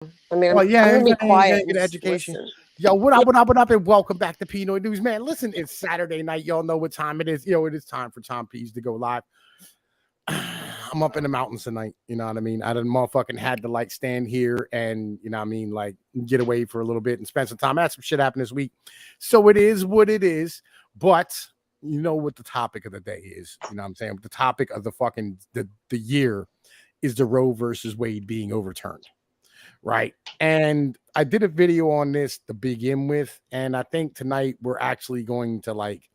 I mean, Well, yeah, I'm gonna be quiet get and education. listen. Yo, what up, and welcome back to Pinoy News, man. Listen, it's Saturday night. Y'all know what time it is. It is time for Tom Pease to go live. I'm up in the mountains tonight. You know what I mean? I done motherfucking had to like stand here and you know what I mean, like get away for a little bit and spend some time. I had some shit happen this week, so it is what it is. But you know what the topic of the day is? You know what I'm saying? The topic of the year is the Roe versus Wade being overturned. Right. And I did a video on this to begin with. And I think tonight we're actually going to like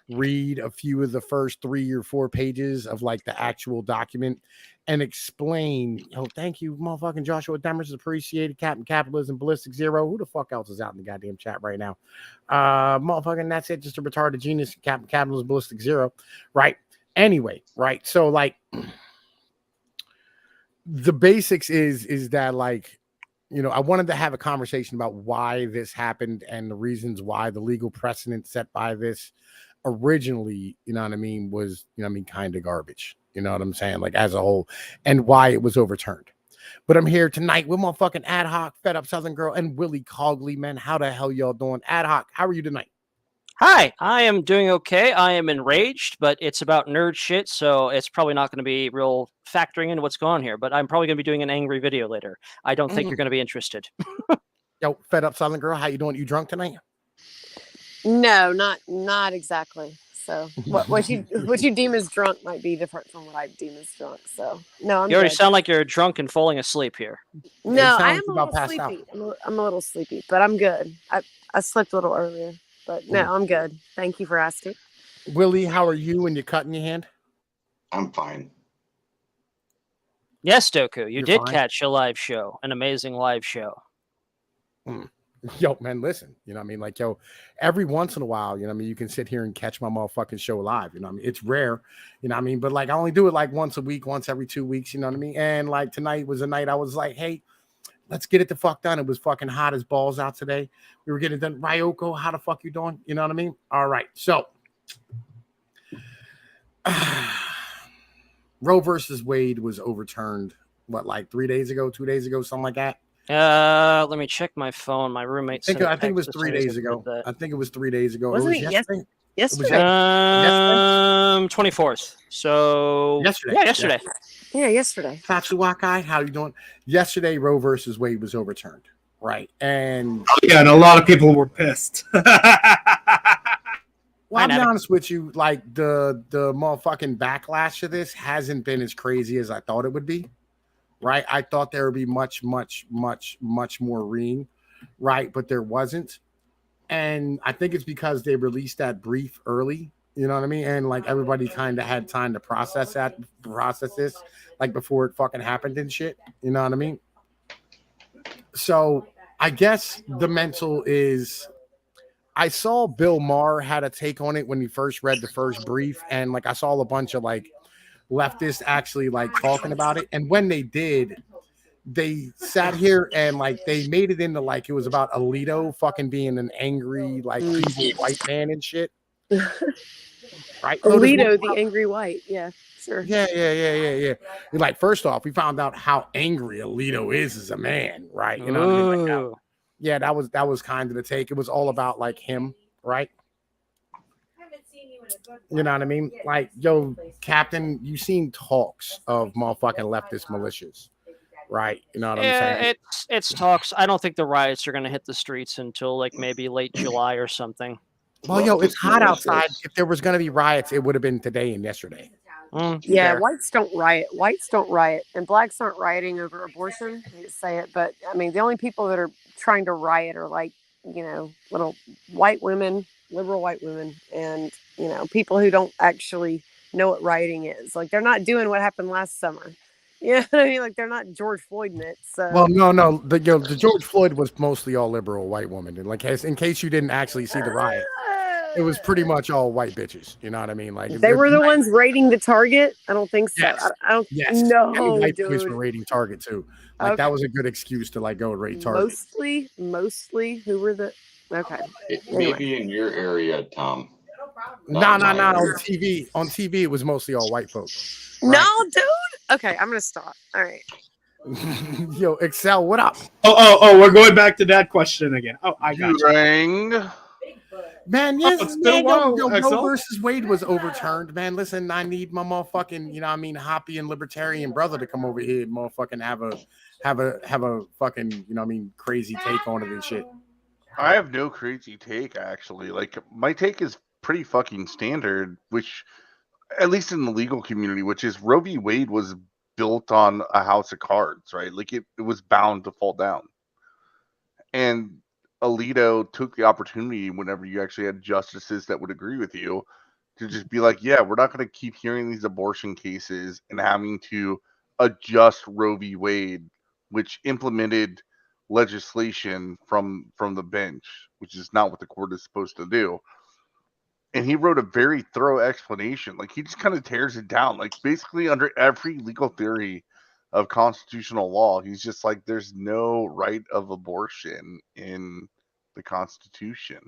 read a few of the first 3 or 4 pages of like the actual document and explain. Oh, thank you, motherfucking Joshua Demers. Appreciated. Captain Capitalism, Ballistic Zero. Who the fuck else is out in the goddamn chat right now? Motherfucking, that's it. Just a retarded genius. Captain Capitalism, Ballistic Zero. Right. Anyway, right. So like the basics is that like, I wanted to have a conversation about why this happened and the reasons why the legal precedent set by this originally, was, kind of garbage. You know what I'm saying? Like as a whole, and why it was overturned. But I'm here tonight with my fucking ad hoc, fed up Southern girl, and Willie Cogley, man. How the hell y'all doing? Ad hoc, how are you tonight? Hi, I am doing okay. I am enraged, but it's about nerd shit, so it's probably not going to be real factoring into what's going on here. But I'm probably going to be doing an angry video later. I don't think you're going to be interested. Yo, fed up Southern girl, how you doing? You drunk tonight? No, not exactly. So what you deem as drunk might be different from what I deem as drunk. So no, I'm. You already good. sound like you're drunk and falling asleep here. No, I am a little sleepy. I'm a little sleepy, but I'm good. I slept a little earlier, but no, I'm good. Thank you for asking. Willie, how are you when you're cutting your hand? I'm fine. Yes, Doku, you did fine? catch a live show, an amazing live show. Yo, man, listen, like, yo, every once in a while, you can sit here and catch my motherfucking show live, it's rare, but like, I only do it like once a week, once every 2 weeks, and like tonight was a night I was like, hey, let's get it the fuck done. It was fucking hot as balls out today. We were getting done. Ryoko, how the fuck you doing? You know what I mean? All right, so Roe versus Wade was overturned, what, like 3 days ago, 2 days ago, something like that? Let me check my phone. My roommate said I think it was 3 days ago. I think it was 3 days ago. Wasn't it was yesterday? Yesterday. 24th. So yesterday. Yeah, yesterday. Yeah, yesterday. Tatsuwakai, how you doing? Yesterday, Roe versus Wade was overturned, right? And and a lot of people were pissed. Well, I'll be honest with you, like the motherfucking backlash to this hasn't been as crazy as I thought it would be. Right, I thought there would be much more reading, right? But there wasn't, and I think it's because they released that brief early. You know what I mean? And like everybody kind of had time to process this, like before it fucking happened and shit. You know what I mean? So I guess the mental is. I saw Bill Maher had a take on it when he first read the first brief, and like I saw a bunch of like leftists actually like talking about it, and when they did, they sat here and like they made it into like it was about Alito fucking being an angry like evil white man and shit. Right, Alito, the angry white. Yeah, sure. Yeah. Like, first off, we found out how angry Alito is as a man, right? You know what I mean? Like, yeah, that was kind of the take. It was all about like him, right? You know what I mean? Like, yo, Captain, you seen talks of motherfucking leftist militias, right? You know what I'm saying? It's talks. I don't think the riots are going to hit the streets until like maybe late July or something. Well, yo, it's hot outside. If there was going to be riots, it would have been today and yesterday. Yeah, whites don't riot. Whites don't riot, and blacks aren't rioting over abortion. I hate to say it, but I mean, the only people that are trying to riot are like, little white women, liberal white women, and people who don't actually know what rioting is. Like, they're not doing what happened last summer. You know what I mean? Like, they're not George Floyding it. So. Well, no, the George Floyd was mostly all liberal white women, and like in case you didn't actually see the riot. It was pretty much all white bitches. You know what I mean? Like they were the ones raiding the Target. I don't think so. Yes. I don't. Yes. No, white dude. boys were raiding Target too. Like that was a good excuse to like go raid Target. Mostly. Who were the? Okay. Maybe in your area, Tom. No. On TV, it was mostly all white folks. Right? No, dude. Okay, I'm gonna stop. All right. Yo, Excel, what up? Oh, we're going back to that question again. Oh, I got you. Durang. Man, yes, it's been a man, while, Roe Excel. versus Wade was overturned. Man, listen, I need my motherfucking, hoppy and libertarian brother to come over here and motherfucking have a fucking, crazy take on it and shit. I have no crazy take, actually. Like, my take is pretty fucking standard, which, at least in the legal community, which is Roe v. Wade was built on a house of cards, right? Like, it was bound to fall down. And Alito took the opportunity whenever you actually had justices that would agree with you to just be like, yeah, we're not going to keep hearing these abortion cases and having to adjust Roe v. Wade, which implemented legislation from the bench, which is not what the court is supposed to do. And he wrote a very thorough explanation. Like, he just kind of tears it down. Like, basically under every legal theory of constitutional law, he's just like, there's no right of abortion in the Constitution,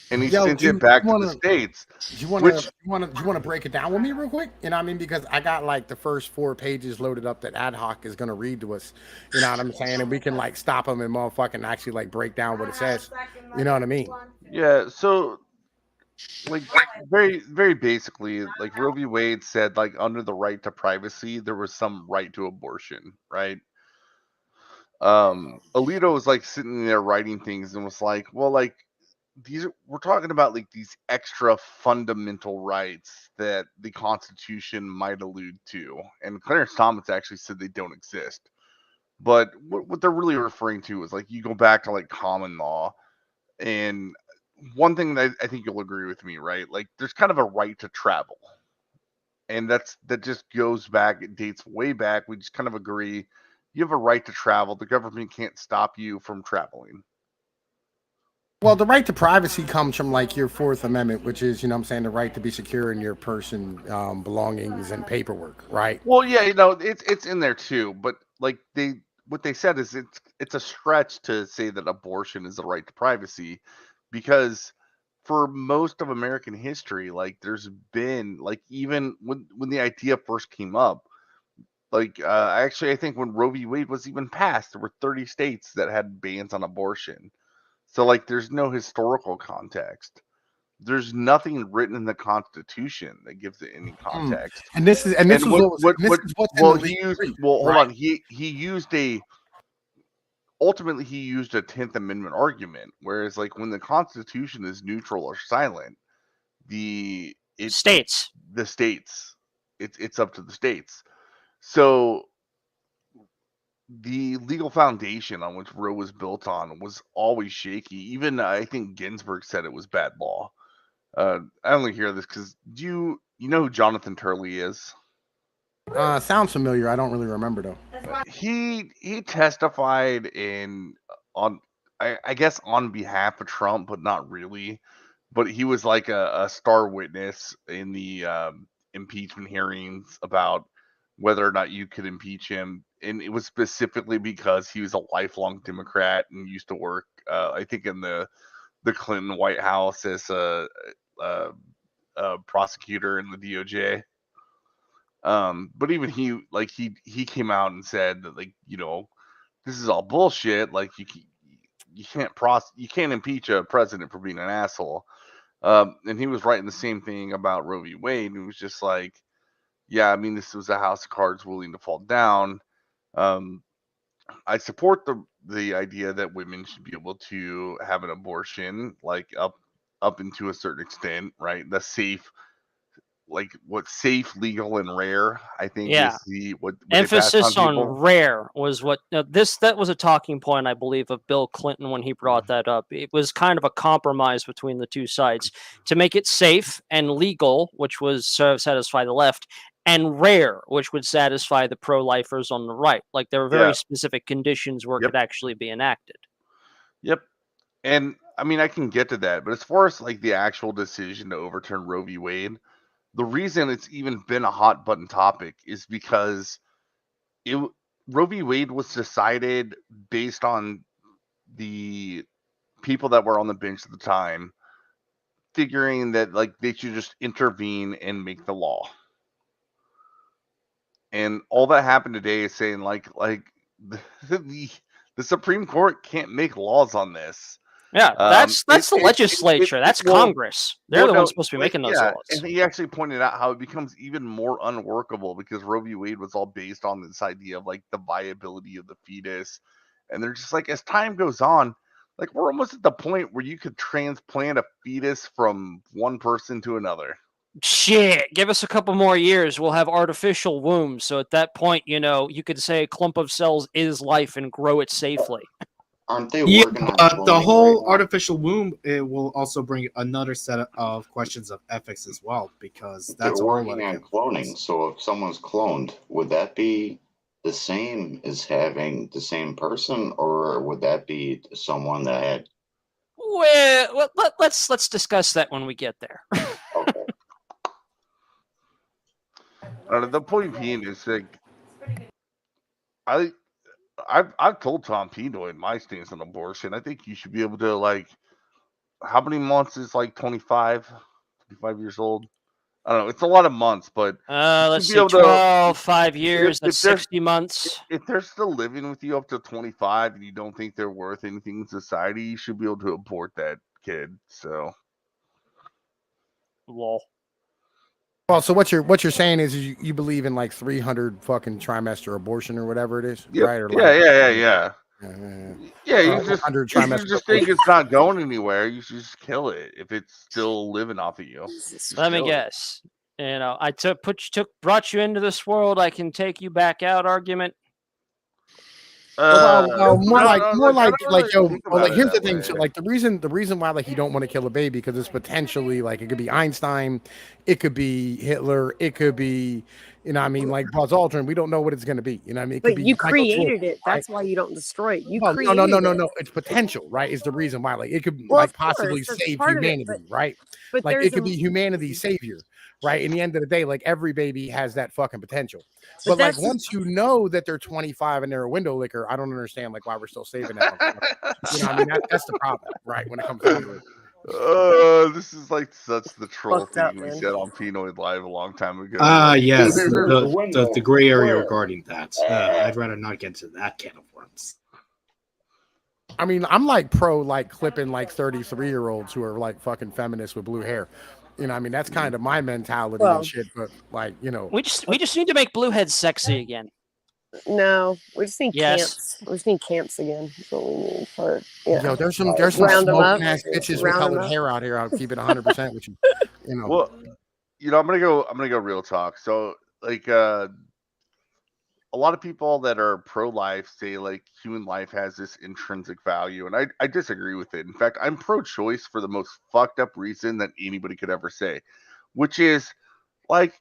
and he sent it back to the states. Do you want to break it down with me real quick? You know what I mean? Because I got like the first 4 pages loaded up that Ad Hoc is gonna read to us. You know what I'm saying? And we can like stop him and motherfucking actually like break down what it says. You know what I mean? Yeah. So, like, very, very basically, like, Roe v. Wade said, like, under the right to privacy, there was some right to abortion, right? Alito was like sitting there writing things and was like, well, like, we're talking about like these extra fundamental rights that the Constitution might allude to, and Clarence Thomas actually said they don't exist. But what they're really referring to is, like, you go back to like common law, and one thing that I think you'll agree with me, right? Like, there's kind of a right to travel, and that just goes back. It dates way back. We just kind of agree. You have a right to travel. The government can't stop you from traveling. Well, the right to privacy comes from like your 4th Amendment, which is, the right to be secure in your person, belongings, and paperwork, right? Well, yeah, it's in there too, but like what they said is it's a stretch to say that abortion is the right to privacy, because for most of American history, like, there's been, like, even when the idea first came up, like, actually, I think when Roe v. Wade was even passed, there were 30 states that had bans on abortion. So, like, there's no historical context. There's nothing written in the Constitution that gives it any context. And this is what's in the legal brief, hold on. He used ultimately he used a 10th Amendment argument, whereas, like, when the Constitution is neutral or silent, States. It's up to the states. So the legal foundation on which Roe was built on was always shaky. Even I think Ginsburg said it was bad law. I only hear this because you know who Jonathan Turley is? Sounds familiar. I don't really remember though. He testified I guess on behalf of Trump, but not really. But he was like a star witness in the impeachment hearings about whether or not you could impeach him, and it was specifically because he was a lifelong Democrat and used to work, I think, in the Clinton White House as a prosecutor in the DOJ. But even he came out and said that, like, this is all bullshit. Like, you can't impeach a president for being an asshole. And he was writing the same thing about Roe v. Wade. And it was just like, yeah, I mean, this was a house of cards willing to fall down. I support the idea that women should be able to have an abortion, like, up into a certain extent, right? The safe, like, what's safe, legal, and rare, I think, Yeah. is what emphasis on people. rare was what that was a talking point, I believe, of Bill Clinton when he brought that up. It was kind of a compromise between the two sides to make it safe and legal, which was satisfy the left, and rare, which would satisfy the pro-lifers on the right. Like, there were very specific conditions where it could actually be enacted. Yep. And I mean, I can get to that, but as far as like the actual decision to overturn Roe v. Wade, the reason it's even been a hot button topic is because Roe v. Wade was decided based on the people that were on the bench at the time figuring that, like, they should just intervene and make the law. And all that happened today is saying like the Supreme Court can't make laws on this. Yeah, that's the legislature. That's Congress. They're the ones supposed to be making those laws. And he actually pointed out how it becomes even more unworkable because Roe v. Wade was all based on this idea of like the viability of the fetus. And they're just like, as time goes on, like we're almost at the point where you could transplant a fetus from one person to another. Shit, give us a couple more years. We'll have artificial wombs. So at that point, you could say a clump of cells is life and grow it safely. Aren't they working on the whole right artificial womb, it will also bring another set of questions of ethics as well, because that's they're working on cloning. So if someone's cloned, would that be the same as having the same person, or would that be someone that had? Well, let's discuss that when we get there. Okay. The point being is like, I've told Tom Pinoy my stance on abortion. I think you should be able to, like, how many months is like 25 years old? I don't know. It's a lot of months, but let's see, 12, 5 years, that's 60 months. If they're still living with you up to 25 and you don't think they're worth anything in society, you should be able to abort that kid. So, lol. Well, so what you're saying is you believe in like 300 fucking trimester abortion or whatever it is, yeah, right? Or yeah. You just think it's not going anywhere. You should just kill it if it's still living off of you. Let me guess. I brought you into this world. I can take you back out. Argument. More like here's the thing. So like the reason why like you don't want to kill a baby because it's potentially like it could be Einstein, it could be Hitler, it could be like Buzz Aldrin. We don't know what it's going to be. You know what I mean? But you created it. That's why you don't destroy it. No. It's potential, right? Is the reason why like it could possibly save humanity, right? But like it could be humanity's savior, right? In the end of the day, like every baby has that fucking potential. But like once you know that they're 25 and they're a window licker, I don't understand like why we're still saving them. That's the problem, right? When it comes down to it. This is like such the troll thing we said on Pinoy Live a long time ago. Yes, the gray area regarding that. I'd rather not get into that can of worms. I mean, I'm like pro like clipping like 33-year-olds who are like fucking feminists with blue hair. That's kind of my mentality and shit. But like, we just need to make blue heads sexy again. No, we just need camps. We just need camps again. That's what we need for. There's some smoking ass bitches with colored hair out here. I'll keep it 100% with you. Well, I'm gonna go real talk. So like, a lot of people that are pro-life say like human life has this intrinsic value, and I disagree with it. In fact, I'm pro-choice for the most fucked up reason that anybody could ever say, which is like,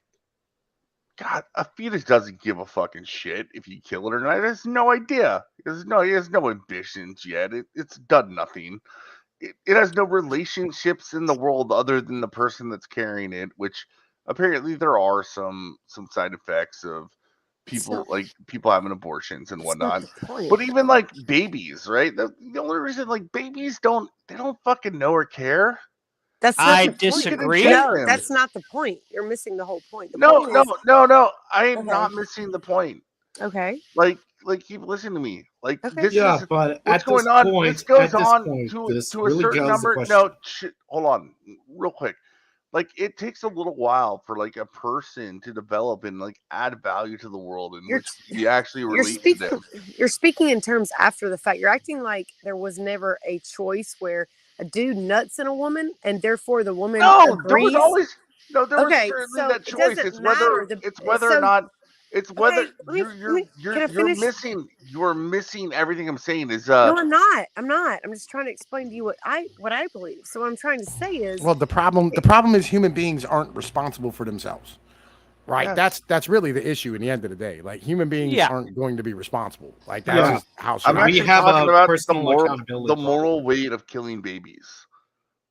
God, a fetus doesn't give a fucking shit if you kill it or not. It has no idea. He has no ambitions yet. It's done nothing. It has no relationships in the world other than the person that's carrying it, which apparently there are some side effects of people having abortions and whatnot. But even like babies, right? The only reason like babies don't fucking know or care. I disagree. No, that's not the point. You're missing the whole point. No. I am not missing the point. Okay. Like keep listening to me. Like this is but what's going on. This goes on to a certain number. No, hold on, real quick. Like it takes a little while for like a person to develop and like add value to the world in which you actually relate to them. You're speaking in terms after the fact. You're acting like there was never a choice where a dude nuts in a woman and therefore the woman agrees. There was certainly that choice. It's whether or not you're missing everything I'm saying is No, I'm not. I'm just trying to explain to you what I believe. So what I'm trying to say is the problem is human beings aren't responsible for themselves. Right? Yeah. That's really the issue in the end of the day. Like human beings aren't going to be responsible. Like that's how we have the moral weight of killing babies.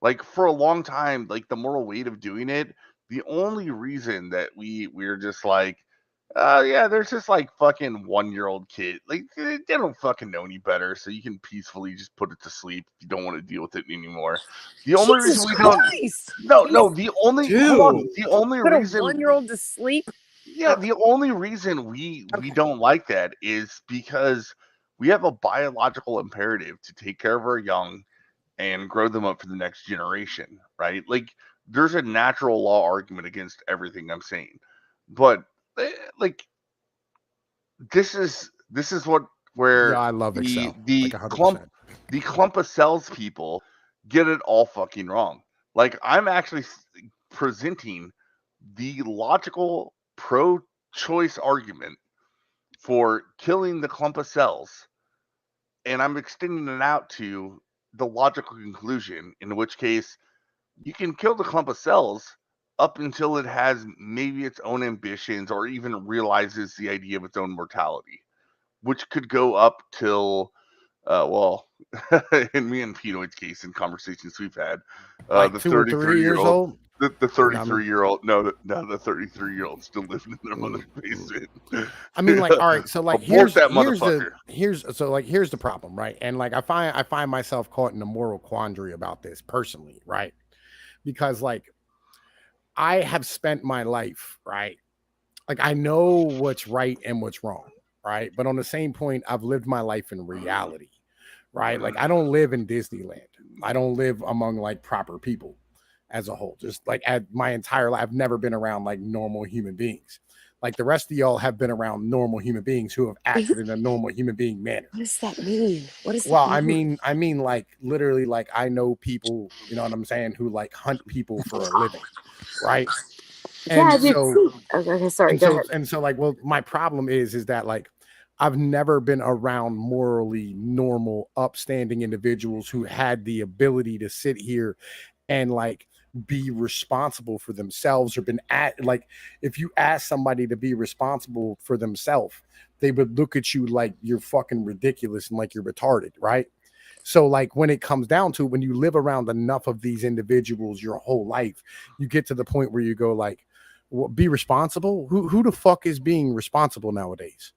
Like for a long time, like the moral weight of doing it, the only reason that we're just like there's this like fucking 1-year-old kid. Like they don't fucking know any better, so you can peacefully just put it to sleep if you don't want to deal with it anymore. The only reason we don't. The only put reason a 1-year-old to sleep. Yeah, the only reason we don't like that is because we have a biological imperative to take care of our young and grow them up for the next generation, right? Like, there's a natural law argument against everything I'm saying, but like, this is what Yeah, where I love Excel. Like 100%. the clump of cells people get it all fucking wrong. Like, I'm actually presenting the logical pro-choice argument for killing the clump of cells, and I'm extending it out to the logical conclusion, in which case you can kill the clump of cells up until it has maybe its own ambitions or even realizes the idea of its own mortality, which could go up till, well, in me and Pinoid's case, in conversations we've had, Like the 2 or 3 years 33-year-old, old. the You know what I mean? 33-year-old, no, the 33-year-old still living in their mother's basement. I mean, like, all right, so like Abort here's that here's motherfucker. here's the problem, right? And like I find myself caught in a moral quandary about this personally, right? Because like I have spent my life, right? Like I know what's right and what's wrong, right? But on the same point, I've lived my life in reality, right? Like I don't live in Disneyland. I don't live among like proper people as a whole. Just like at my entire life, I've never been around like normal human beings. Like the rest of y'all have been around normal human beings who have acted in a normal human being manner. What does that mean? What does Well, that mean? I mean, like literally, like I know people, you know what I'm saying, who like hunt people for a living, right? Yeah, And so, okay, sorry, go ahead. and so, like, well, my problem is that like I've never been around morally normal, upstanding individuals who had the ability to sit here and like be responsible for themselves or been at like if you ask somebody to be responsible for themselves, they would look at you like you're fucking ridiculous and like you're retarded, right? So like when it comes down to when you live around enough of these individuals your whole life, you get to the point where you go like, well, be responsible. Who the fuck is being responsible nowadays?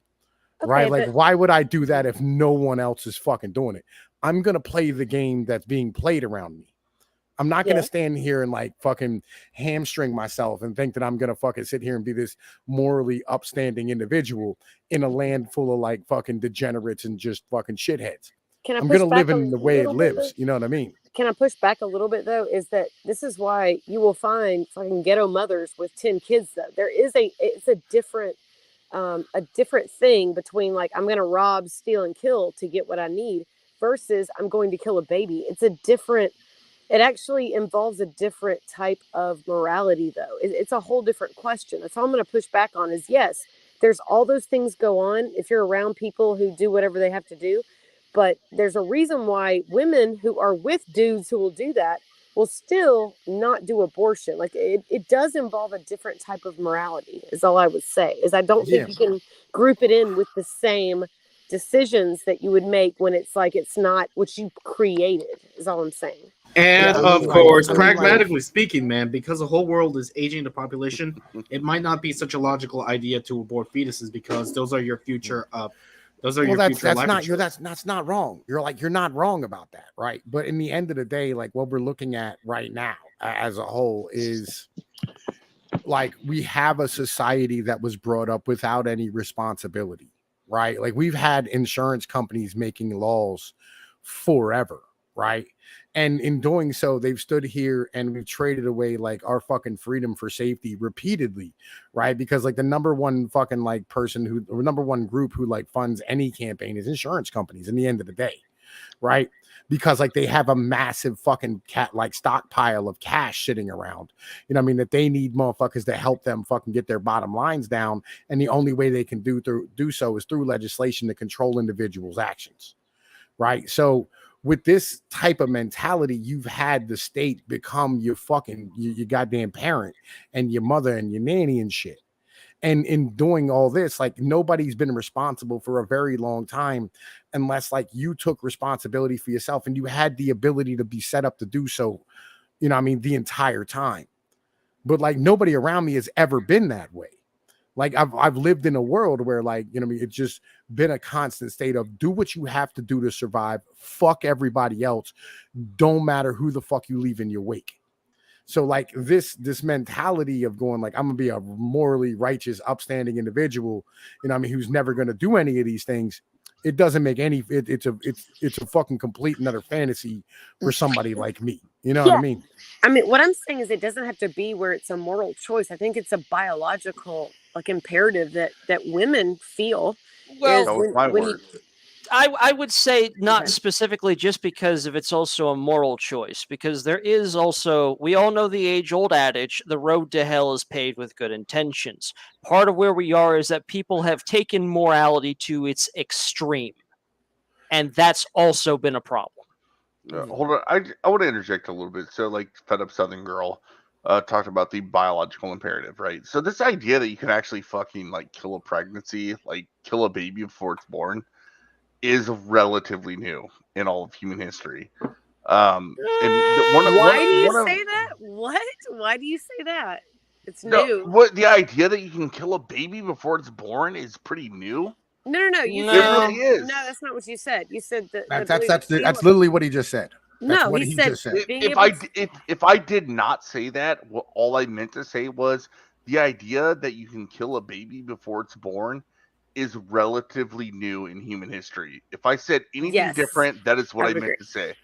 Right? Okay, Like, but why would I do that if no one else is fucking doing it? I'm gonna play the game that's being played around me. I'm not yeah, gonna stand here and like fucking hamstring myself and think that I'm gonna fucking sit here and be this morally upstanding individual in a land full of like fucking degenerates and just fucking shitheads. can I I'm push gonna live back a in the way it little bit though? lives. You know what I mean? Can I push back a little bit though? Is that this is why you will find fucking ghetto mothers with 10 kids though. There is it's a different thing between like I'm gonna rob, steal, and kill to get what I need versus I'm going to kill a baby. It actually involves a different type of morality though. It's a whole different question. That's all I'm gonna push back on is yes, there's all those things go on if you're around people who do whatever they have to do. But there's a reason why women who are with dudes who will do that will still not do abortion. Like it does involve a different type of morality, is all I would say. Is I don't Yeah. think you can group it in with the same decisions that you would make when it's like it's not what you created, is all I'm saying. And Yeah, I of mean, like, course, I mean, like, pragmatically speaking, man, because the whole world is aging the population, it might not be such a logical idea to abort fetuses because those are your future well, future that's life not you're insurance. that's not wrong. You're not wrong about that, right? But in the end of the day, like what we're looking at right now as a whole is like we have a society that was brought up without any responsibility, right? Like we've had insurance companies making laws forever, right? And in doing so, they've stood here and we've traded away like our fucking freedom for safety repeatedly, right? Because like the number one fucking like person who or number one group who like funds any campaign is insurance companies in the end of the day, right? Because like they have a massive fucking cat like stockpile of cash sitting around, you know what I mean, that they need motherfuckers to help them fucking get their bottom lines down. And the only way they can do so is through legislation to control individuals' actions, right? So with this type of mentality, you've had the state become your fucking your goddamn parent and your mother and your nanny and shit. And in doing all this, like nobody's been responsible for a very long time unless like you took responsibility for yourself and you had the ability to be set up to do so, you know what I mean, the entire time. But like nobody around me has ever been that way. Like I've lived in a world where like, you know what I mean, it's just been a constant state of do what you have to do to survive, fuck everybody else, don't matter who the fuck you leave in your wake. So like this mentality of going like I'm gonna be a morally righteous, upstanding individual, you know what I mean, who's never gonna do any of these things, it doesn't make any it's a fucking complete and utter fantasy for somebody like me. You know what I mean? I mean, what I'm saying is it doesn't have to be where it's a moral choice. I think it's a biological like imperative that women feel Well, is That was my when word. I would say not Okay. specifically just because of it's also a moral choice, because there is also, we all know the age-old adage, the road to hell is paved with good intentions. Part of where we are is that people have taken morality to its extreme, and that's also been a problem. Hold on, I want to interject a little bit. So, like, Fed Up Southern Girl talked about the biological imperative, right? So, this idea that you can actually fucking like kill a pregnancy, like kill a baby before it's born, is relatively new in all of human history. And why do you say that? What? Why do you say that? It's new. What the idea that you can kill a baby before it's born is pretty new. No. You No. said It really is. no. That's not what you said. You said that That's literally what he just said. That's No, what he he just said said. being If able to, if I did not say that, all I meant to say was the idea that you can kill a baby before it's born is relatively new in human history. If I said anything Yes. different, that is what I I would meant agree. to say.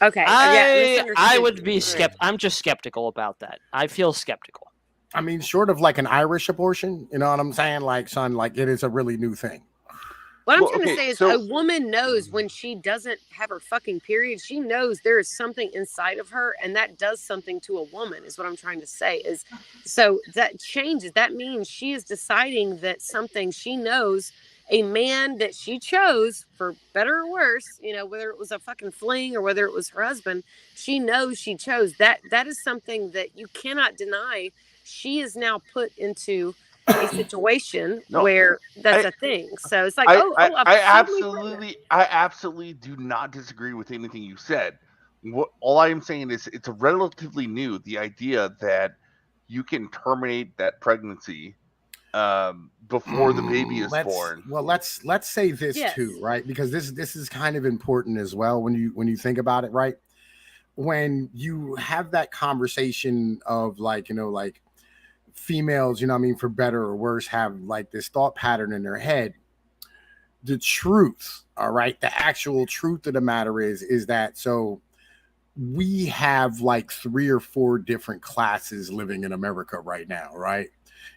Okay. Yeah, I would be misunderstood. I'm just skeptical about that. I feel skeptical. I mean, short of like an Irish abortion, you know what I'm saying? Like, son, like it is a really new thing. What I'm Well, trying okay, to say is so- a woman knows when she doesn't have her fucking period, she knows there is something inside of her and that does something to a woman is what I'm trying to say is so that changes. That means she is deciding that something she knows a man that she chose for better or worse, you know, whether it was a fucking fling or whether it was her husband, she knows she chose that. That is something that you cannot deny. She is now put into a situation where that's a thing. So it's like, I'm suddenly I absolutely do not disagree with anything you said. All I am saying is it's relatively new. The idea that you can terminate that pregnancy before the baby is born. Well, let's say this too, right? Because this is kind of important as well when you think about it, right? When you have that conversation of like, you know, like females, you know what I mean, for better or worse, have like this thought pattern in their head. The truth, all right, the actual truth of the matter is that so we have like 3 or 4 different classes living in America right now, right?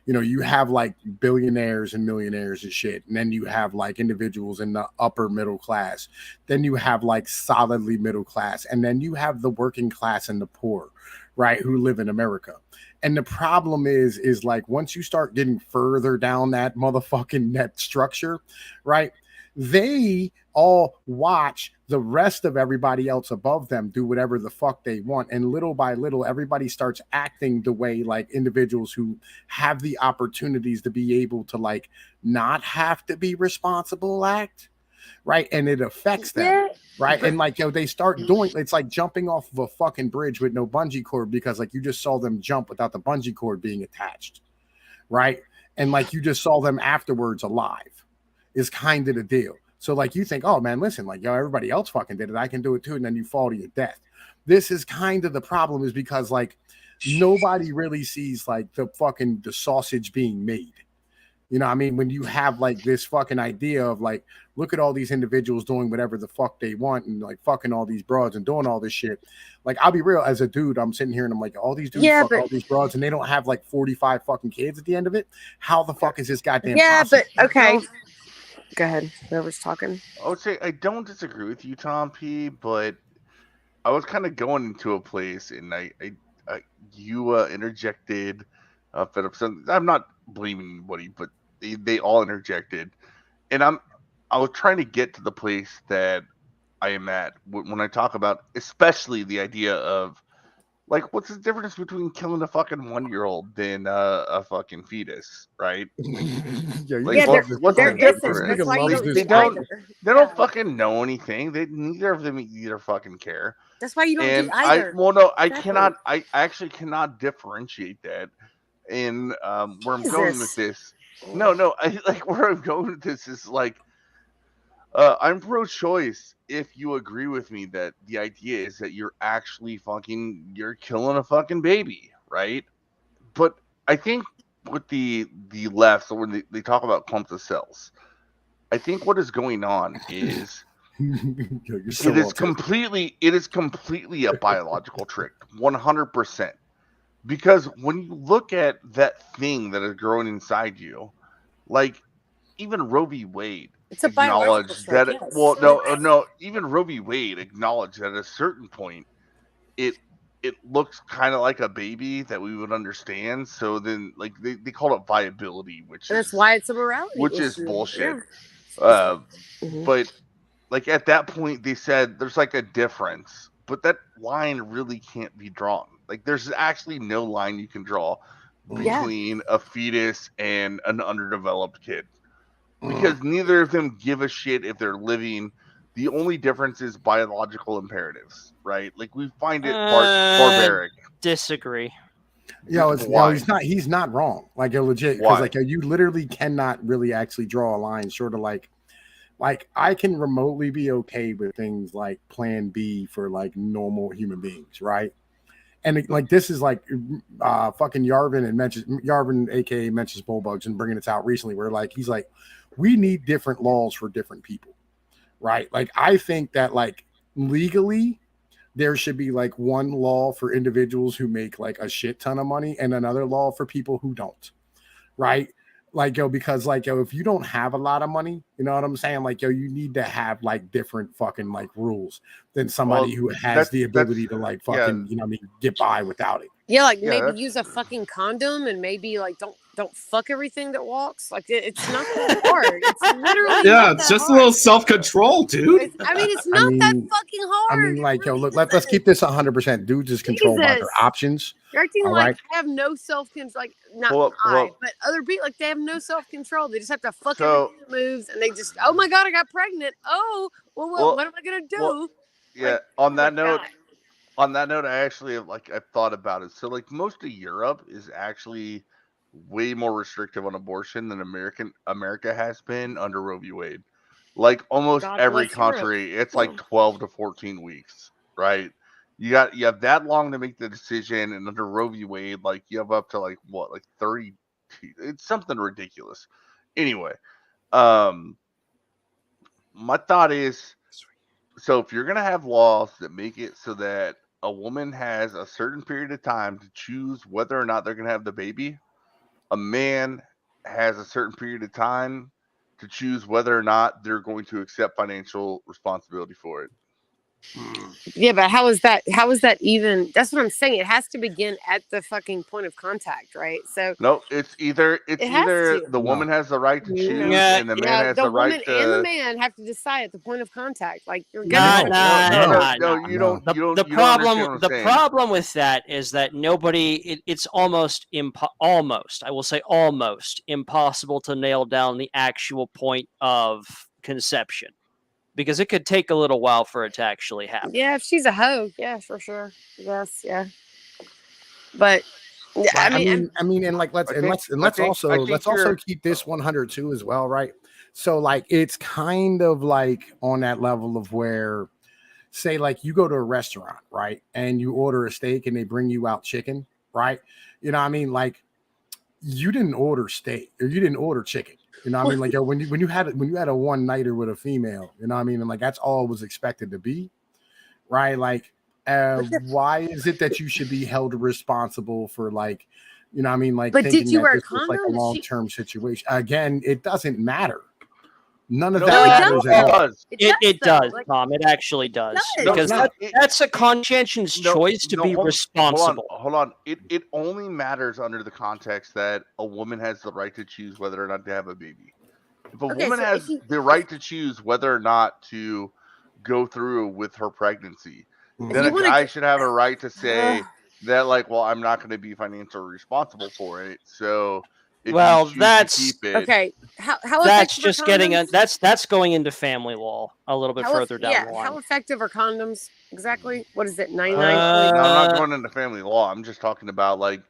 You know, you have like billionaires and millionaires and shit, and then you have like individuals in the upper middle class, then you have like solidly middle class, and then you have the working class and the poor, right, who live in America. And the problem is like once you start getting further down that motherfucking net structure, right, they all watch the rest of everybody else above them do whatever the fuck they want. And little by little, everybody starts acting the way like individuals who have the opportunities to be able to like not have to be responsible act. Right. And it affects them. Right. And like, yo, they start doing it's like jumping off of a fucking bridge with no bungee cord because like you just saw them jump without the bungee cord being attached. Right. And like you just saw them afterwards alive is kind of the deal. So like you think, oh man, listen, like yo, everybody else fucking did it. I can do it too. And then you fall to your death. This is kind of the problem is because like nobody really sees like the sausage being made. You know what I mean? When you have like this fucking idea of like, look at all these individuals doing whatever the fuck they want and like fucking all these broads and doing all this shit. Like, I'll be real, as a dude, I'm sitting here and I'm like, all these dudes fuck all these broads and they don't have like 45 fucking kids at the end of it. How the fuck is this goddamn possible? but okay. Go ahead. Whoever's talking. I would say I don't disagree with you, Tom P, but I was kind of going into a place and you interjected fed up. I'm not blaming anybody, but they all interjected, and I was trying to get to the place that I am at when I talk about, especially the idea of like, what's the difference between killing a fucking 1-year-old than a fucking fetus, right? Yeah, what's the difference? That's why you They don't don't fucking know anything. Neither of them either fucking care. That's why you don't do either. I actually cannot differentiate that. And where I'm going with this, where I'm going with this is like, I'm pro-choice, if you agree with me that the idea is that you're actually you're killing a fucking baby, right? But I think with the left, so when they talk about clumps of cells, I think what is going on is You're so it is autistic. completely a biological trick, 100%. Because when you look at that thing that is growing inside you, like even Roe v. Wade It's a biological acknowledged trick, that yes. even Roe v. Wade acknowledged that at a certain point it looks kind of like a baby that we would understand. So then like they call it viability, And that's why it's a morality is issue. bullshit. Yeah. Mhm. But like at that point they said there's like a difference, but that line really can't be drawn. Like there's actually no line you can draw Yeah. between a fetus and an underdeveloped kid, because neither of them give a shit if they're living. The only difference is biological imperatives, right? Like we find it barbaric. Disagree. Yo, Why? he's not wrong. Like yo, legit, Why? because like yo, you literally cannot really actually draw a line short of like I can remotely be okay with things like plan B for like normal human beings, right? And like this is like fucking Yarvin aka mentions Bullbugs and bringing this out recently where like he's like we need different laws for different people, right? Like I think that like legally there should be like one law for individuals who make like a shit ton of money and another law for people who don't, right? Like yo, because like yo, if you don't have a lot of money, you know what I'm saying? Like yo, you need to have like different fucking like rules than somebody who has the ability to like fucking you know what I mean get by without it. Yeah, like maybe use a fucking condom and maybe like don't fuck everything that walks. Like it's not that hard. It's literally it's just a little self-control, dude. It's not that fucking hard. I mean, like, yo, look, let's keep this 100%. Dudes is controlled by their options. You're acting all like right? I have no self-control. Like not but other people, like they have no self-control. They just have to fuck everything that moves, and they just, oh my god, I got pregnant. Oh, well, what am I gonna do? Well, yeah. Like, on that note, I actually have I've thought about it. So like most of Europe is actually way more restrictive on abortion than America has been under Roe v. Wade. Like almost every country, it's like 12 to 14 weeks, right? You have that long to make the decision, and under Roe v. Wade, like you have up to like 30. It's something ridiculous. Anyway, my thought is, so if you're gonna have laws that make it so that a woman has a certain period of time to choose whether or not they're gonna have the baby, a man has a certain period of time to choose whether or not they're going to accept financial responsibility for it. Yeah, but how is that even? That's what I'm saying. It has to begin at the fucking point of contact, right? So no, it's either the woman has the right to choose and the man has the right to. And the man have to decide at the point of contact. Like you're you don't The problem with that is that nobody. It's almost I will say almost impossible to nail down the actual point of conception, because it could take a little while for it to actually happen. Yeah, if she's a hoe, yeah, for sure. Yes, yeah. But yeah, I mean, and like let's also keep this 100 too as well, right? So like it's kind of like on that level of where, say, like you go to a restaurant, right, and you order a steak and they bring you out chicken, right? You know what I mean? Like you didn't order steak or you didn't order chicken. You know what I mean? Like yo, when you had a one-nighter with a female, you know what I mean? And like that's all it was expected to be, right? Like why is it that you should be held responsible for like, you know what I mean? Like, but thinking did you that wear this a condom? was like a long-term situation? Again, it doesn't matter. None of No, that matters at all. It does, Tom. It actually does. Because that's a conscientious choice to be responsible. Hold on. It only matters under the context that a woman has the right to choose whether or not to have a baby. If a woman has the right to choose whether or not to go through with her pregnancy, then a guy should have a right to say that, like, well, I'm not going to be financially responsible for it. So, that's keep it, okay. How that's just that's going into family law a little bit further down the line. How effective are condoms exactly? What is it? 99. I'm not going into family law. I'm just talking about like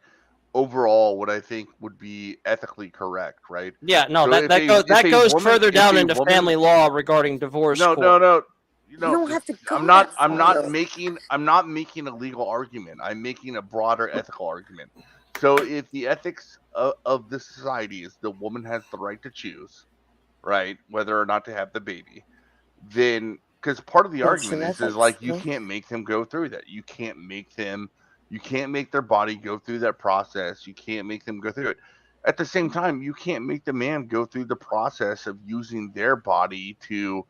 overall what I think would be ethically correct, right? Yeah, no, so that goes further down into family law regarding divorce. No. You don't have to go I'm that not far. making a legal argument. I'm making a broader ethical argument. So if the ethics of this society is the woman has the right to choose, right, whether or not to have the baby, then because part of the argument is like you can't make them go through that. You can't make their body go through that process. You can't make them go through it. At the same time, you can't make the man go through the process of using their body to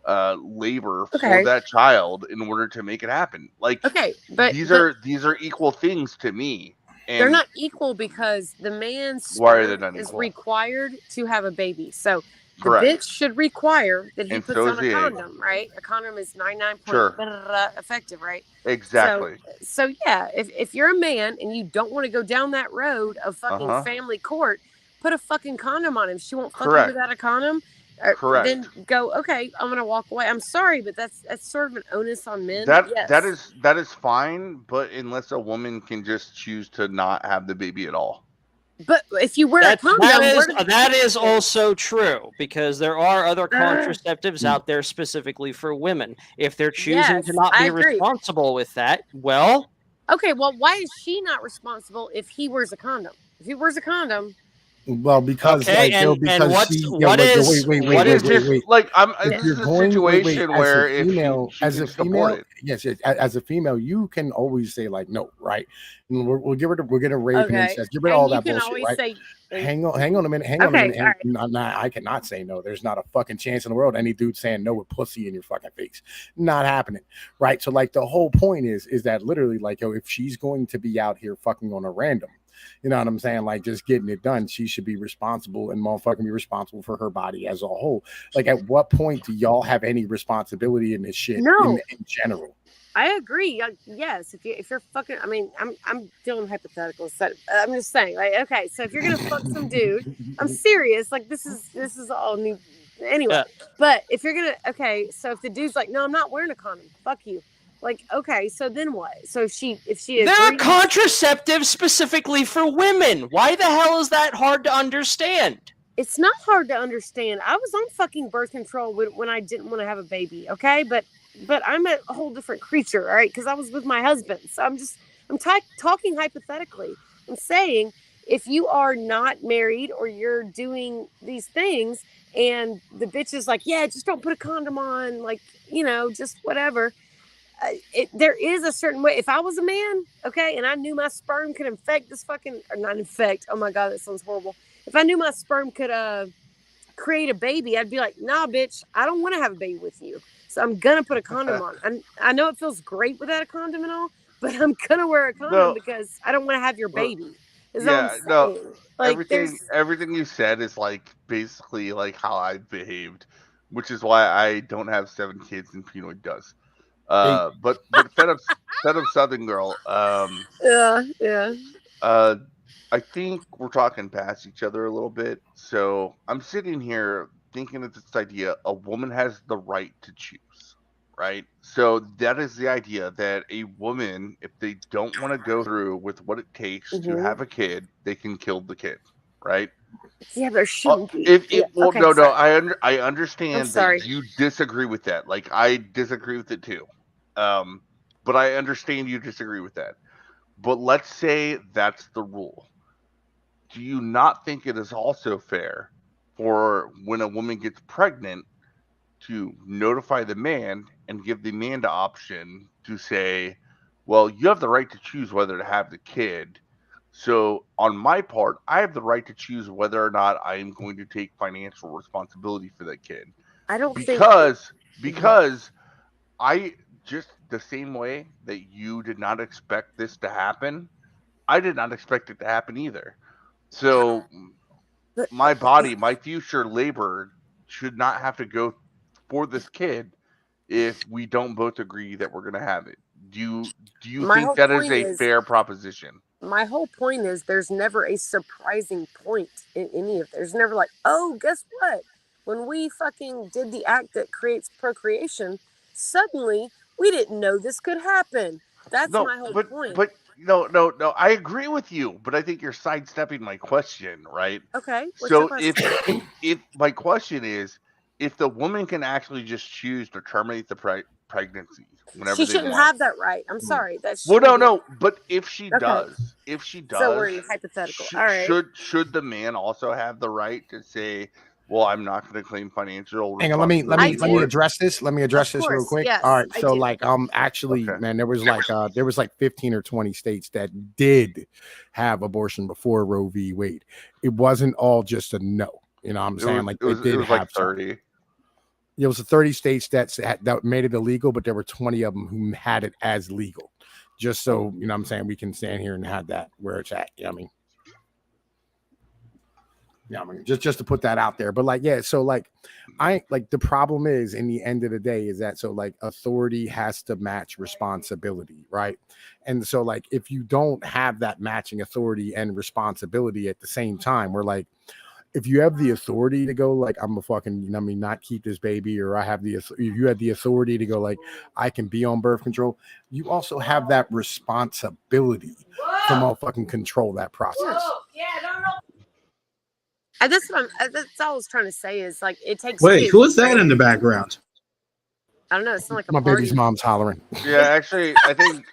labor for Okay. that child in order to make it happen. Like Okay, but these are equal things to me. they're And not equal because the man's why are they sperm not is equal? required to have a baby. So the Correct. bitch should require that he And puts so on is a the egg. condom, right? A condom is 99 Sure. effective, right? Exactly. So yeah, if you're a man and you don't want to go down that road of fucking family court, put a fucking condom on him. She won't fuck you Correct. without a condom. Correct. Then go, okay, I'm gonna walk away. I'm sorry, but that's sort of an onus on men. That Yes. that is fine, but unless a woman can just choose to not have the baby at all. But if you wear a condom, that is also true because there are other contraceptives out there specifically for women. If they're choosing to not be responsible with that, well, okay. Well, why is she not responsible if he wears a condom? If he wears a condom, well, because okay, like, because what she, what is wait, like if this you're is a going, situation where as a female, if she can support it. yes, as a female, you can always say like no, right? And we'll give her, we're gonna rape and incest, give her all that bullshit, right? say, hang on a minute. I cannot say no. There's not a fucking chance in the world any dude saying no with pussy in your fucking face. Not happening, right? So like the whole point is that literally like, yo, if she's going to be out here fucking on a random, you know what I'm saying? Like just getting it done, she should be responsible and motherfucking be responsible for her body as a whole. Like at what point do y'all have any responsibility in this shit in general? I agree. Yes, if you're fucking, I mean, I'm doing hypotheticals. So I'm just saying, like, okay, so if you're gonna fuck some dude, I'm serious. Like this is all new. Anyway, but if you're gonna, okay, so if the dude's like, no, I'm not wearing a condom. Fuck you. Like, okay, so then what? So if she there are contraceptives specifically for women. Why the hell is that hard to understand? It's not hard to understand. I was on fucking birth control when I didn't want to have a baby. Okay, but I'm a whole different creature, all right? Because I was with my husband. So I'm talking hypothetically. I'm saying if you are not married or you're doing these things and the bitch is like, yeah, just don't put a condom on, like, you know, just whatever. There is a certain way. If I was a man, okay, and I knew my sperm could infect this fucking, or not infect, oh my God, that sounds horrible. If I knew my sperm could create a baby, I'd be like, nah, bitch, I don't want to have a baby with you. So I'm going to put a condom on. And I know it feels great without a condom and all, but I'm going to wear a condom because I don't want to have your baby. Like everything you said is like basically like how I've behaved, which is why I don't have 7 kids and Pinoy does. But fed up Southern girl. I think we're talking past each other a little bit. So I'm sitting here thinking of this idea: a woman has the right to choose, right? So that is the idea that a woman, if they don't want to go through with what it takes to have a kid, they can kill the kid, right? Yeah, there shouldn't be. I understand that you disagree with that. Like I disagree with it too. But I understand you disagree with that. But let's say that's the rule. Do you not think it is also fair for when a woman gets pregnant to notify the man and give the man the option to say, well, you have the right to choose whether to have the kid. So on my part, I have the right to choose whether or not I am going to take financial responsibility for that kid. I don't because I just the same way that you did not expect this to happen, I did not expect it to happen either. So my body, my future labor should not have to go for this kid if we don't both agree that we're going to have it. Do you think that is a fair proposition? My whole point is there's never a surprising point in any of it. There's never like, oh, guess what? When we fucking did the act that creates procreation, suddenly we didn't know this could happen. That's my whole point. But no, I agree with you, but I think you're sidestepping my question, right? Okay. So if my question is, if the woman can actually just choose to terminate the pregnancy whenever She they shouldn't want. have that right. I'm sorry. That Well, shouldn't be. no, but if she Okay. does, So we're in hypothetical. All right. should the man also have the right to say, well, I'm not going to claim financial Hang on, let me responsibility for it? address this. Let me address this real course, quick. yes, All right, I so do. like actually, Okay. man, there was like 15 or 20 states that did have abortion before Roe v. Wade. It wasn't all just a no. You know what I'm saying? Like it was did have like some. 30. It was 30 states that made it illegal, but there were 20 of them who had it as legal. Just so, you know what I'm saying, we can stand here and have that where it's at. You know what I mean? Yeah, I mean, just to put that out there. But like, yeah, so like the problem is in the end of the day is that so like authority has to match responsibility, right? And so like if you don't have that matching authority and responsibility at the same time, we're like, if you have the authority to go like I'm a fucking, you know what I mean, not keep this baby, or I have you have the authority to go like I can be on birth control, you also have that responsibility to motherfucking control that process. And that's what that's all I was trying to say is like it takes. Wait, two. who is that in the background? I don't know. It's not like a My party. baby's mom's hollering. Yeah, actually, I think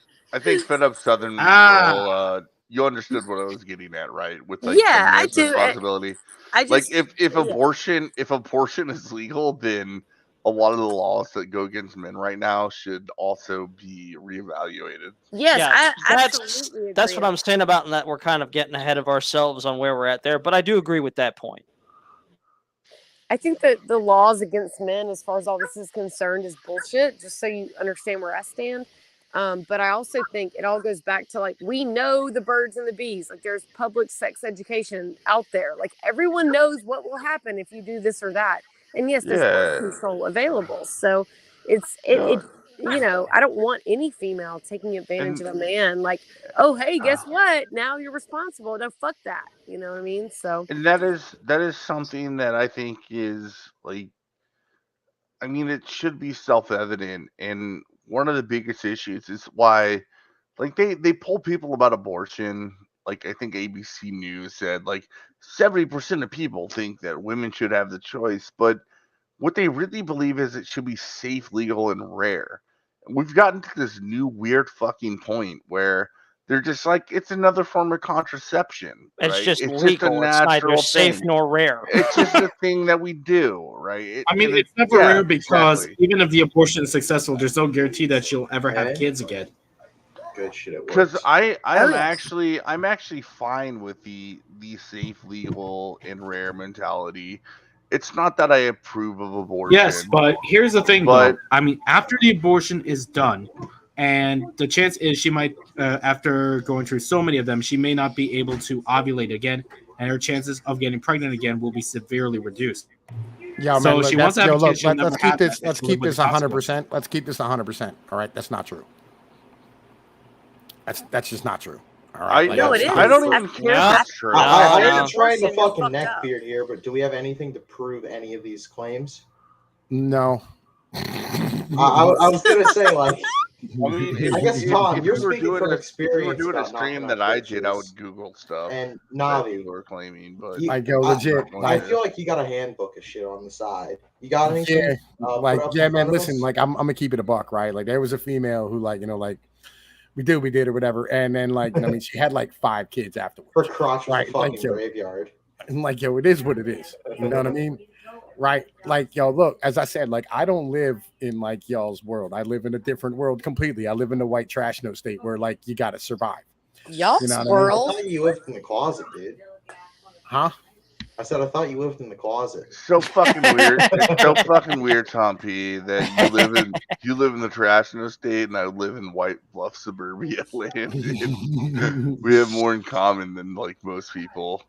Fed Up Southern girl, you understood what I was getting at, right? With like Yeah, the I man's do. responsibility. I just Like if yeah. abortion is legal, then a lot of the laws that go against men right now should also be reevaluated. Yes, Yeah, I that's absolutely agree. that's what I'm saying about that. We're kind of getting ahead of ourselves on where we're at there, but I do agree with that point. I think that the laws against men, as far as all this is concerned, is bullshit. Just so you understand where I stand. But I also think it all goes back to like we know the birds and the bees. Like there's public sex education out there. Like everyone knows what will happen if you do this or that. And yes, there's birth Yeah. control available. So it you know, I don't want any female taking advantage of a man. Like, oh hey, guess what? Now you're responsible. No, fuck that. You know what I mean? So And that is something that I think is like, I mean, it should be self-evident. And one of the biggest issues is why, like, they poll people about abortion. Like, I think ABC News said, like, 70% of people think that women should have the choice, but what they really believe is it should be safe, legal, and rare. And we've gotten to this new weird fucking point where they're just like, it's another form of contraception, It's right? just It's just a legal. It's neither natural safe thing. nor rare. It's just a thing that we do, right? I mean, it's never rare because even if the abortion is successful, there's no guarantee that she'll ever have kids again. Good shit. It works. Because I'm yeah. actually fine with the safe, legal, and rare mentality. It's not that I approve of abortion. Yes, but here's the thing, But though. I mean, after the abortion is done, and the chance is she might, after going through so many of them, she may not be able to ovulate again, and her chances of getting pregnant again will be severely reduced. Yeah, So man. Look, she wants to have a kid. She'll let's never keep have this. that. Let's She'll live keep with this the consequences. 100%. Let's keep this 100%. All right, that's not true. That's just not true. All right. I No, it is. I don't even care if Yeah. that's true. I No. ain't trying to Abortion, you're fucking fucked up. neckbeard here, but do we have anything to prove any of these claims? No. I was gonna say, like, I mean, I guess, Tom, if you're you were speaking doing from if you were experience doing a about stream knocking that on I did, I bitches. would Google stuff And that Navi, people are claiming. But you, Like, yo, legit. I feel like you got a handbook of shit on the side. You got anything? Yeah, put like, up yeah, in man. front of Listen, us? like, I'm gonna keep it a buck, right? Like, there was a female who, like, you know, like, we did or whatever, and then, like, you know, I mean, she had like 5 kids afterwards. Her crotch was Right, a fucking like, yo, graveyard. and like, yo, it is what it is. You know what I mean? Right? Like, yo, look, as I said, like, I don't live in like y'all's world. I live in a different world completely. I live in the white trash no state where like you gotta survive. Y'all's You know what I mean? I world. thought you lived in the closet, dude. Huh? I said I thought you lived in the closet. so fucking weird. It's so fucking weird, Tom P, that you live in the trash in the state, and I live in White Bluff suburbia land. And we have more in common than like most people.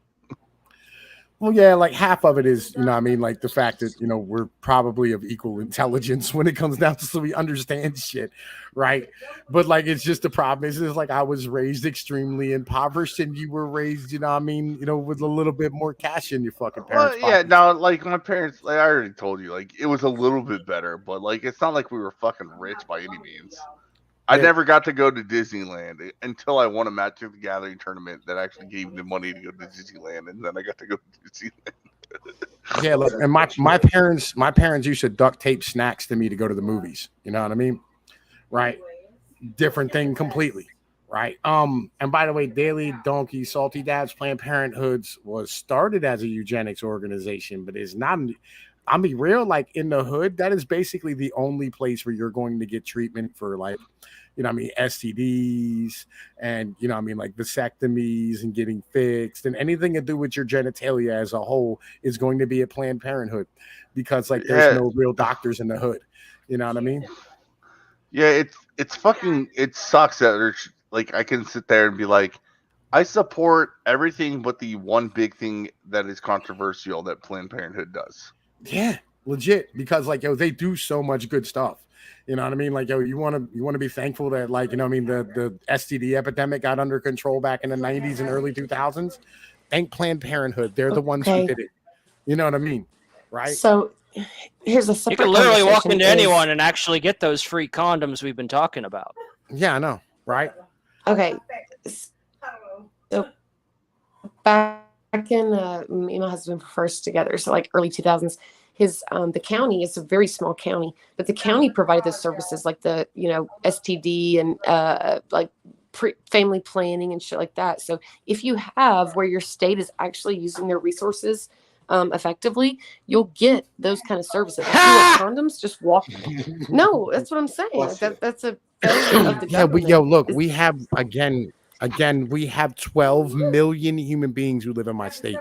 Well, yeah, like half of it is, you know what I mean, like the fact that, you know, we're probably of equal intelligence when it comes down to so we understand shit, right? But like it's just the problem is like I was raised extremely impoverished and you were raised, you know what I mean, you know, with a little bit more cash in your fucking parents' Well, yeah, pockets. no, like my parents, like I already told you, like it was a little bit better, but like it's not like we were fucking rich by any means. I Yeah. never got to go to Disneyland until I won a Magic the Gathering tournament that actually gave me money to go to Disneyland, and then I got to go to Disneyland. Yeah, look, and my parents used to duct tape snacks to me to go to the movies. You know what I mean? Right. Different thing completely. Right. And by the way, Daily Donkey Salty Dads Planned Parenthoods was started as a eugenics organization, but is not. I'll be real, like in the hood, that is basically the only place where you're going to get treatment for like, STDs and, like vasectomies and getting fixed and anything to do with your genitalia as a whole is going to be at Planned Parenthood because like there's no real doctors in the hood. You know what I mean? Yeah, it's fucking, it sucks that there's like, I can sit there and be like, I support everything but the one big thing that is controversial that Planned Parenthood does. Yeah, legit, because like they do so much good stuff. You know what I mean? Like you want to be thankful that like the STD epidemic got under control back in the 90s and early 2000s. Thank Planned Parenthood. They're the ones who did it. You know what I mean? Right? So here's a separate. You can literally walk into anyone and actually get those free condoms we've been talking about. Yeah, I know. Right? Okay. So back in me and my husband were first together, so like early 2000s. His the county is a very small county, but the county provided those services like the STD and like family planning and shit like that. So if you have where your state is actually using their resources effectively, you'll get those kind of services. If you want condoms, just walk. No, that's what I'm saying. That's a failure of the government. Look, we have again, we have 12 million human beings who live in my state.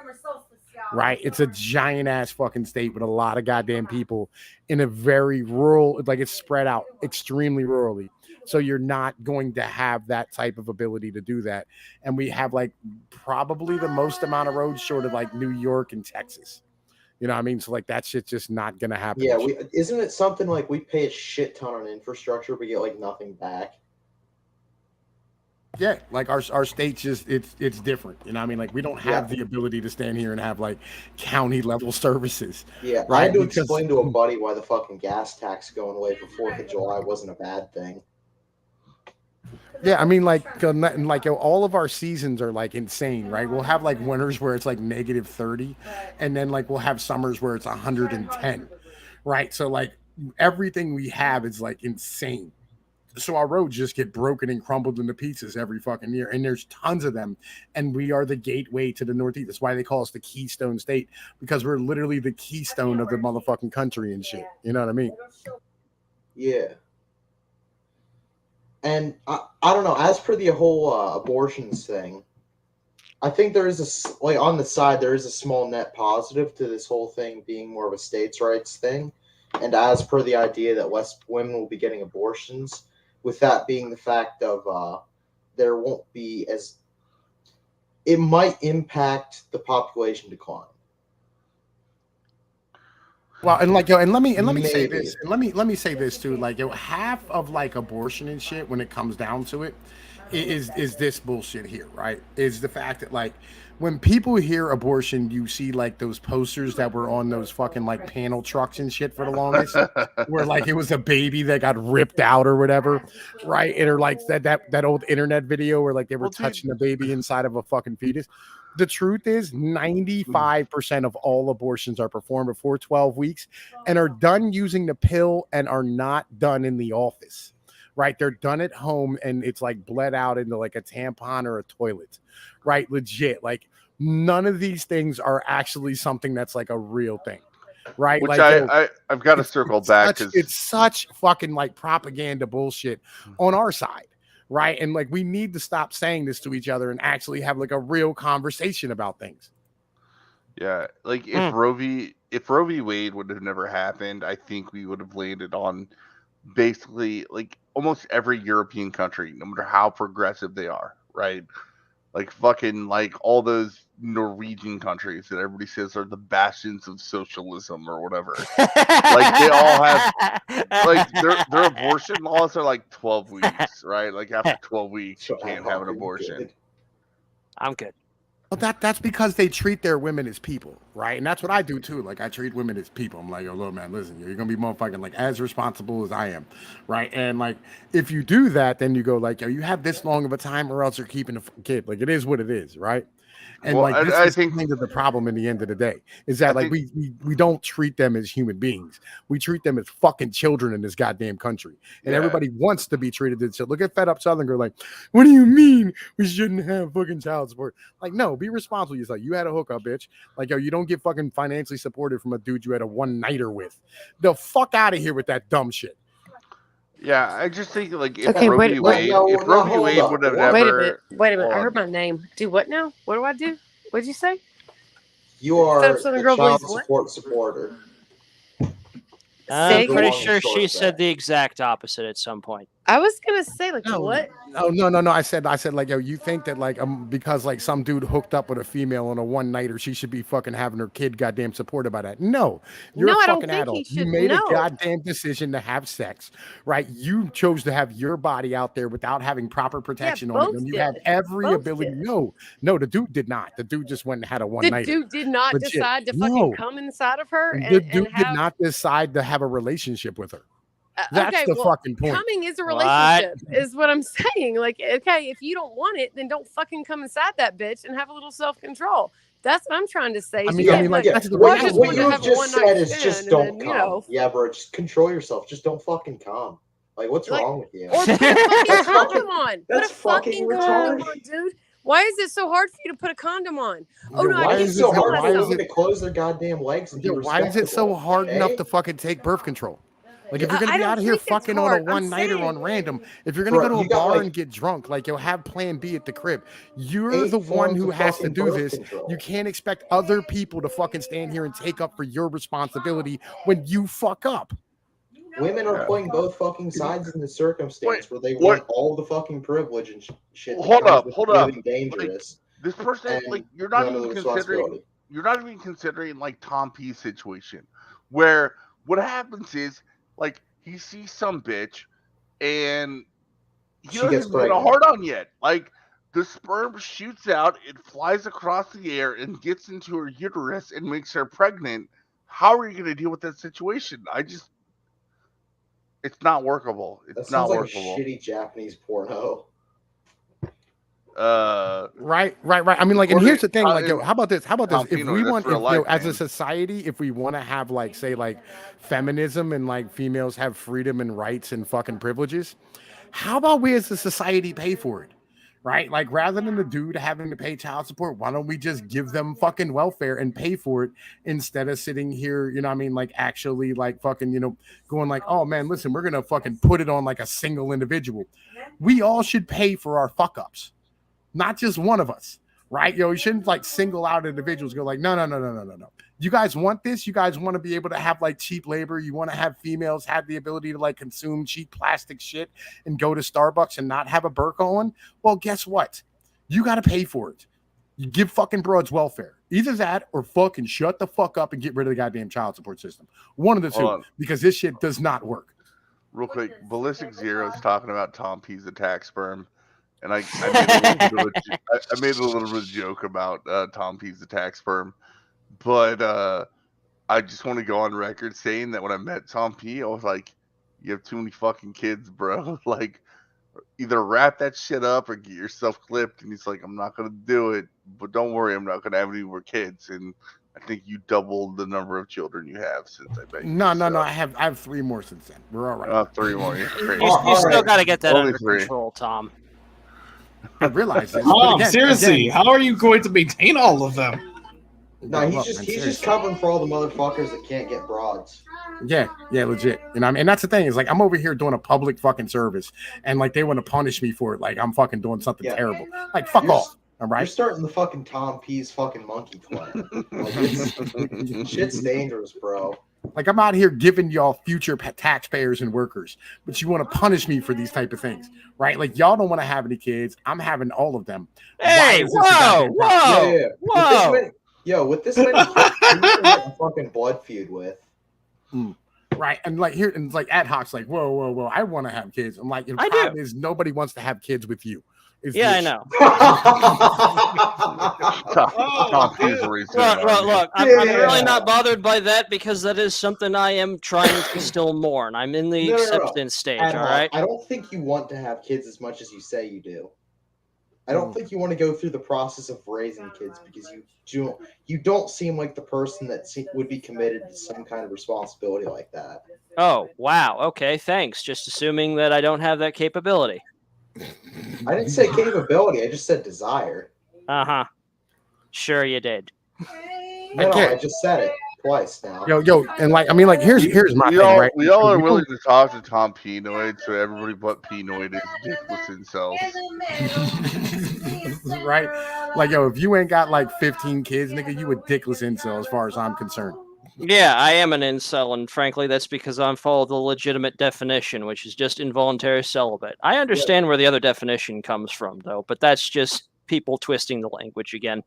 Right, it's a giant ass fucking state with a lot of goddamn people in a very rural, like it's spread out extremely rurally. So you're not going to have that type of ability to do that. And we have like probably the most amount of roads short of like New York and Texas. You know what I mean? So like that shit's just not gonna happen. Yeah, isn't it something like we pay a shit ton on infrastructure, but get like nothing back? Yeah, like our state's just it's different. You know what I mean? Like we don't have the ability to stand here and have like county level services. Yeah, right? I had to explain to a buddy why the fucking gas tax going away for 4th of July wasn't a bad thing. Yeah, I mean, like all of our seasons are like insane, right? We'll have like winters where it's like -30, and then like we'll have summers where it's 110, right? So like everything we have is like insane. So our roads just get broken and crumbled into pieces every fucking year, and there's tons of them. And we are the gateway to the Northeast. That's why they call us the Keystone State, because we're literally the keystone of the motherfucking country and shit. You know what I mean? Yeah. And I don't know. As per the whole abortions thing, I think there is on the side there is a small net positive to this whole thing being more of a states' rights thing. And as per the idea that less women will be getting abortions. With that being the fact of there won't be it might impact the population decline. Well, and like and let me say this, and let me say this too. Like half of like abortion and shit when it comes down to it is this bullshit here, right? Is the fact that like when people hear abortion, you see like those posters that were on those fucking like panel trucks and shit for the longest, where like it was a baby that got ripped out or whatever, right? And or like that old internet video where like they were touching the baby inside of a fucking fetus. The truth is 95% of all abortions are performed before 12 weeks and are done using the pill and are not done in the office. Right, they're done at home and it's like bled out into like a tampon or a toilet, right? Legit, like none of these things are actually something that's like a real thing, right? Which like I've got to circle back because it's such fucking like propaganda bullshit on our side, right? And like we need to stop saying this to each other and actually have like a real conversation about things. Yeah, like if Roe v. Wade would have never happened, I think we would have landed on basically like almost every European country, no matter how progressive they are, right? Like fucking like all those Norwegian countries that everybody says are the bastions of socialism or whatever. Like they all have like their abortion laws are like 12 weeks, right? Like after 12 weeks you can't have an abortion. I'm good. Well, that's because they treat their women as people, right? And that's what I do too. Like I treat women as people. I'm like, yo, little man, listen, you're gonna be motherfucking like as responsible as I am, right? And like if you do that, then you go like, yo, you have this long of a time, or else you're keeping a kid. Like it is what it is, right? And Well, like this I is think kind of the problem in the end of the day is that I like think we don't treat them as human beings. We treat them as fucking children in this goddamn country. And yeah. everybody wants to be treated as shit. Look at Fed Up Southern girl like, what do you mean we shouldn't have fucking child support? Like, no, be responsible. You're like, you had a hookup, bitch. Like, yo, you don't get fucking financially supported from a dude you had a one-nighter with. The fuck out of here with that dumb shit. Yeah, I just think like if Okay, Roe wait, v. wait. Wade, No, if no, Roe v. hold Wade up. would have What? Wait a never, minute. Wait a minute. hold I on. heard my name. Do what now? What do I do? What'd you say? You Fed are Up Southern the Girl child believes what? support supporter. I'm Say pretty again? sure she said the exact opposite at some point. I was gonna say like No, what? oh no. I said like, yo, you think that like because like some dude hooked up with a female on a one-nighter, she should be fucking having her kid goddamn supported by that. No, you're No, a I don't fucking think he adult. You should. made a No. goddamn decision to have sex, right? You chose to have your body out there without having proper protection on it. both And you have did. every Both ability. did. No, the dude did not. The dude just went and had a The one-nighter. dude did not Legit. decide to No. fucking come inside of her The and dude did have. not decide to have a relationship with her. That's Okay, the well, fucking point. coming is a What? relationship, is what I'm saying. Like, okay, if you don't want it, then don't fucking come inside that bitch and have a little self control. That's what I'm trying to say. I You mean, can't, like, like, that's the well, way I it just is. What wanted you to have have a just one night said is stand, just and don't then, come. you know, Yeah, bro, just control yourself. Just don't fucking come. Like, what's Like, wrong with you? or put a fucking condom on. Put a That's fucking fucking condom retarded. on, dude. Why is it so hard for you to put a condom on? Oh Yeah, no, I Why can't is it so control hard for myself. women to close their goddamn legs and be Why is it so respectable? hard enough Okay? to fucking take birth control? Like, if you're gonna I be don't out of here think it's fucking on a hard. I'm one-nighter saying- on random, if you're gonna Bro, go to a you got, bar like, and get drunk, like, yo, have plan B at the crib. You're 8 the one forms who of has to fucking do birth this. control. You can't expect other people to fucking stand here and take up for your responsibility when you fuck up. Women are Yeah. playing both fucking sides in the circumstance where they what- want all the fucking privilege and shit. that Hold comes up, with hold up. living dangerous. This person, And like, you're not none of even the considering. responsibility. You're not even considering like Tom P's situation, where what happens is like he sees some bitch, and he She doesn't gets even get a pregnant. hard on yet. Like the sperm shoots out, it flies across the air and gets into her uterus and makes her pregnant. How are you going to deal with that situation? It's not workable. It's That not sounds like workable. a shitty Japanese porno. Right. I mean, like, and here's the thing, like, yo, how about this? How about this? If Pino, we that's want, real if, life, as a man. society, if we want to have, like, say, like, feminism and like females have freedom and rights and fucking privileges, how about we as a society pay for it? Right? Like, rather than the dude having to pay child support, why don't we just give them fucking welfare and pay for it instead of sitting here, you know what I mean? Like, actually, like, fucking, you know, going like, oh man, listen, we're gonna fucking put it on like a single individual. We all should pay for our fuck ups. Not just one of us, right? Yo, you shouldn't like single out individuals. Go like, no. You guys want this? You guys want to be able to have like cheap labor? You want to have females have the ability to like consume cheap plastic shit and go to Starbucks and not have a burqa on? Well, guess what? You got to pay for it. You give fucking broads welfare. Either that or fucking shut the fuck up and get rid of the goddamn child support system. One of the two, because this shit does not work. Real quick, Ballistic Zero is talking about Tom P's attack sperm. And I made a little bit of a joke about Tom P's attack sperm, but I just want to go on record saying that when I met Tom P, I was like, "You have too many fucking kids, bro. Like, either wrap that shit up or get yourself clipped." And he's like, "I'm not gonna do it, but don't worry, I'm not gonna have any more kids." And I think you doubled the number of children you have since I met you. No. I have 3 more since then. We're all right. 3 more. Yeah, great. You still got to get that Only under 3. control, Tom. I realize this. Tom, seriously, how are you going to maintain all of them? No, he's just covering for all the motherfuckers that can't get broads. Yeah, legit. You know, and that's the thing is like I'm over here doing a public fucking service, and like they want to punish me for it. Like I'm fucking doing something terrible. Like fuck off. All right. You're starting the fucking Tom P's fucking monkey clan. Like, shit's dangerous, bro. Like I'm out here giving y'all future taxpayers and workers, but you want to punish me for these type of things, right? Like y'all don't want to have any kids. I'm having all of them. Hey, whoa. With this many kids, who you getting fucking blood feud with? Right, and like here, and like ad hoc's like, whoa, I want to have kids. I'm like, the problem is nobody wants to have kids with you. I know. Look, I'm really not bothered by that because that is something I am trying to still mourn. I'm in the acceptance stage, all right? I don't think you want to have kids as much as you say you do. I don't think you want to go through the process of raising kids because you don't seem like the person that would be committed to some kind of responsibility like that. Oh, wow. Okay, thanks. Just assuming that I don't have that capability. I didn't say capability. I just said desire. Uh-huh. Sure you did. No, I just said it twice now. Yo, and like, I mean, like, here's my thing, right? We all are willing to talk to Tom Penoid, so everybody but Penoid is dickless himself. Right? Like, yo, if you ain't got like 15 kids, nigga, you a dickless incel as far as I'm concerned. Yeah, I am an incel, and frankly, that's because I'm following the legitimate definition, which is just involuntary celibate. I understand where the other definition comes from, though, but that's just people twisting the language again.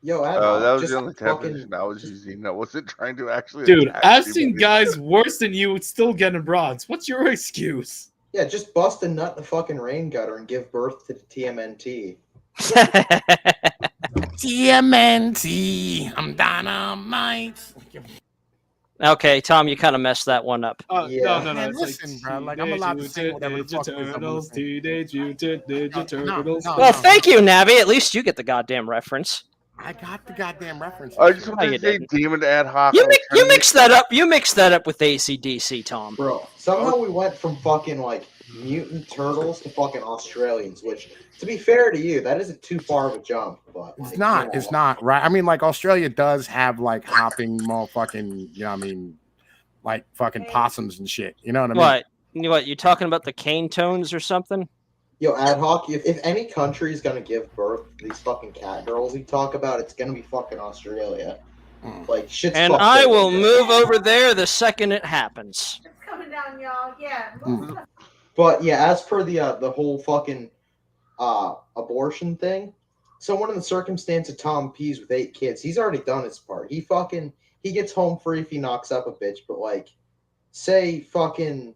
Yo, that was the only definition I was using. I wasn't trying to actually. Dude, I've seen guys worse than you still getting broads. What's your excuse? Yeah, just bust a nut in the fucking rain gutter and give birth to the TMNT. TMNT, I'm dynamite. Okay, Tom, you kind of messed that one up. Yeah. No. Man, It's listen, bro. Like, I'm allowed to say whatever the fuck it is I'm gonna say. Teenage Mutant Ninja Turtles. Well, thank you, Navi. At least you get the goddamn reference. I got the goddamn reference. I just want No, to you say didn't. Demon Ad Hoc. You mixed that up. You mixed that up with AC/DC, Tom. Bro, somehow we went from fucking like mutant turtles to fucking Australians, which, to be fair to you, that isn't too far of a jump. But It's like, not. you know, It's not, right? I mean, like, Australia does have like hopping motherfucking, you know what I mean, like fucking possums and shit. You know what I mean? What? You talking about the cane tones or something? Yo, Ad Hoc, if any country is gonna give birth to these fucking cat girls you talk about, it's gonna be fucking Australia. Like shit's And fucked I up. will move over there the second it happens. It's coming down, y'all. Yeah. But yeah, as per the whole fucking abortion thing, someone in the circumstance of Tom Pease with 8 kids, he's already done his part. He gets home free if he knocks up a bitch. But like, say fucking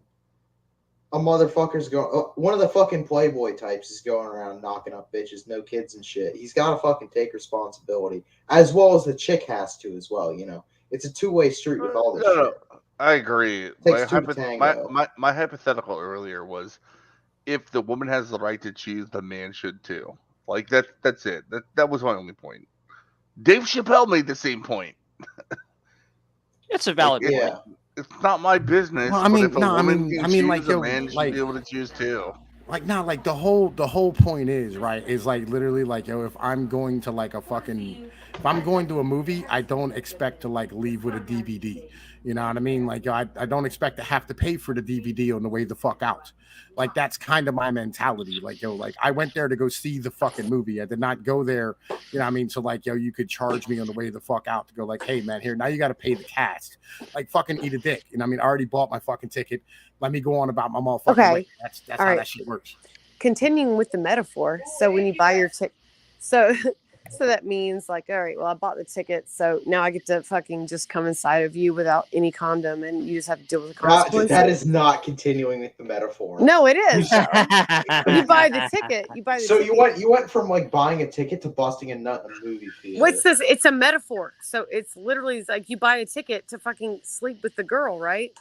a motherfucker's going, one of the fucking Playboy types is going around knocking up bitches, no kids and shit. He's got to fucking take responsibility, as well as the chick has to as well. You know, it's a two-way street with all this shit. I agree. Takes two to tango. My hypothetical earlier was, if the woman has the right to choose, the man should too. Like that's it. That was my only point. Dave Chappelle made the same point. It's a valid point. Yeah. It's not my business. Well, I mean, but if a no, I woman mean, can I mean, choose, like, a yo, man should like- be able to choose too. Like, not like the whole point is, right, is like literally like, yo, if I'm going to like if I'm going to a movie, I don't expect to like leave with a DVD. You know what I mean? Like, yo, I don't expect to have to pay for the DVD on the way the fuck out. Like, that's kind of my mentality. Like, yo, like, I went there to go see the fucking movie. I did not go there, you know what I mean? So, like, yo, you could charge me on the way the fuck out to go, like, hey, man, here, now you got to pay the cast. Like, fucking eat a dick. You know what I mean? I already bought my fucking ticket. Let me go on about my motherfucking Okay. way. That's All how right. that shit works. Continuing with the metaphor, so when you buy your ticket, so that means like, all right, well, I bought the ticket, so now I get to fucking just come inside of you without any condom, and you just have to deal with the consequences. That is not continuing with the metaphor. No, it is. You buy the ticket. You buy the So ticket. you went from like buying a ticket to busting a nut in a movie theater. What's this? It's a metaphor. So it's literally like you buy a ticket to fucking sleep with the girl, right?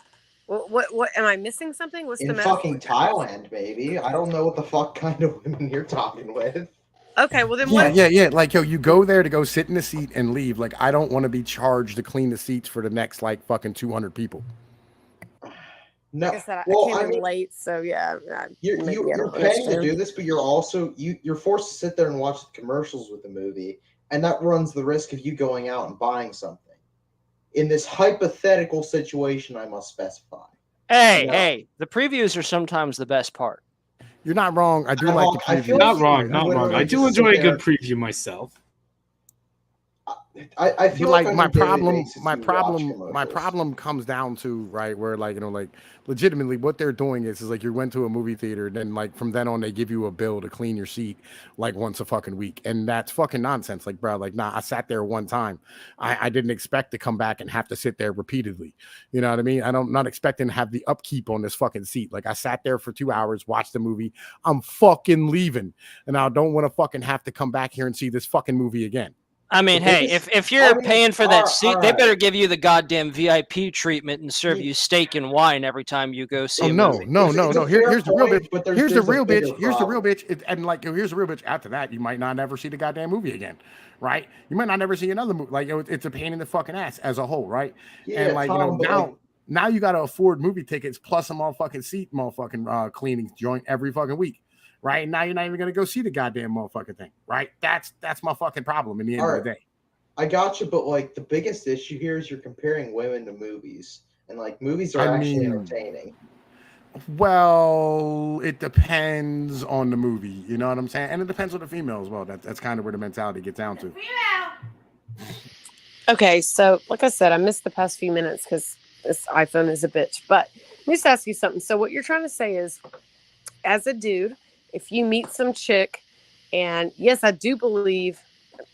What am I missing something? What's in the metaphor? fucking Thailand, maybe? I don't know what the fuck kind of women you're talking with. Okay, well then what? Yeah. Like, yo, you go there to go sit in the seat and leave. Like, I don't want to be charged to clean the seats for the next like fucking 200 people. No, Like I said, well, I I came in mean, late, so yeah. you're paying to do this, but you're also you're forced to sit there and watch the commercials with the movie, and that runs the risk of you going out and buying something. In this hypothetical situation, I must specify. Hey, the previews are sometimes the best part. You're not wrong. I do I like the I preview. feel Not like wrong, you not would wrong. really I do just enjoy a sit good there- preview myself. I feel like on my a daily problem basis my you watch problem my commercials. problem comes down to, right, where like, you know, like legitimately what they're doing is like you went to a movie theater, and then like from then on they give you a bill to clean your seat like once a fucking week, and that's fucking nonsense. Like, bro, like, nah, I sat there one time. I didn't expect to come back and have to sit there repeatedly. You know what I mean? I'm not expecting to have the upkeep on this fucking seat. Like, I sat there for 2 hours, watched the movie. I'm fucking leaving, and I don't want to fucking have to come back here and see this fucking movie again. I mean, The hey, biggest- if you're I mean, paying for that seat, all they right. better give you the goddamn VIP treatment and serve Yeah. you steak and wine every time you go see Oh a no, movie. no, It's no, a no. fair Here's the real point, bitch. but Here's the there's a real bigger bitch. Here's the real problem. bitch. And like, here's the real bitch. After that, you might not ever see the goddamn movie again, right? You might not ever see another movie. Like, it's a pain in the fucking ass as a whole, right? Yeah, And like, Tom, but now you got to afford movie tickets plus a motherfucking seat, cleaning joint every fucking week, right? And now you're not even gonna go see the goddamn motherfucking thing, right? That's my fucking problem in the end of the day. I got you, but like the biggest issue here is you're comparing women to movies, and like movies are I actually mean- entertaining. Well, it depends on the movie, you know what I'm saying? And it depends on the female as well. That's kind of where the mentality gets down to. Okay, so like I said, I missed the past few minutes because this iPhone is a bitch. But let me just ask you something. So what you're trying to say is, as a dude, if you meet some chick, and yes, I do believe.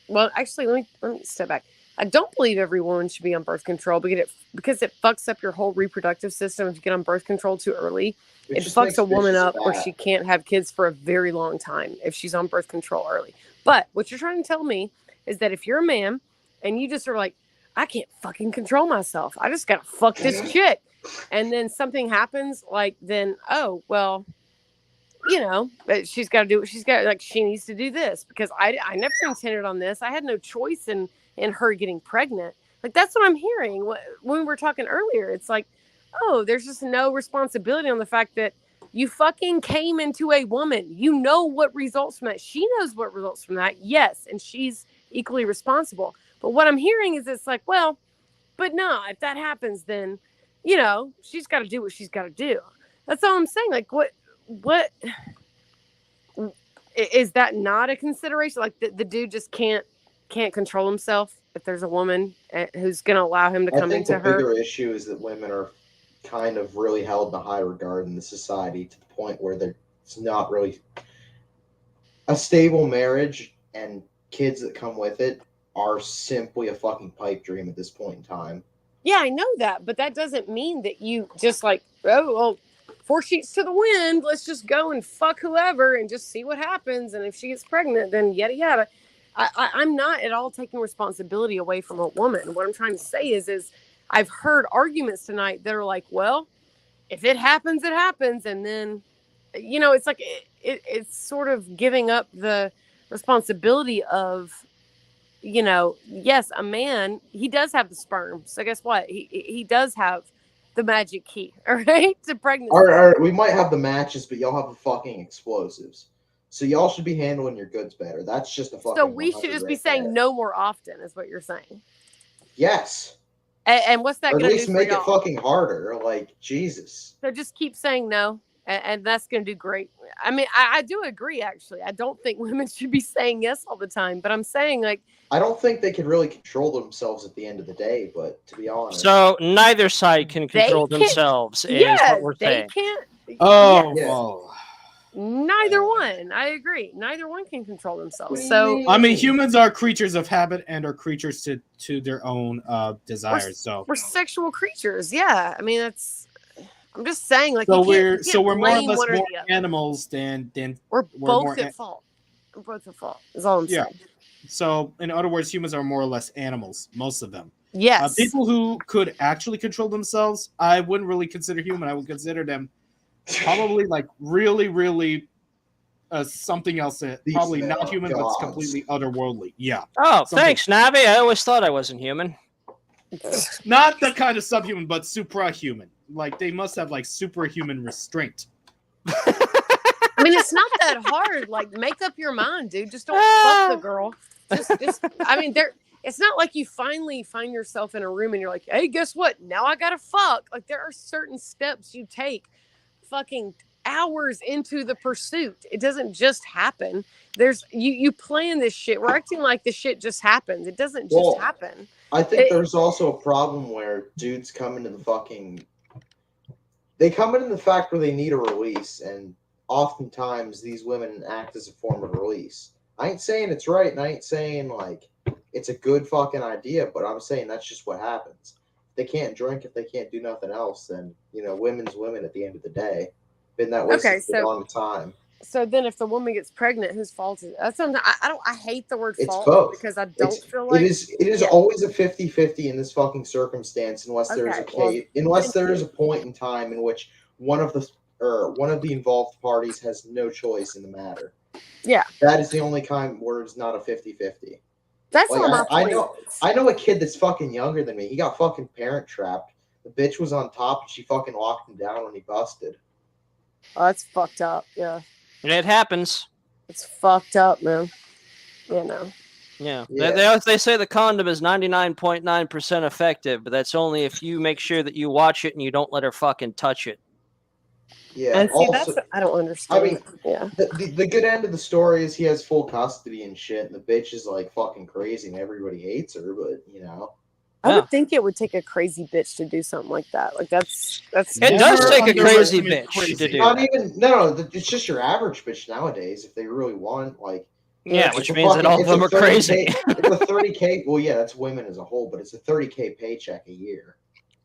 Well, actually, let me step back. I don't believe every woman should be on birth control because it fucks up your whole reproductive system if you get on birth control too early. It just fucks makes a woman bitches up where fat. she can't have kids for a very long time if she's on birth control early. But what you're trying to tell me is that if you're a man and you just are like, I can't fucking control myself, I just gotta fuck this chick, and then something happens, like then, oh well, you know, she's got to do what she's got. Like she needs to do this because I never intended on this. I had no choice in her getting pregnant. Like that's what I'm hearing when we were talking earlier. It's like, oh, there's just no responsibility on the fact that you fucking came into a woman. You know what results from that. She knows what results from that. Yes, and she's equally responsible. But what I'm hearing is it's like, well, but no, if that happens, then you know she's got to do what she's got to do. That's all I'm saying. Like what is that not a consideration? Like the dude just can't control himself if there's a woman who's going to allow him to come into the her. bigger issue is that women are kind of really held in a high regard in the society to the point where it's not really a stable marriage, and kids that come with it are simply a fucking pipe dream at this point in time. Yeah, I know that, but that doesn't mean that you just like, oh, well, 4 sheets to the wind, let's just go and fuck whoever and just see what happens. And if she gets pregnant, then yada yada. I'm not at all taking responsibility away from a woman. What I'm trying to say is I've heard arguments tonight that are like, well, if it happens, it happens. And then, you know, it's like it's sort of giving up the responsibility of, you know, yes, a man, he does have the sperm. So guess what? He does have the magic key, all right, to pregnancy. All right, we might have the matches, but y'all have the fucking explosives. So y'all should be handling your goods better. That's just a fucking. So we should just be saying there. no more often, is what you're saying. Yes. And what's that Or at going to least do make for it y'all? fucking harder. Like Jesus. So just keep saying no, and that's going to do great. I mean, I do agree. Actually, I don't think women should be saying yes all the time, but I'm saying like. I don't think they can really control themselves at the end of the day, but to be honest. So neither side can control themselves, is what we're saying. They can't. Oh, yes. whoa. Neither one. I agree. Neither one can control themselves. So I mean, humans are creatures of habit and are creatures to their own desires. So we're sexual creatures. Yeah. I mean, that's. I'm just saying, like, so you can't we're more or blame less one or more the other. animals than We're both more at fault. We're both at fault. Is all I'm saying. So, in other words, humans are more or less animals, most of them. Yes. People who could actually control themselves, I wouldn't really consider human. I would consider them probably like really, really something else. Probably not human, but it's completely otherworldly. Yeah. Oh, thanks, Navi. I always thought I wasn't human. Not the kind of subhuman, but suprahuman. Like they must have like superhuman restraint. I mean, it's not that hard. Like, make up your mind, dude. Just don't fuck the girl. Just. I mean, it's not like you finally find yourself in a room and you're like, hey, guess what? Now I gotta fuck. Like, there are certain steps you take fucking hours into the pursuit. It doesn't just happen. You plan this shit. We're acting like this shit just happens. It doesn't just happen. I think there's also a problem where dudes come into they come into the fact where they need a release, and oftentimes these women act as a form of release. I ain't saying it's right, and I ain't saying like it's a good fucking idea, but I'm saying that's just what happens. If they can't drink, if they can't do nothing else, then you know, women's women at the end of the day. Been that way since a long time. So then, if the woman gets pregnant, whose fault is it? That's something I don't. I hate the word It's fault both. because I don't feel It like is yeah. always a 50-50 in this fucking circumstance unless there's a Okay, well, unless there is a point in time in which one of the involved parties has no choice in the matter. Yeah. That is the only time where it's not a 50-50. That's Like all my I point. I know a kid that's fucking younger than me. He got fucking parent trapped. The bitch was on top and she fucking locked him down when he busted. Oh, that's fucked up. Yeah. And it happens. It's fucked up, man. You know. Yeah. Yeah. They say the condom is 99.9% effective, but that's only if you make sure that you watch it and you don't let her fucking touch it. Yeah. And see, also, that's I don't understand. I mean, yeah. the good end of the story is he has full custody and shit, and the bitch is like fucking crazy and everybody hates her, but you know. I would think it would take a crazy bitch to do something like that. Like that's It does Never take a crazy underestimate bitch crazy. to do Not that. even no, it's just your average bitch nowadays if they really want like. Yeah, it's which a means that fucking- all of it's them a are crazy. 30K It's a 30K. Well, yeah, that's women as a whole, but it's a 30K paycheck a year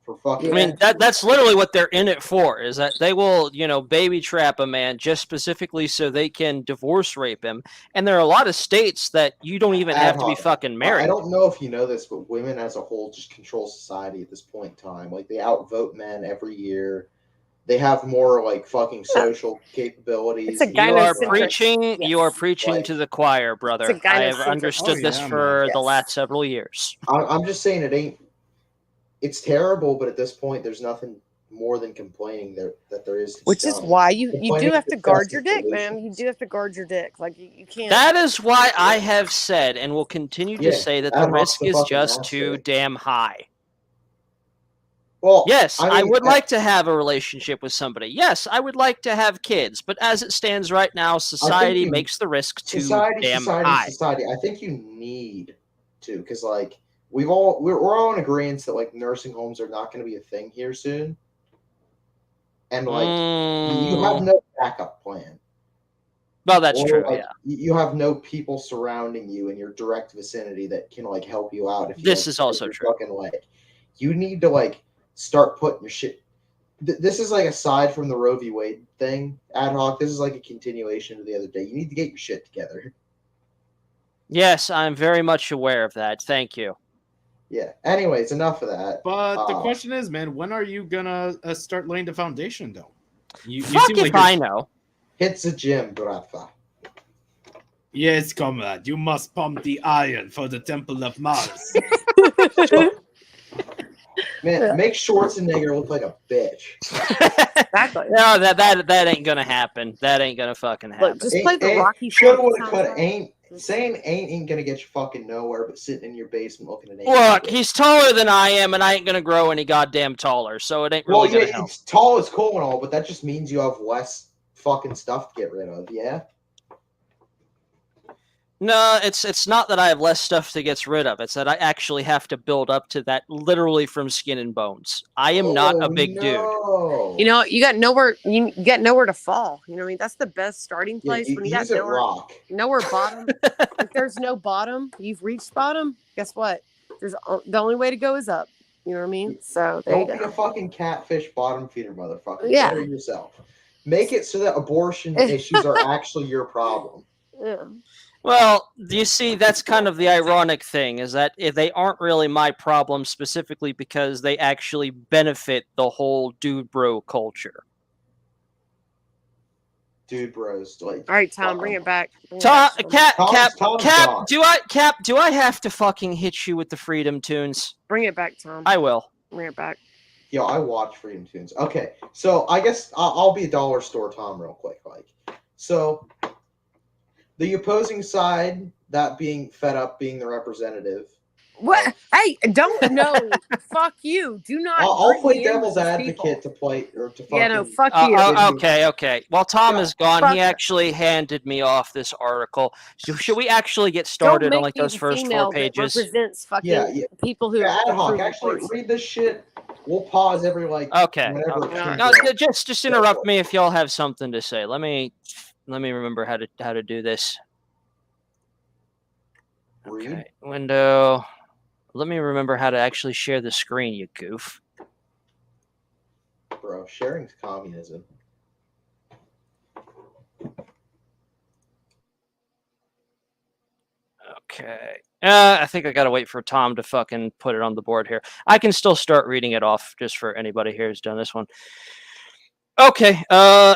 for fucking. I mean, that's literally what they're in it for, is that they will, baby trap a man just specifically so they can divorce rape him. And there are a lot of states that you don't even have to be fucking married. I don't know if you know this, but women as a whole just control society at this point in time. Like, they outvote men every year. They have more, like, fucking social capabilities. It's a You are gynocentric- preaching. yes. You are preaching Like, to the choir, brother. It's a I have gynocentric- understood Oh, this yeah, for man. the Yes. last several years. I'm just saying it ain't. It's terrible, but at this point, there's nothing more than complaining that there is. Which is why you do have to guard your dick, man. You do have to guard your dick. Like you can't. That is why I have said and will continue to Yeah, say that Ad the Hoc's risk the is fucking just master. too damn high. Well, Yes, I mean, would like to have a relationship with somebody. Yes, I would like to have kids. But as it stands right now, society makes the risk too damn high. Society. I think you need to, because like we're all in agreement that like nursing homes are not going to be a thing here soon, and like you have no backup plan. Well, that's true. Like, yeah, you have no people surrounding you in your direct vicinity that can like help you out. If you this like, is also break true. your fucking leg, you need to like start putting your shit. This is like aside from the Roe V Wade thing, Ad Hoc. This is like a continuation of the other day. You need to get your shit together. Yes, I'm very much aware of that. Thank you. Yeah. Anyways, enough of that. But the question is, man, when are you gonna start laying the foundation, though? You Fuck seem if like I know. Hits the gym, brother. Yes, comrade. You must pump the iron for the Temple of Mars. Man, make Schwarzenegger look like a bitch. Exactly. No, that ain't gonna happen. That ain't gonna fucking happen. Look, just play the Rocky Should song. have cut. Saying ain't gonna get you fucking nowhere, but sitting in your basement looking at. Look, he's taller than I am, and I ain't gonna grow any goddamn taller, so it ain't really gonna help. It's tall as cool and all, but that just means you have less fucking stuff to get rid of. Yeah. No, it's not that I have less stuff to get rid of. It's that I actually have to build up to that literally from skin and bones. I am not a big dude. You know, you got nowhere. You got nowhere to fall. You know what I mean? That's the best starting place when you got nowhere bottom. If there's no bottom, you've reached bottom. Guess what? The only way to go is up. You know what I mean? So there you go. Don't be a fucking catfish bottom feeder, motherfucker. Yeah. Better yourself. Make it so that abortion issues are actually your problem. Yeah. Well, you see, that's kind of the ironic thing, is that if they aren't really my problem specifically because they actually benefit the whole dude bro culture. Dude bros, like. All right, Tom, bring it back. Cap, Tom's do I have to fucking hit you with the Freedom Tunes? Bring it back, Tom. I will. Bring it back. Yo, I watch Freedom Tunes. Okay, so I guess I'll be a dollar store Tom real quick. Like, so the opposing side, that being fed up, being the representative. What? Hey, don't know. Fuck you. Do not. I'll play devil's advocate to play or to. Yeah, no, fuck you. Okay. While Tom is gone, he actually handed me off this article. So should we actually get started on like those first 4 pages? Represents fucking people who. Ad Hoc, actually read this shit. We'll pause every like. Okay. Whenever No, just interrupt me if y'all have something to say. Let me remember how to do this. Okay. Window. Let me remember how to actually share the screen, you goof. Bro, sharing's communism. Okay. I think I gotta wait for Tom to fucking put it on the board here. I can still start reading it off just for anybody here who's done this one. Okay,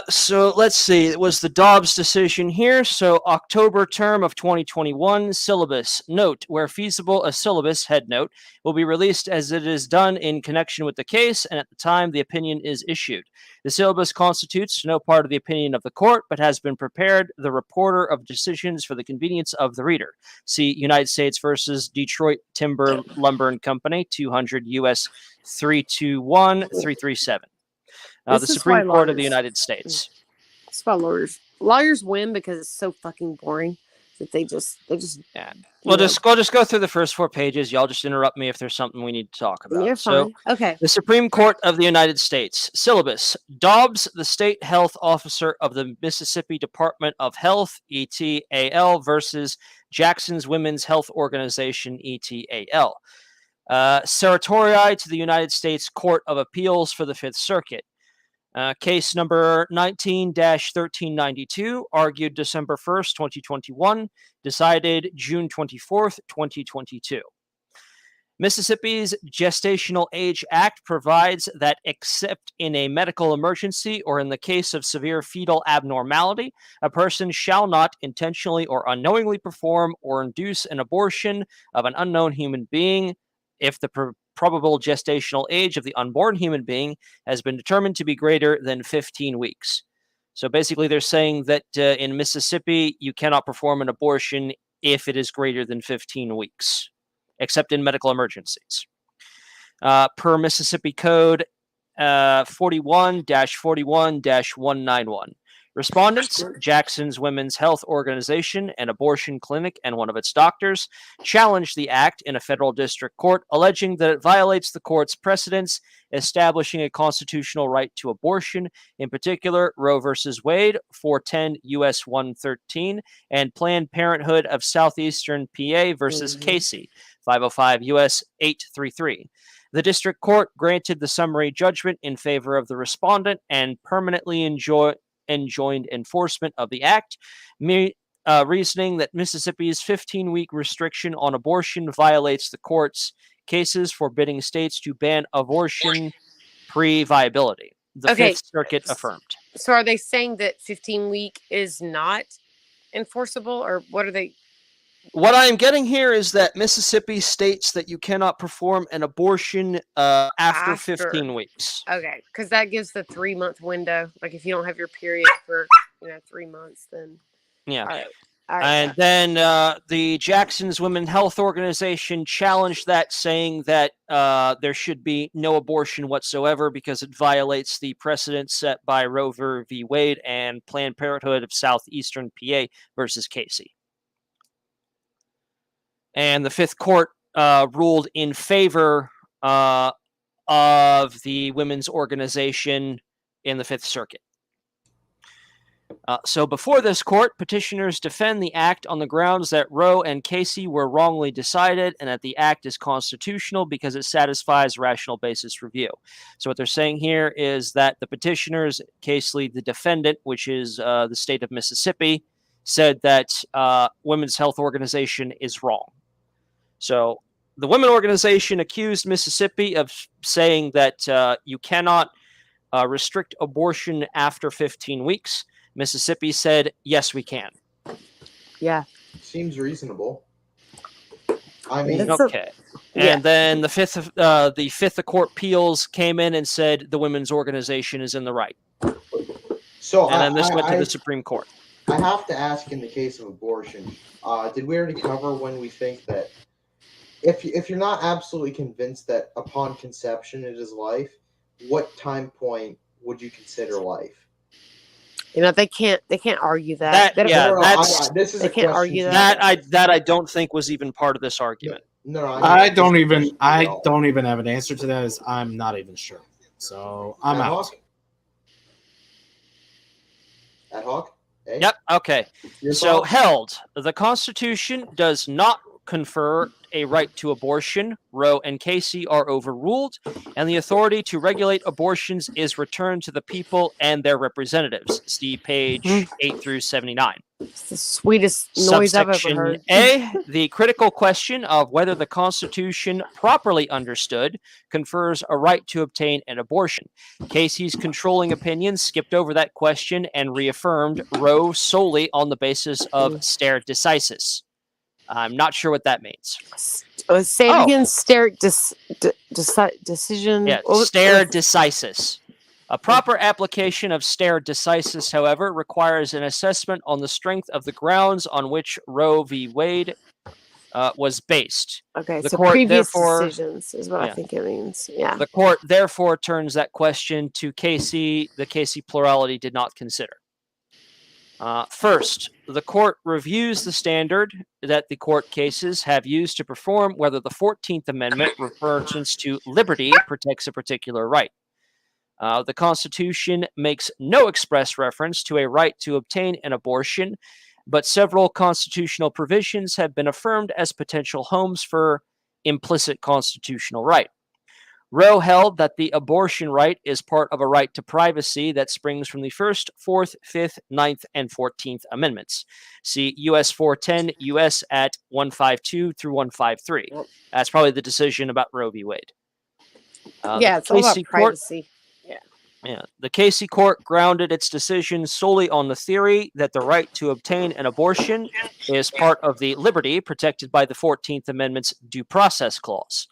so let's see. It was the Dobbs decision here. So October term of 2021 syllabus. Note, where feasible, a syllabus, head note, will be released as it is done in connection with the case and at the time the opinion is issued. The syllabus constitutes no part of the opinion of the court, but has been prepared the reporter of decisions for the convenience of the reader. See United States versus Detroit Timber Lumber and Company, 200 U.S. 321-337. The This is Supreme why Court of the lawyers- United States. That's why lawyers win because it's so fucking boring that they just Yeah. you We'll just go through the first 4 pages. Y'all just interrupt me if there's something we need to talk about. You're So, fine. Okay. the Supreme Court of the United States. Syllabus. Dobbs, the state health officer of the Mississippi Department of Health, ETAL, versus Jackson's Women's Health Organization, ETAL. Certiorari to the United States Court of Appeals for the Fifth Circuit. Case number 19-1392, argued December 1st, 2021, decided June 24th, 2022. Mississippi's Gestational Age Act provides that except in a medical emergency or in the case of severe fetal abnormality, a person shall not intentionally or unknowingly perform or induce an abortion of an unknown human being if the probable gestational age of the unborn human being has been determined to be greater than 15 weeks. So basically they're saying that in Mississippi, you cannot perform an abortion if it is greater than 15 weeks, except in medical emergencies. Per Mississippi Code 41-41-191. Respondents, Jackson's Women's Health Organization, an abortion clinic, and one of its doctors, challenged the act in a federal district court, alleging that it violates the court's precedents establishing a constitutional right to abortion, in particular Roe v. Wade, 410 U.S. 113, and Planned Parenthood of Southeastern PA versus Casey, 505 U.S. 833. The district court granted the summary judgment in favor of the respondent and permanently enjoined enforcement of the act, reasoning that Mississippi's 15-week restriction on abortion violates the court's cases forbidding states to ban abortion pre-viability. The Fifth Circuit affirmed. So are they saying that 15-week is not enforceable, or what are they? What I'm getting here is that Mississippi states that you cannot perform an abortion after 15 weeks. Okay, because that gives the 3-month window. Like if you don't have your period for 3 months, then yeah. All right. And then the Jackson's Women's Health Organization challenged that, saying that there should be no abortion whatsoever because it violates the precedent set by Roe v. Wade and Planned Parenthood of Southeastern PA versus Casey. And the Fifth Court ruled in favor of the women's organization in the Fifth Circuit. So before this court, petitioners defend the act on the grounds that Roe and Casey were wrongly decided and that the act is constitutional because it satisfies rational basis review. So what they're saying here is that the petitioners, Casey, the defendant, which is the state of Mississippi, said that Women's Health Organization is wrong. So the women organization accused Mississippi of saying that you cannot restrict abortion after 15 weeks. Mississippi said, yes, we can. Yeah. Seems reasonable. I mean, okay. And then the Fifth Court Appeals came in and said the women's organization is in the right. So and then this went to the Supreme Court. I have to ask, in the case of abortion, did we already cover when we think that if you're not absolutely convinced that upon conception it is life, what time point would you consider life? They can't argue that. They can't argue that. I don't think was even part of this argument. No, I don't even have an answer to that. As I'm not even sure. So I'm out. Ad hoc? Hey? Yep. Okay. So held. The Constitution does not confer a right to abortion. Roe and Casey are overruled, and the authority to regulate abortions is returned to the people and their representatives. See page 8 through 79. It's the sweetest noise I've ever Subsection heard. A, the critical question of whether the Constitution, properly understood, confers a right to obtain an abortion. Casey's controlling opinion skipped over that question and reaffirmed Roe solely on the basis of stare decisis. I'm not sure what that means. Say it again. Stare decision. Yeah, stare decisis. A proper application of stare decisis, however, requires an assessment on the strength of the grounds on which Roe v. Wade was based. Okay, The so court previous therefore decisions is what I think it means. Yeah. The court therefore turns that question to Casey. The Casey plurality did not consider. First, the court reviews the standard that the court cases have used to perform whether the 14th Amendment reference to liberty protects a particular right. The Constitution makes no express reference to a right to obtain an abortion, but several constitutional provisions have been affirmed as potential homes for implicit constitutional right. Roe held that the abortion right is part of a right to privacy that springs from the 1st, 4th, 5th, 9th, and 14th Amendments. See US 410, US at 152 through 153. That's probably the decision about Roe v. Wade. It's all about privacy. The Casey court grounded its decision solely on the theory that the right to obtain an abortion is part of the liberty protected by the 14th Amendment's Due Process Clause.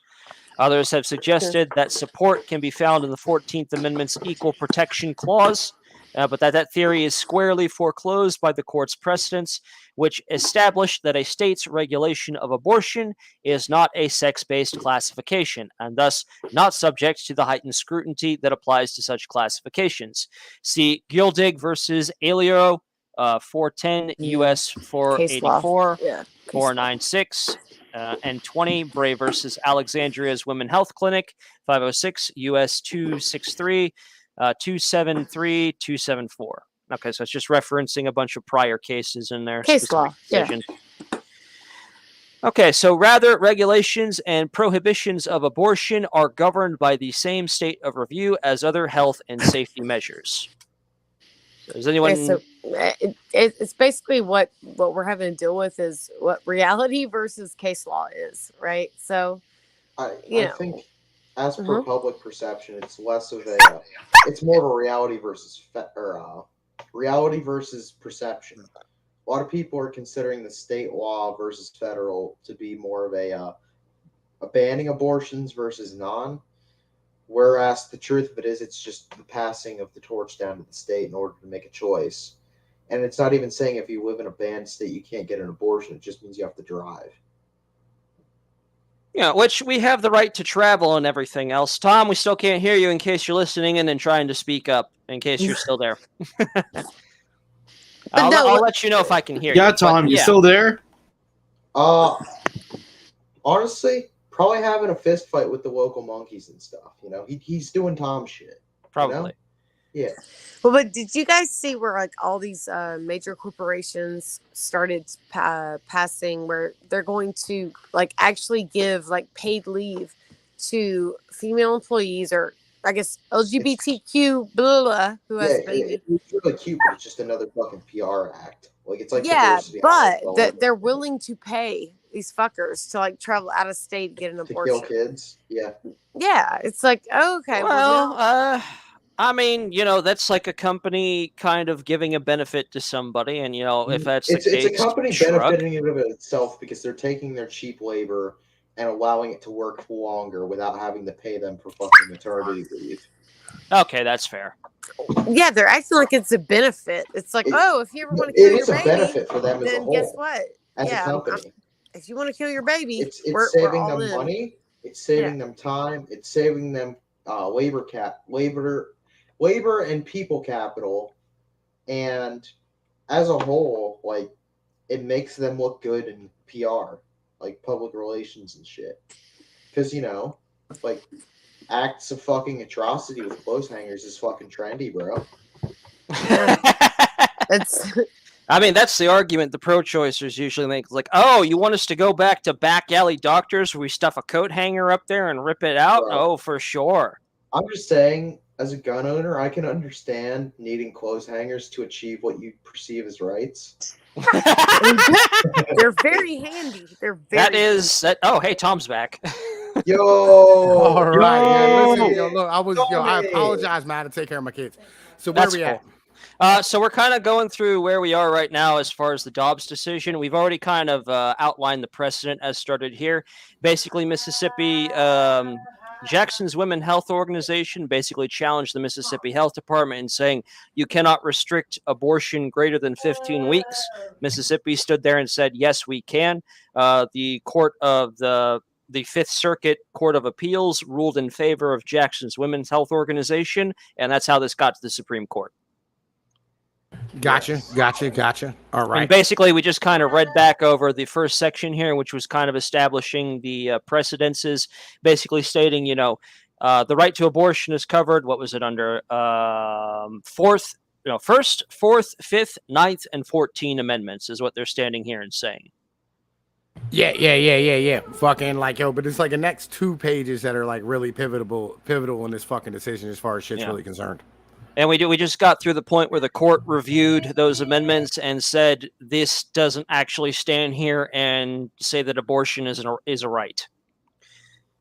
Others have suggested that support can be found in the 14th Amendment's Equal Protection Clause, but that theory is squarely foreclosed by the court's precedents, which established that a state's regulation of abortion is not a sex-based classification, and thus not subject to the heightened scrutiny that applies to such classifications. See Gildig versus Alio, 410 U.S. 484, 496, and 20, Bray versus Alexandria's Women Health Clinic, 506 U.S. 263, 273, 274. Okay, so it's just referencing a bunch of prior cases in there. Case law, Okay, so rather, regulations and prohibitions of abortion are governed by the same state of review as other health and safety measures. So does anyone... Okay, so it's basically what we're having to deal with is what reality versus case law is, right? So, I think as per public perception, it's less of a, it's more of a reality versus reality versus perception. A lot of people are considering the state law versus federal to be more of a banning abortions versus non. Whereas the truth of it is, it's just the passing of the torch down to the state in order to make a choice. And it's not even saying if you live in a banned state, you can't get an abortion. It just means you have to drive. Yeah, which we have the right to travel and everything else. Tom, we still can't hear you in case you're listening in and trying to speak up, in case you're still there. I'll let you know if I can hear you. Yeah, Tom, you still there? Honestly, probably having a fist fight with the local monkeys and stuff. You know, he's doing Tom shit. Probably. You know? Yeah. Well, but did you guys see where like all these major corporations started passing where they're going to like actually give like paid leave to female employees or I guess LGBTQ who has baby. It's really cute, but it's just another fucking PR act. Like it's like but they're willing to pay these fuckers to like travel out of state to get an abortion. To kill kids. Yeah, it's like okay. Well, I mean, you know, that's like a company kind of giving a benefit to somebody, and you know, if that's the case, it's a company benefiting of itself because they're taking their cheap labor and allowing it to work longer without having to pay them for fucking maternity leave. Okay, that's fair. Yeah, they're acting like it's a benefit. It's like, if you ever want to kill your baby, it is a benefit for them as a whole. Guess what? As a company, if you want to kill your baby, it's saving them money. It's saving them time. It's saving them labor and people capital, and as a whole, like it makes them look good in PR, like public relations and shit. Because you know, like acts of fucking atrocity with clothes hangers is fucking trendy, bro. I mean, that's the argument the pro-choicers usually make. Like, oh, you want us to go back to back alley doctors where we stuff a coat hanger up there and rip it out? Right. Oh, for sure. I'm just saying, as a gun owner, I can understand needing clothes hangers to achieve what you perceive as rights. They're very handy. They're very That is that. Oh, hey, Tom's back. Yo. All right. Yeah, listen, Yo. look, I apologize, man. I had to take care of my kids. So where That's we at? So we're kind of going through where we are right now as far as the Dobbs decision. We've already kind of outlined the precedent as started here. Basically, Mississippi, Jackson's Women Health Organization basically challenged the Mississippi Health Department in saying you cannot restrict abortion greater than 15 weeks. Mississippi stood there and said, yes, we can. The court of the Fifth Circuit Court of Appeals ruled in favor of Jackson's Women's Health Organization, and that's how this got to the Supreme Court. Gotcha. All right. And basically, we just kind of read back over the first section here, which was kind of establishing the precedences, basically stating, the right to abortion is covered. What was it under? First, Fourth, Fifth, Ninth, and 14 amendments is what they're standing here and saying. Yeah. Fucking like, yo, but it's like the next 2 pages that are like really pivotal in this fucking decision as far as shit's really concerned. And we just got through the point where the court reviewed those amendments and said this doesn't actually stand here and say that abortion is a right.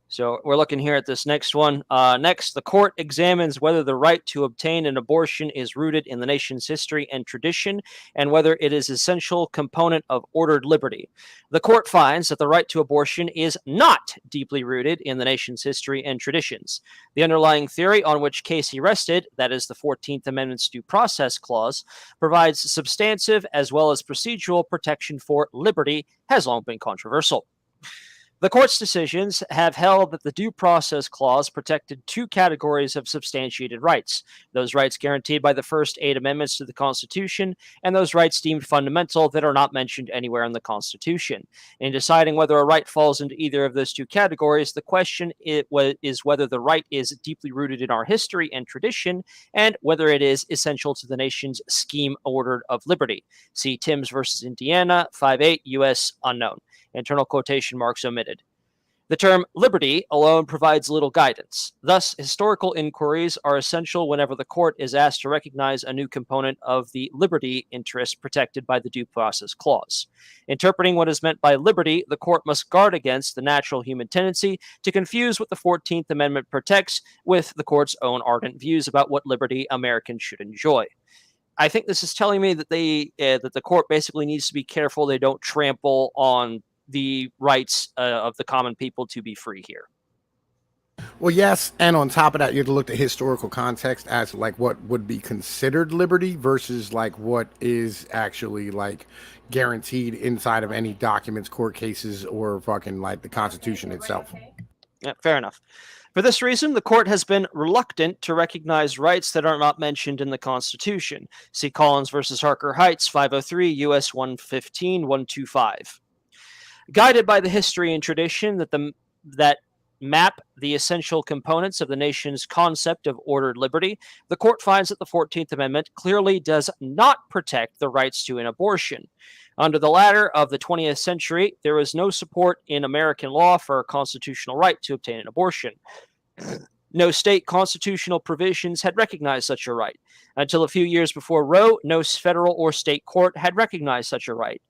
So we're looking here at this next one. Next, the court examines whether the right to obtain an abortion is rooted in the nation's history and tradition, and whether it is an essential component of ordered liberty. The court finds that the right to abortion is not deeply rooted in the nation's history and traditions. The underlying theory on which Casey rested, that is the 14th Amendment's Due Process Clause, provides substantive as well as procedural protection for liberty, has long been controversial. The court's decisions have held that the Due Process Clause protected 2 categories of substantiated rights, those rights guaranteed by the first 8 amendments to the Constitution, and those rights deemed fundamental that are not mentioned anywhere in the Constitution. In deciding whether a right falls into either of those 2 categories, the question is whether the right is deeply rooted in our history and tradition, and whether it is essential to the nation's scheme ordered of liberty. See Timms versus Indiana, 5-8, U.S. unknown. Internal quotation marks omitted. The term liberty alone provides little guidance. Thus, historical inquiries are essential whenever the court is asked to recognize a new component of the liberty interest protected by the Due Process Clause. Interpreting what is meant by liberty, the court must guard against the natural human tendency to confuse what the 14th Amendment protects with the court's own ardent views about what liberty Americans should enjoy. I think this is telling me that that the court basically needs to be careful they don't trample on the rights of the common people to be free here. Well, yes, and on top of that, you have to look at historical context as like what would be considered liberty versus like what is actually like guaranteed inside of any documents, court cases, or fucking like the Constitution itself. Yeah, fair enough. For this reason, the court has been reluctant to recognize rights that are not mentioned in the Constitution. See Collins versus Harker Heights, 503 U.S. 115, 125. Guided by the history and tradition that map the essential components of the nation's concept of ordered liberty, the court finds that the 14th Amendment clearly does not protect the rights to an abortion. Under the latter of the 20th century, there was no support in American law for a constitutional right to obtain an abortion. No state constitutional provisions had recognized such a right. Until a few years before Roe, no federal or state court had recognized such a right,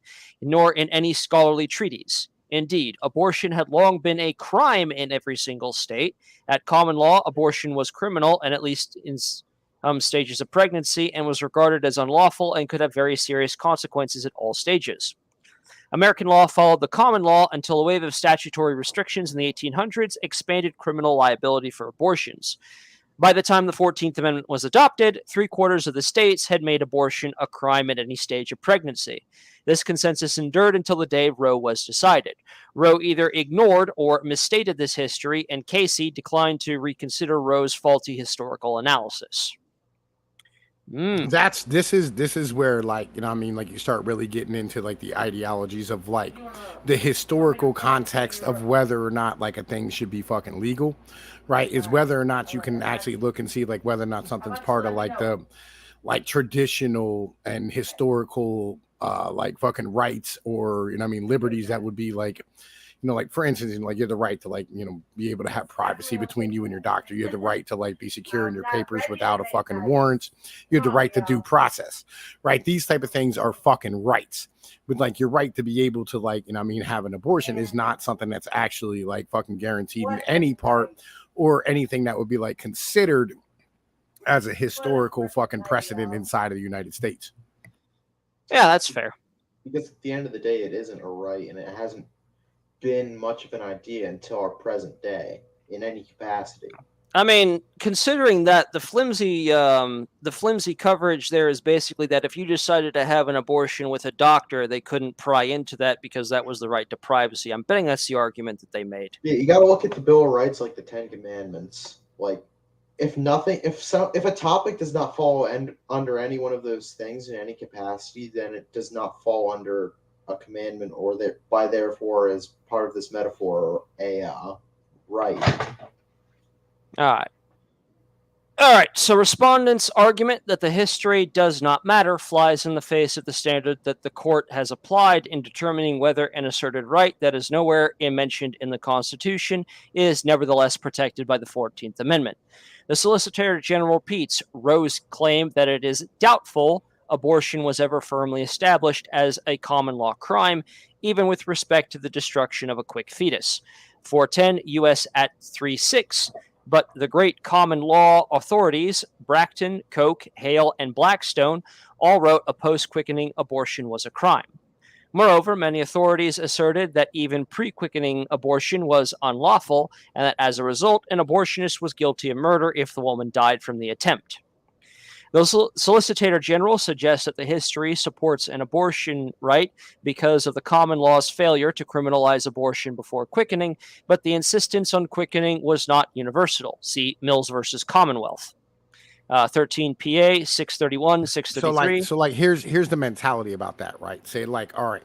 nor in any scholarly treatise. Indeed, abortion had long been a crime in every single state. At common law, abortion was criminal, and at least in some stages of pregnancy, and was regarded as unlawful and could have very serious consequences at all stages. American law followed the common law until a wave of statutory restrictions in the 1800s expanded criminal liability for abortions. By the time the 14th Amendment was adopted, 3/4 of the states had made abortion a crime at any stage of pregnancy. This consensus endured until the day Roe was decided. Roe either ignored or misstated this history, and Casey declined to reconsider Roe's faulty historical analysis. This is where, like, you know what I mean, like you start really getting into like the ideologies of like the historical context of whether or not like a thing should be fucking legal, right? Is whether or not you can actually look and see like whether or not something's part of like the like traditional and historical like fucking rights, or you know what I mean, liberties that would be like like for instance, like you have the right to like, be able to have privacy between you and your doctor. You have the right to like be secure in your papers without a fucking warrant. You have the right to due process, right? These type of things are fucking rights. But like your right to be able to like, have an abortion is not something that's actually like fucking guaranteed in any part or anything that would be like considered as a historical fucking precedent inside of the United States. Yeah, that's fair. Because at the end of the day, it isn't a right, and it hasn't been much of an idea until our present day in any capacity. I mean, considering that the flimsy coverage there is basically that if you decided to have an abortion with a doctor, they couldn't pry into that because that was the right to privacy. I'm betting that's the argument that they made. Yeah, you got to look at the Bill of Rights like the Ten Commandments. Like, if a topic does not fall under any one of those things in any capacity, then it does not fall under a commandment, or that by therefore as part of this metaphor a right. All right. So respondents' argument that the history does not matter flies in the face of the standard that the court has applied in determining whether an asserted right that is nowhere mentioned in the Constitution is nevertheless protected by the 14th Amendment. The Solicitor General repeats Roe's claim that it is doubtful abortion was ever firmly established as a common law crime, even with respect to the destruction of a quick fetus. 410 U.S. at 36. But the great common law authorities, Bracton, Koch, Hale, and Blackstone, all wrote a post-quickening abortion was a crime. Moreover, many authorities asserted that even pre-quickening abortion was unlawful, and that as a result, an abortionist was guilty of murder if the woman died from the attempt. The Solicitor General suggests that the history supports an abortion right because of the common law's failure to criminalize abortion before quickening, but the insistence on quickening was not universal. See Mills versus Commonwealth. 13 PA 631 633. So here's the mentality about that, right? Say like, all right.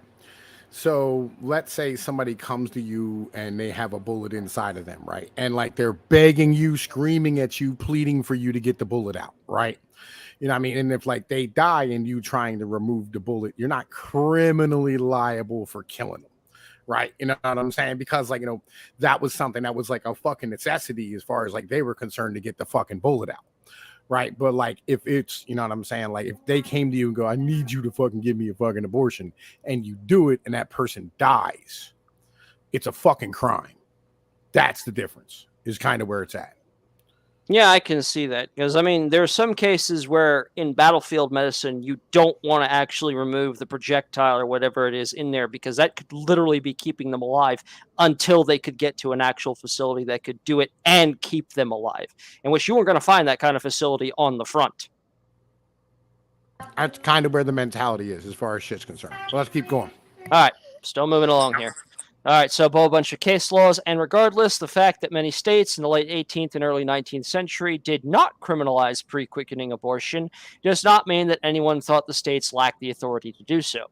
So let's say somebody comes to you and they have a bullet inside of them, right? And like they're begging you, screaming at you, pleading for you to get the bullet out, right? You know what I mean? And if like they die and you trying to remove the bullet, you're not criminally liable for killing them, right? You know what I'm saying? Because like, that was something that was like a fucking necessity as far as like they were concerned to get the fucking bullet out, right? But like if it's, you know what I'm saying? Like if they came to you and go, I need you to fucking give me a fucking abortion, and you do it and that person dies, it's a fucking crime. That's the difference, is kind of where it's at. Yeah, I can see that. Because, I mean, there are some cases where in battlefield medicine, you don't want to actually remove the projectile or whatever it is in there, because that could literally be keeping them alive until they could get to an actual facility that could do it and keep them alive. In which you weren't going to find that kind of facility on the front. That's kind of where the mentality is as far as shit's concerned. So let's keep going. All right, still moving along here. All right, so a whole bunch of case laws, and regardless, the fact that many states in the late 18th and early 19th century did not criminalize pre-quickening abortion does not mean that anyone thought the states lacked the authority to do so.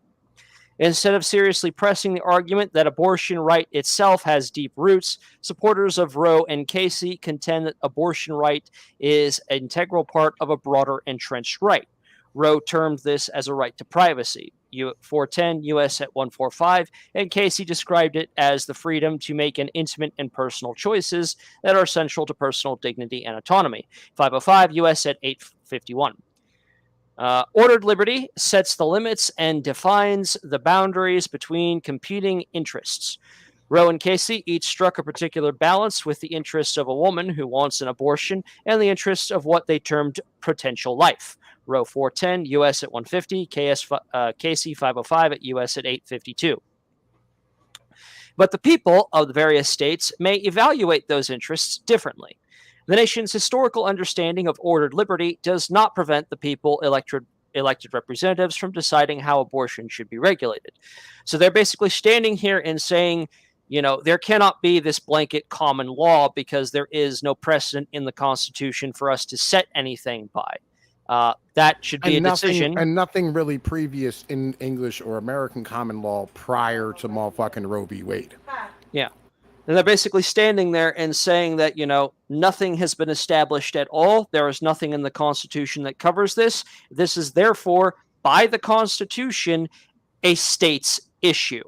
Instead of seriously pressing the argument that abortion right itself has deep roots, supporters of Roe and Casey contend that abortion right is an integral part of a broader entrenched right. Roe termed this as a right to privacy, 410 U.S. at 145, and Casey described it as the freedom to make an intimate and personal choices that are central to personal dignity and autonomy, 505 U.S. at 851. Ordered liberty sets the limits and defines the boundaries between competing interests. Roe and Casey each struck a particular balance with the interests of a woman who wants an abortion and the interests of what they termed potential life. Roe 410, U.S. at 150, Casey 505 at U.S. at 852. But the people of the various states may evaluate those interests differently. The nation's historical understanding of ordered liberty does not prevent the people elected representatives from deciding how abortion should be regulated. So they're basically standing here and saying, there cannot be this blanket common law because there is no precedent in the Constitution for us to set anything by. That should be a decision. And nothing really previous in English or American common law prior to motherfucking Roe v. Wade. Yeah. And they're basically standing there and saying that, nothing has been established at all. There is nothing in the Constitution that covers this. This is therefore, by the Constitution, a state's issue.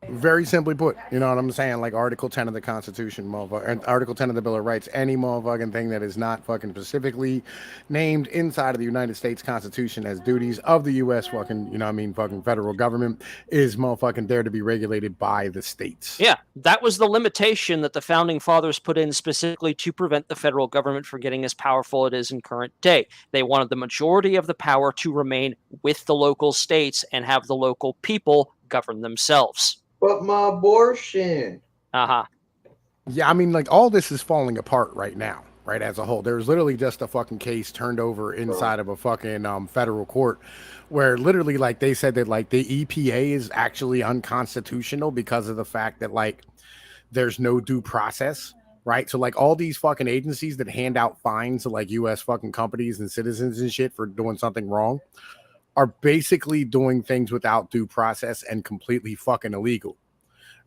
Very simply put, you know what I'm saying? Like Article 10 of the Constitution, motherfucker, and Article 10 of the Bill of Rights, any motherfucking thing that is not fucking specifically named inside of the United States Constitution as duties of the U.S. fucking, you know what I mean, fucking federal government is motherfucking there to be regulated by the states. Yeah, that was the limitation that the founding fathers put in specifically to prevent the federal government from getting as powerful it is in current day. They wanted the majority of the power to remain with the local states and have the local people govern themselves. But my abortion. Uh-huh. Yeah, I mean, like, all this is falling apart right now, right, as a whole. There's literally just a fucking case turned over inside of a fucking federal court where literally, like, they said that, like, the EPA is actually unconstitutional because of the fact that, like, there's no due process, right? So, like, all these fucking agencies that hand out fines to, like, U.S. fucking companies and citizens and shit for doing something wrong are basically doing things without due process and completely fucking illegal,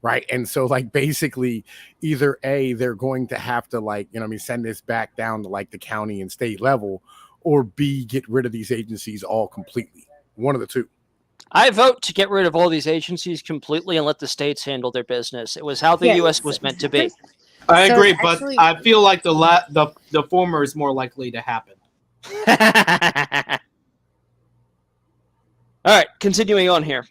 right? And so, like, basically either A, they're going to have to, like, you know what I mean, send this back down to, like, the county and state level, or B, get rid of these agencies all completely. One of the two. I vote to get rid of all these agencies completely and let the states handle their business. It was how the U.S. was meant to be. I So agree, actually- but I feel like the former is more likely to happen. All right, continuing on here.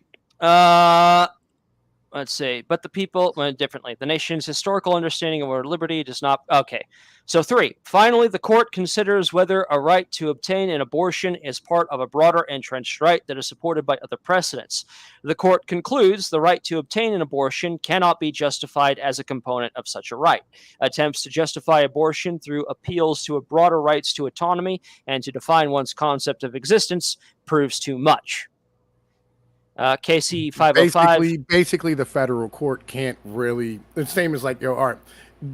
Let's see. But the people, differently. The nation's historical understanding of our liberty does not. Okay. So 3. Finally, the court considers whether a right to obtain an abortion is part of a broader entrenched right that is supported by other precedents. The court concludes the right to obtain an abortion cannot be justified as a component of such a right. Attempts to justify abortion through appeals to a broader rights to autonomy and to define one's concept of existence proves too much. KC 505. Basically, the federal court can't really. The same as like, all right,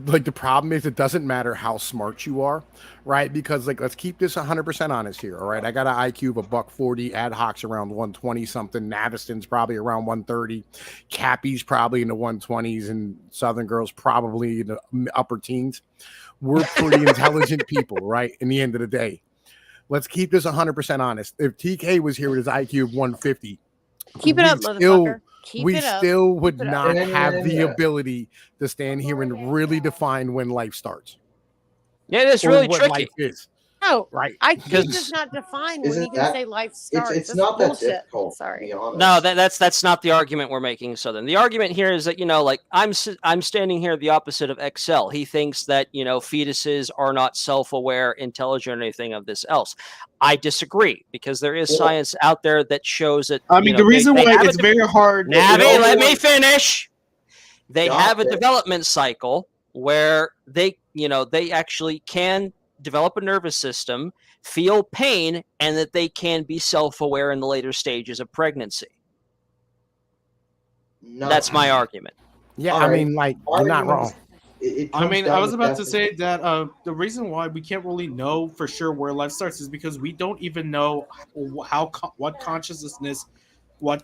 like the problem is it doesn't matter how smart you are, right? Because like, let's keep this 100% honest here. All right, I got an IQ of $140, ad hoc's around 120 something, Naviston's probably around 130, Cappy's probably in the 120s, and Southern Girls probably in the upper teens. We're pretty intelligent people, right? In the end of the day, let's keep this 100% honest. If TK was here with his IQ of 150. Keep it up, motherfucker. We still would Keep it not up. have the ability to stand here and really define when life starts. Yeah, it's or really what tricky. life is. No, Right. IQ Because- does not define when Isn't you can that- say life starts. It's That's not that bullshit. difficult. To Sorry. be honest. No, that's not the argument we're making, Southern. The argument here is that, you know, like I'm standing here the opposite of Excel. He thinks that, you know, fetuses are not self-aware, intelligent, or anything of this else. I disagree because there is science out there that shows that. I mean, the reason why it's very hard. Navi, let me finish. They Stop have a it. development cycle where they, you know, they actually can develop a nervous system, feel pain, and that they can be self-aware in the later stages of pregnancy. No. That's my argument. Yeah, All I right. mean, like, you're not wrong. Arguments- it I comes mean, down I was about to definition. say that the reason why we can't really know for sure where life starts is because we don't even know what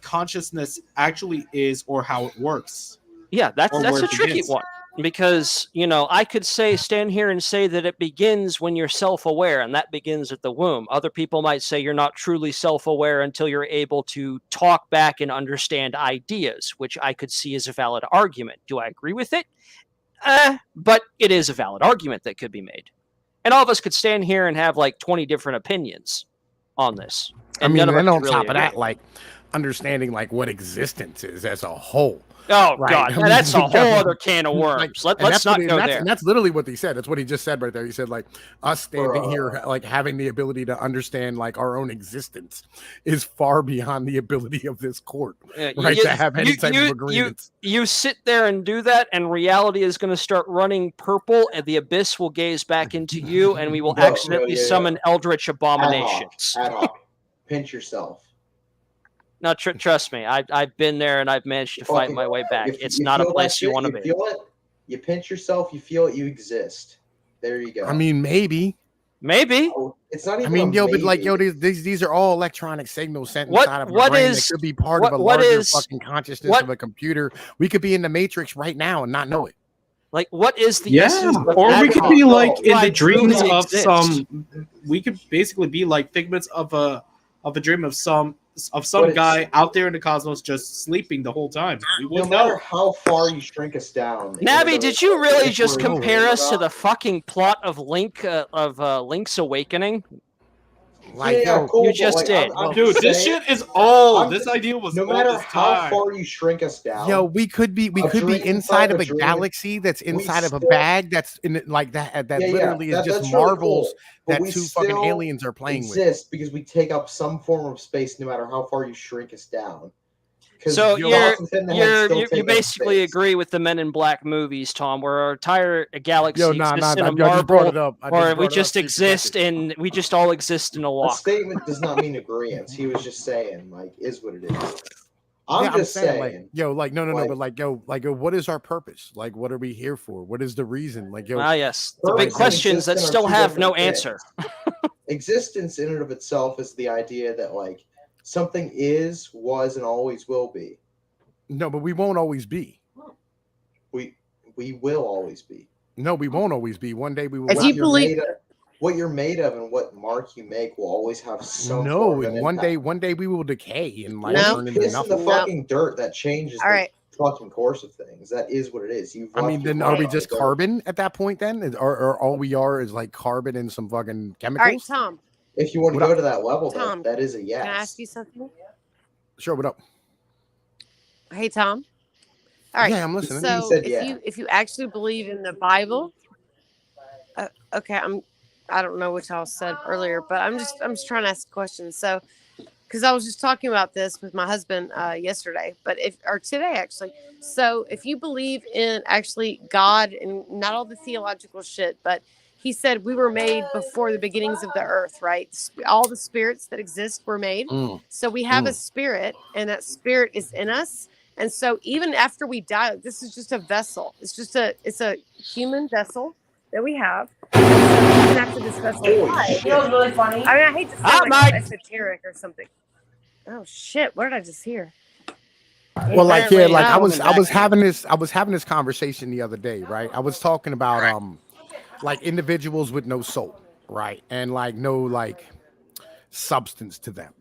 consciousness actually is or how it works. Yeah, that's Or a where it tricky begins. one because, you know, I could stand here and say that it begins when you're self-aware and that begins at the womb. Other people might say you're not truly self-aware until you're able to talk back and understand ideas, which I could see as a valid argument. Do I agree with it? But it is a valid argument that could be made. And all of us could stand here and have like 20 different opinions on this. I And mean, none of us and on could really top of that, agree. like understanding like what existence is as a whole. Oh, Right. God, I mean, that's a you whole got- other can of worms. Like, and Let's that's not what go and that's, there. And that's literally what he said. That's what he just said right there. He said like us standing here, like having the ability to understand like our own existence is far beyond the ability of this court, Yeah, right? you- to have any you- type you- of agreements. You sit there and do that, and reality is going to start running purple, and the abyss will gaze back into you, and we will No, accidentally yeah. summon eldritch Ad abominations. hoc. Pinch yourself. No, trust me, I've been there, and I've managed to fight Fucking- my way back. If It's you not a feel that place you shit, want to be. Feel it. You pinch yourself. You feel it. You exist. There you go. I mean, maybe. Maybe. Oh, it's not I even. mean, a yo, but like, maybe. yo, these are all electronic signals sent What- inside of what our brain is- that could be part what- of a what larger is- fucking consciousness what- of a computer. We could be in the Matrix right now and not know it. Like, what is the Yeah, essence of or we could ad be hoc? like in Why the dreams truly of exist? some. We could basically be like figments of a dream of some of some But it's- guy out there in the cosmos just sleeping the whole time. We No wouldn't matter know. how far you shrink us down, Navi, did you really just we're compare worried us to about- the fucking plot of Link's Awakening? Like, yeah, yo, cool, you but, just like, did. I'm Dude, just this saying- shit is old. I'm This just- idea was no old matter as how time. far you shrink us down. yo, we could be dream inside of a dream- galaxy that's we inside of a still- bag that's in it, like that literally is just that's really marbles cool, but that we two fucking still aliens are playing with. exist because we take up some form of space no matter how far you shrink us down. 'Cause So Joss and Finn the Head still you take up basically space. agree with the Men in Black movies, Tom, where our entire galaxy Yo, nah, exists nah, in a I just brought marble, it up. or we just exist in we just all exist in a A walk. statement does not mean agreement. He was just saying, like, is what it is. I'm just saying, like, yo, like, no, like- but like, yo, what is our purpose? Like, what are we here for? What is the reason? Like, yo, Ah, yes, the Purpose big and questions that existence are still two have no different answer. existence in and of itself is the idea that like something is, was, and always will be. no, but we won't always be. We will always be. No, we won't always be. One day we will. If not you be. believe- What you're made of and what mark you make will always have some. No, form of and an one impact. day we will decay and like No. turn into Piss in the nothing. fucking dirt that changes All right. the fucking course of things. That is what it is. You've I left mean, your then are mark we on just the dirt. carbon at that point? Then, or all we are is like carbon and some fucking All right, chemicals? Tom. If you want to What go up? to that level, Tom, that is a yes. Can I ask you something? Sure, what up? Hey, Tom. All right. Yeah, I'm listening. So He said if yeah. you actually believe in the Bible, okay, I don't know what y'all said earlier, but I'm just trying to ask a question. So, because I was just talking about this with my husband yesterday, or today actually. So if you believe in actually God and not all the theological shit, but he said we were made before the beginnings of the earth, right? All the spirits that exist were made. So we have a spirit, and that spirit is in us. And so even after we die, this is just a vessel. It's a human vessel that we have. And so even after this vessel dies, You know what's really funny? I mean, I hate to sound like esoteric or something. Oh shit! What did I just hear? Well, like, yeah, like I Apparently, was having this conversation the other day, right? I was talking about like individuals with no soul, right? And like no like substance to them,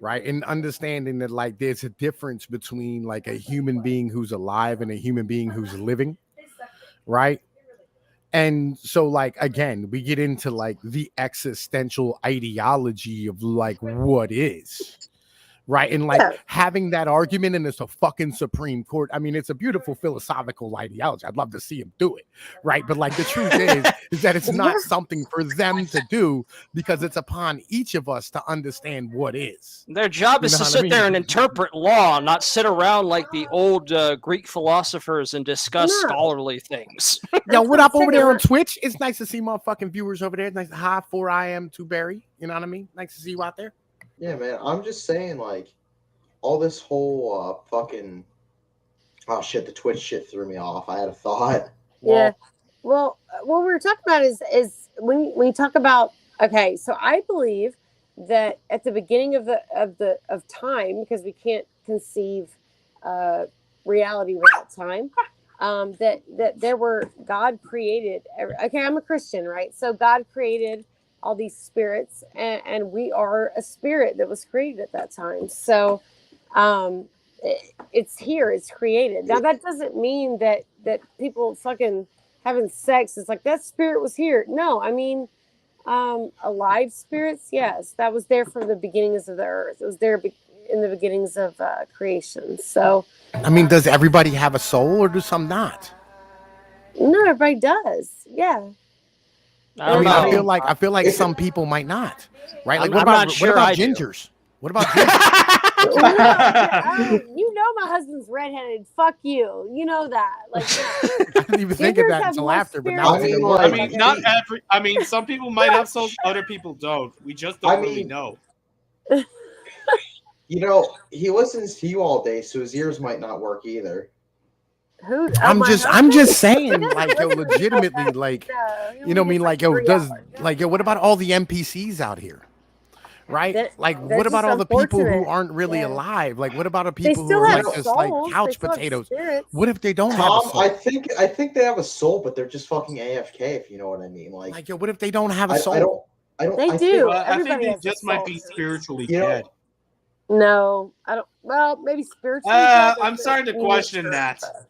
right? And understanding that like there's a difference between like a human being who's alive and a human being who's living, right? And so like again, we get into like the existential ideology of like what is. Right. And like having that argument, and it's a fucking Supreme Court. I mean, it's a beautiful philosophical ideology. I'd love to see him do it. Right. But like the truth is that it's not something for them to do because it's upon each of us to understand what is. Their job is You to know what sit I there mean? and interpret law, not sit around like the old Greek philosophers and discuss No. scholarly things. Yo, what up I'm over there saying. on Twitch? It's nice to see motherfucking viewers over there. It's nice. Hi, 4IM to Barry. You know what I mean? Nice to see you out there. Yeah, man. I'm just saying, like, all this whole fucking. Oh shit! The Twitch shit threw me off. I had a thought. Yeah. Well, what we were talking about is when you talk about, okay, so I believe that at the beginning of time, because we can't conceive reality without time, that there were God created. Okay, I'm a Christian, right? So God created all these spirits, and we are a spirit that was created at that time. So it's here, it's created. Now that doesn't mean that people fucking having sex is like that spirit was here. No, I mean alive spirits, yes, that was there from the beginnings of the earth. It was there in the beginnings of creation. So I mean, does everybody have a soul or do some not? no, everybody does. Yeah. I mean, know. I feel like some people might not, right? Like, I'm not sure I do. gingers? What about gingers? You know my husband's redheaded. Fuck you. You know that. Like, I didn't even think of Gingers that have until more after, but spirit now I it's mean, even like- more. I mean, not every. I mean, some people might have souls, other people don't. We just don't I really mean- know. You know, he listens to you all day, so his ears might not work either. who? I'm my just husband? saying, like, yo, legitimately, like, No, you know what I mean? Like, yo, 3 does, hours. like, yo, what about all the NPCs out here? Right? That- Like, that's what about just all the people who unfortunate. aren't really Yeah. alive? Like, what about the They people who still are have like just souls. like They couch still have potatoes? spirits. What if they don't have a Tom, soul? I think they have a soul, but they're just fucking AFK. If you know what I mean. Like, Like, yo, what if they don't have a I soul? don't. They I do. But I think Everybody they has a just might soul. be spiritually You know, dead. No, I don't. Well, maybe spiritually. God I'm doesn't starting to mean question sure, that. but-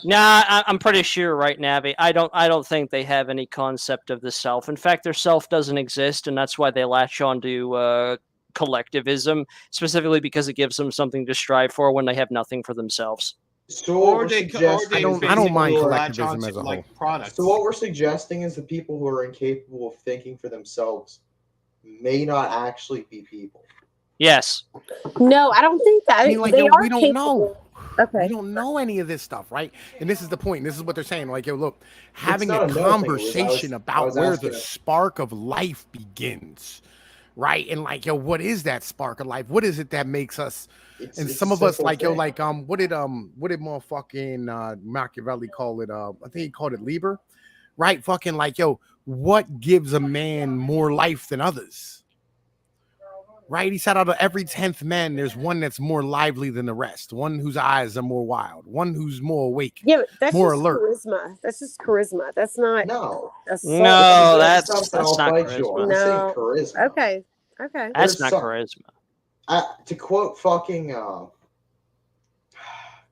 Nah, I'm pretty sure, right, Navi. I don't think they have any concept of the self. In fact, their self doesn't exist, and that's why they latch on to collectivism, specifically because it gives them something to strive for when they have nothing for themselves. So what Or we're they suggesting, I don't mind basically latch collectivism onto, as a like, whole. products. so what we're suggesting is the people who are incapable of thinking for themselves may not actually be people. Yes. No, I don't think that. I mean, like, They yo, are we don't capable. know. Okay. We don't know any of this stuff, right? And this is the point. This is what they're saying. Like, yo, look, having not a a no thing, conversation I about was where asking the if- spark of life begins, right? And like, yo, what is that spark of life? What is it that makes us? And It's some a of us, simple like, yo, thing. like, what did motherfucking Machiavelli call it? I think he called it Liber, right? Fucking like, yo, what gives a man more life than others? Right, he said out of every 10th man, there's one that's more lively than the rest, one whose eyes are more wild, one who's more awake, Yeah, but that's more just alert. charisma. That's just charisma. That's not No, a soul. No, There's that's something I'll not fight you on. charisma. This ain't No. charisma. Okay. That's There's not some- charisma. To quote fucking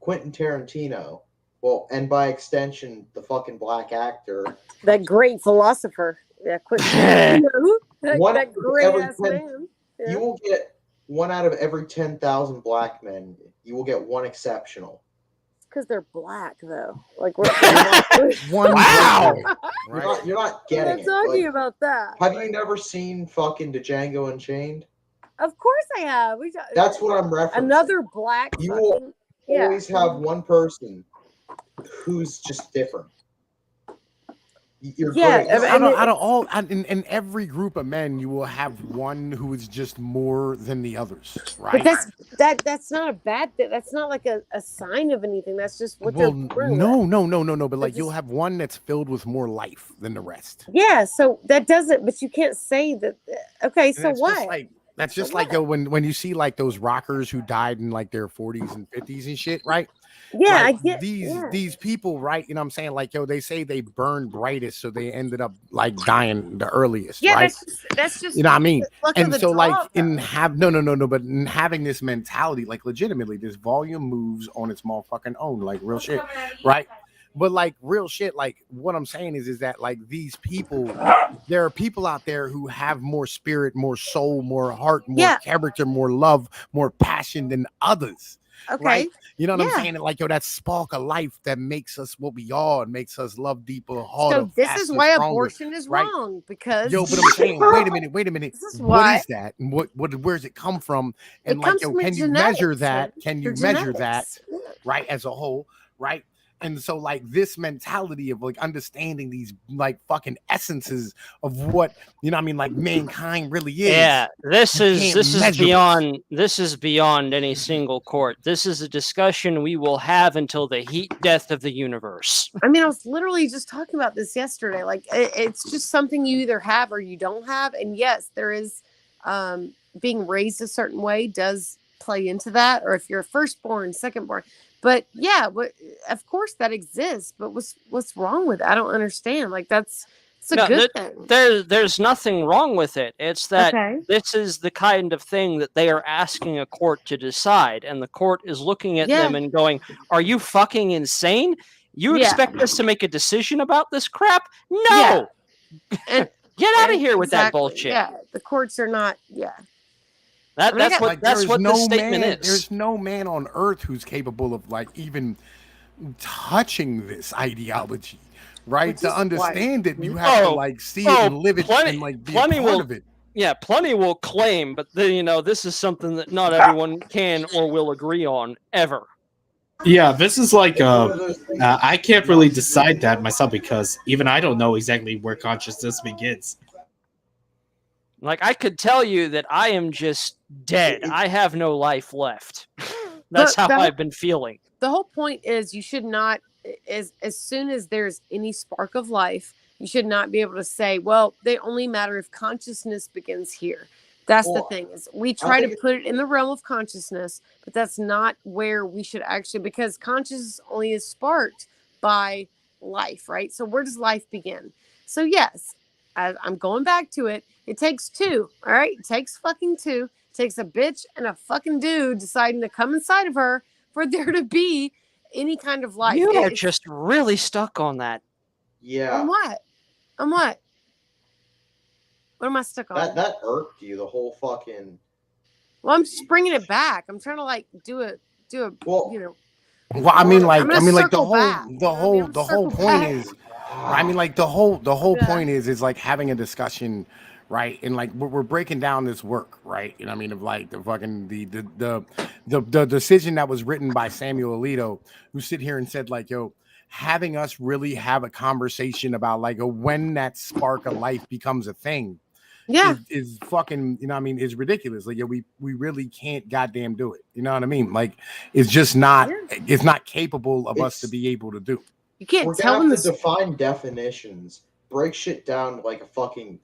Quentin Tarantino, well, and by extension, the fucking black actor, That great philosopher. Yeah, Quentin Tarantino. One that of great every ass 10 man. Yeah. you will get one out of every 10,000 black men. You will get one exceptional. Because they're black, though. Like we're One Wow! breakaway, right? You're not we're getting not it. talking Like, about that. have you Like, never seen fucking Django Unchained? Of course I have. That's what I'm referencing. Another black. You fucking, will yeah. always have one person who's just different. You're Yeah, great. Out of all, in every group of men, you will have one who is just more than the others, right? But that's not a bad thing. That's not like a sign of anything. That's just what Well, they're born with. no. But like, just- you'll have one that's filled with more life than the rest. Yeah, so that doesn't. But you can't say that. Okay, And so that's what? just like that's So just like, yo, when you see like those rockers who died in like their 40s and 50s and shit, right? Yeah, Like, I get these people, right? You know what I'm saying? Like, yo, they say they burned brightest, so they ended up like dying the earliest, Yeah, right? that's just You know what I mean? luck of And the so, draw, like, though. but in having this mentality, like, legitimately, this volume moves on its motherfucking own, like, real shit, right? But like, real shit, like, what I'm saying is that like these people, there are people out there who have more spirit, more soul, more heart, more Yeah. character, more love, more passion than others. Okay. Right? You know what I'm Yeah. saying? Like, yo, that spark of life that makes us what we are and makes us love deeper, harder. So this is faster, why stronger, abortion is right? wrong, because Yo, but I'm saying, wait a minute. This is What why- is that? And where's it come from? And It like, comes yo, from can you genetics, measure that? man. Can you Your measure that? genetics. Yeah. Right, as a whole, right? And so, like, this mentality of like understanding these like fucking essences of what, you know what I mean, like mankind really is. Yeah, this You is can't this is measure it. beyond any single court. This is a discussion we will have until the heat death of the universe. I mean, I was literally just talking about this yesterday. Like, it's just something you either have or you don't have. And yes, there is being raised a certain way does play into that. Or if you're firstborn, secondborn. But yeah, of course that exists. But what's wrong with it? I don't understand. Like, it's a good thing. There's nothing wrong with it. It's that Okay. this is the kind of thing that they are asking a court to decide, and the court is looking at Yeah. them and going, "Are you fucking insane? You Yeah. expect us to make a decision about this crap? No, Yeah. And get out of here with that exactly, bullshit." Yeah, the courts are not. Yeah. That, I mean, I that's got- what Like, that's there is what no this statement man, is. There's no man on earth who's capable of like even touching this ideology, right? Which To is understand it, you have to like see it and live it and like be a part of it. Yeah, plenty will claim, but this is something that not everyone can or will agree on ever. Yeah, this is like I can't really decide that myself because even I don't know exactly where consciousness begins. Like, I could tell you that I am just dead. I have no life left. That's But how I've been feeling. The whole point is you should not, as soon as there's any spark of life, you should not be able to say, well, they only matter if consciousness begins here. That's the thing, is we try to put it in the realm of consciousness, but that's not where we should actually, because consciousness only is sparked by life, right? So where does life begin? So yes, I'm going back to it. It takes two, all right? It takes fucking two. It takes a bitch and a fucking dude deciding to come inside of her for there to be any kind of life. You are just really stuck on that. Yeah. On what? On what? What am I stuck on? That irked you, the whole fucking... Well, I'm just bringing it back. I'm trying to like do a Well, you know. Well, I mean, like the circle whole back. the whole the whole circle point back. is, I mean, like the whole Yeah. point is like having a discussion, right? And like we're breaking down this work, right? You know what I mean? Of like the fucking the decision that was written by Samuel Alito, who sit here and said like, yo, having us really have a conversation about like when that spark of life becomes a thing. Yeah, is fucking, you know what I mean, is ridiculous. Like, yeah, we really can't goddamn do it. You know what I mean? Like, it's just not, it's not capable of us to be able to do. You can't We're tell gonna them have to define definitions, break shit down like a fucking...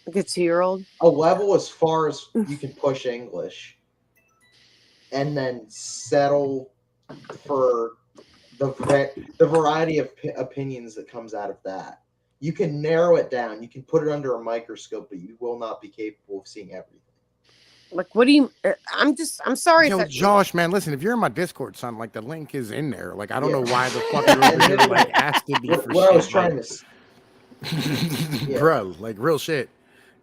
like a 2-year-old. A level as far as you can push English, and then settle for the variety of opinions that comes out of that. You can narrow it down. You can put it under a microscope, but you will not be capable of seeing everything. Like, what do you? I'm sorry. Yo, Josh, man, listen. If you're in my Discord, son, like the link is in there. Like, I don't know why the fuck you're over here like asking me for what shit. I was trying to, bro, like real shit.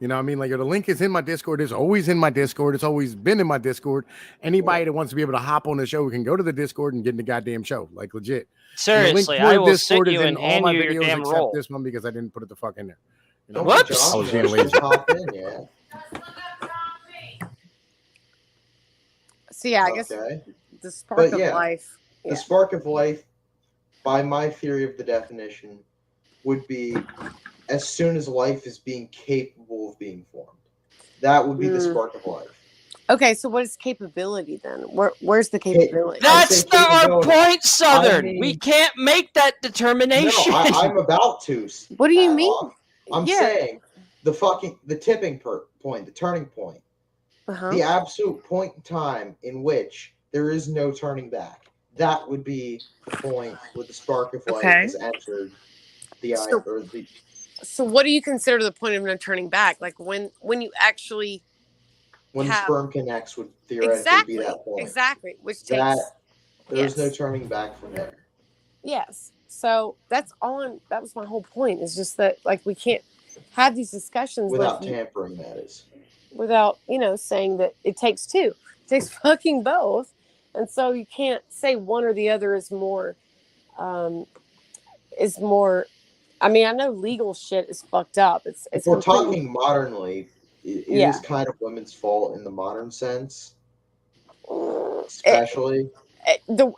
You know what I mean? Like, the link is in my Discord. It's always in my Discord. It's always been in my Discord. Anybody that wants to be able to hop on the show can go to the Discord and get in the goddamn show. Like, legit. Seriously, I will sit you and hand you your damn except roll. this one because I didn't put it the fuck in there. You know? Whoops! I was being lazy. So yeah, I guess the spark of life. The spark of life, by my theory of the definition, would be as soon as life is being capable of being formed. That would be the spark of life. Okay, so what is capability then? Where's the capability? That's our point, Southern. I mean, we can't make that determination. No, I'm about to. What do you mean? I'm saying the tipping point, the turning point, the absolute point in time in which there is no turning back. That would be the point where the spark of life has entered the eye or the. So, what do you consider the point of no turning back? Like when you actually. When the sperm connects would theoretically be that point. Exactly. Which takes there's no turning back from there. Yes. So that's all that was my whole point, is just that like we can't have these discussions without tampering, that is. Without, saying that it takes two. It takes fucking both. And so you can't say one or the other is more I mean, I know legal shit is fucked up. It's if we're talking modernly. It is kind of women's fault in the modern sense, especially.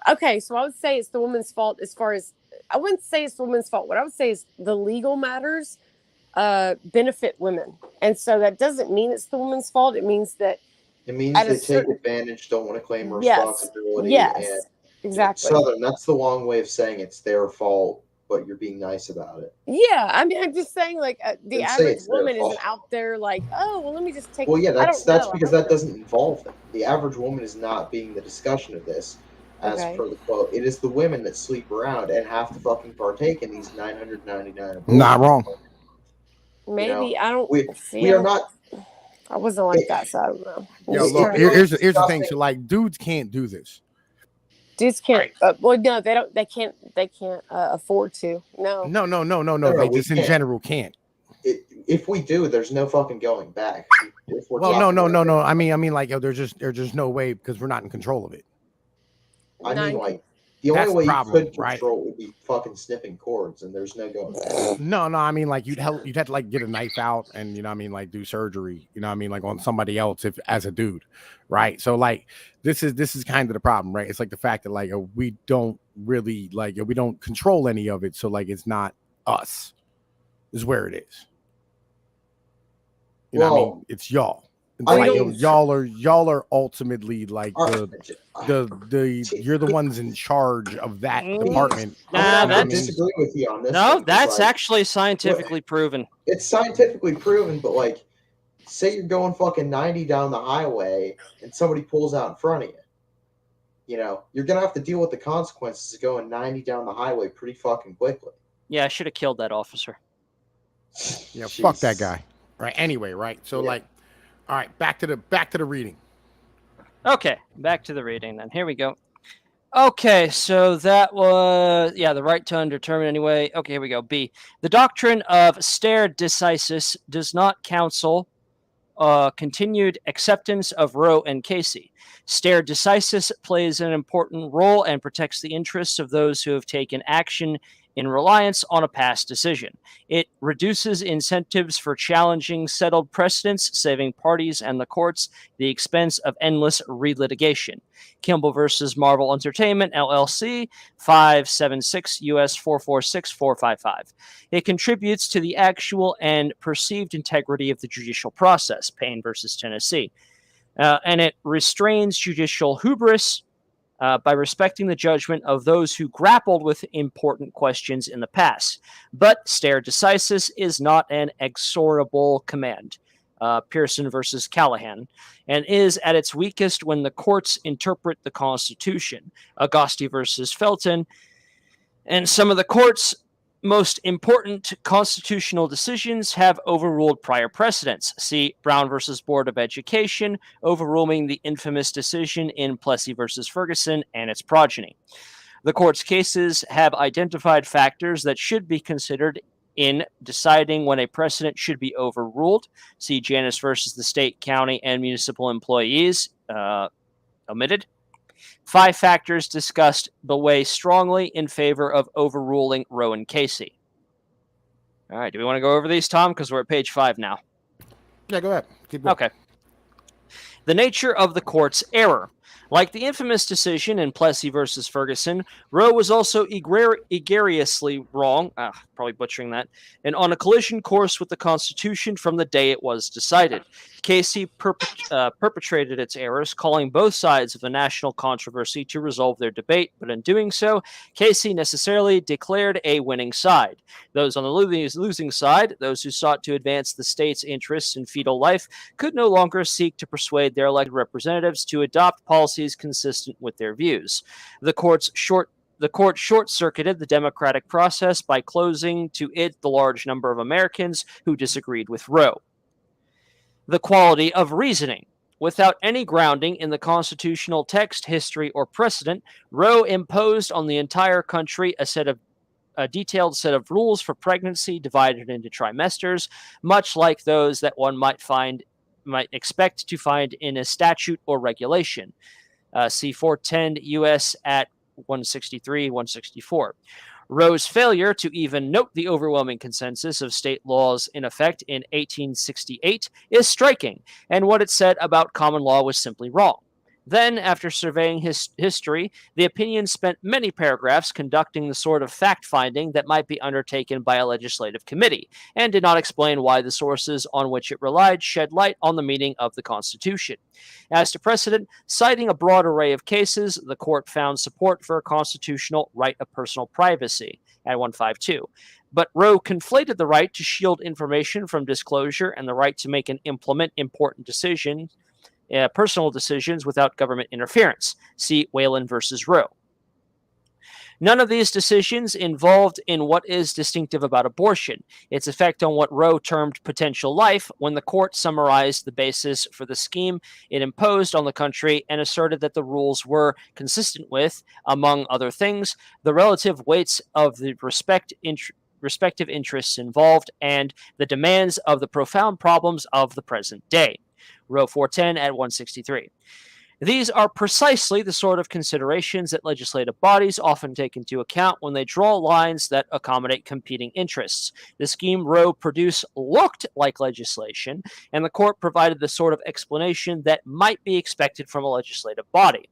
Okay, so I would say it's the woman's fault as far as... I wouldn't say it's the woman's fault. What I would say is the legal matters benefit women. And so that doesn't mean it's the woman's fault. It means that... It means they take advantage, don't want to claim responsibility. Yes, exactly. Southern, that's the long way of saying it's their fault, but you're being nice about it. Yeah, I mean, I'm just saying, like, the average woman isn't out there like, oh, well, let me just take... Well, yeah, that's because that doesn't involve them. The average woman is not being the discussion of this, as per the quote. It is the women that sleep around and have to fucking partake in these 999 Not wrong. Maybe, I don't... We are not... I wasn't like that, so I don't know. Yo, look, here's the thing. So, like, dudes can't do this. Dudes can't. Well, no, they don't. They can't afford to. No. No. They just in general can't. If we do, there's no fucking going back. Well, no. I mean, like, yo, there's just no way because we're not in control of it. I mean, like, the only way you could control it would be fucking snipping cords, and there's no going back. No. I mean, like, you'd have to like get a knife out and you know what I mean, like do surgery. You know what I mean, like on somebody else as a dude, right? So like this is kind of the problem, right? It's like the fact that like we don't really like we don't control any of it, so like it's not us, is where it is. You know what I mean? It's y'all. Like, y'all are ultimately like the you're the ones in charge of that department. I disagree with you on this. No, that's actually scientifically proven. It's scientifically proven, but like, say you're going fucking 90 down the highway and somebody pulls out in front of you. You know, you're gonna have to deal with the consequences of going 90 down the highway pretty fucking quickly. Yeah, I should have killed that officer. Yeah, fuck that guy. Right. Anyway, right. So like. All right, back to the reading. Okay, back to the reading then. Here we go. Okay, so that was, the right to undetermined anyway. Okay, here we go. B. The doctrine of stare decisis does not counsel continued acceptance of Roe and Casey. Stare decisis plays an important role and protects the interests of those who have taken action in reliance on a past decision. It reduces incentives for challenging settled precedents, saving parties and the courts the expense of endless relitigation. Kimball versus Marvel Entertainment, LLC, 576 U.S. 446455. It contributes to the actual and perceived integrity of the judicial process, Payne versus Tennessee. And it restrains judicial hubris by respecting the judgment of those who grappled with important questions in the past. But stare decisis is not an exorable command. Pearson versus Callahan, and is at its weakest when the courts interpret the Constitution. Agosti versus Felton, and some of the courts' most important constitutional decisions have overruled prior precedents. See Brown versus Board of Education, overruling the infamous decision in Plessy versus Ferguson and its progeny. The court's cases have identified factors that should be considered in deciding when a precedent should be overruled. See Janus versus the state, county, and municipal employees, omitted. 5 factors discussed weigh strongly in favor of overruling Roe and Casey. All right, do we want to go over these, Tom? Because we're at page 5 now. Yeah, go ahead. Keep going. Okay. The nature of the court's error. Like the infamous decision in Plessy versus Ferguson, Roe was also egregiously wrong, probably butchering that, and on a collision course with the Constitution from the day it was decided. Casey perpetrated its errors, calling both sides of the national controversy to resolve their debate, but in doing so, Casey necessarily declared a winning side. Those on the losing side, those who sought to advance the state's interests in fetal life, could no longer seek to persuade their elected representatives to adopt policies consistent with their views. The court short-circuited the democratic process by closing to it the large number of Americans who disagreed with Roe. The quality of reasoning. Without any grounding in the constitutional text, history, or precedent, Roe imposed on the entire country a detailed set of rules for pregnancy divided into trimesters, much like those that one might expect to find in a statute or regulation. See 410 U.S. at 163, 164. Roe's failure to even note the overwhelming consensus of state laws in effect in 1868 is striking, and what it said about common law was simply wrong. Then, after surveying history, the opinion spent many paragraphs conducting the sort of fact-finding that might be undertaken by a legislative committee, and did not explain why the sources on which it relied shed light on the meaning of the Constitution. As to precedent, citing a broad array of cases, the court found support for a constitutional right of personal privacy at 152. But Roe conflated the right to shield information from disclosure and the right to make and implement important decisions, personal decisions without government interference. See Whalen versus Roe. None of these decisions involved in what is distinctive about abortion, its effect on what Roe termed potential life, when the court summarized the basis for the scheme it imposed on the country and asserted that the rules were consistent with, among other things, the relative weights of the respective interests involved and the demands of the profound problems of the present day. Roe 410 at 163. These are precisely the sort of considerations that legislative bodies often take into account when they draw lines that accommodate competing interests. The scheme Roe produced looked like legislation, and the court provided the sort of explanation that might be expected from a legislative body.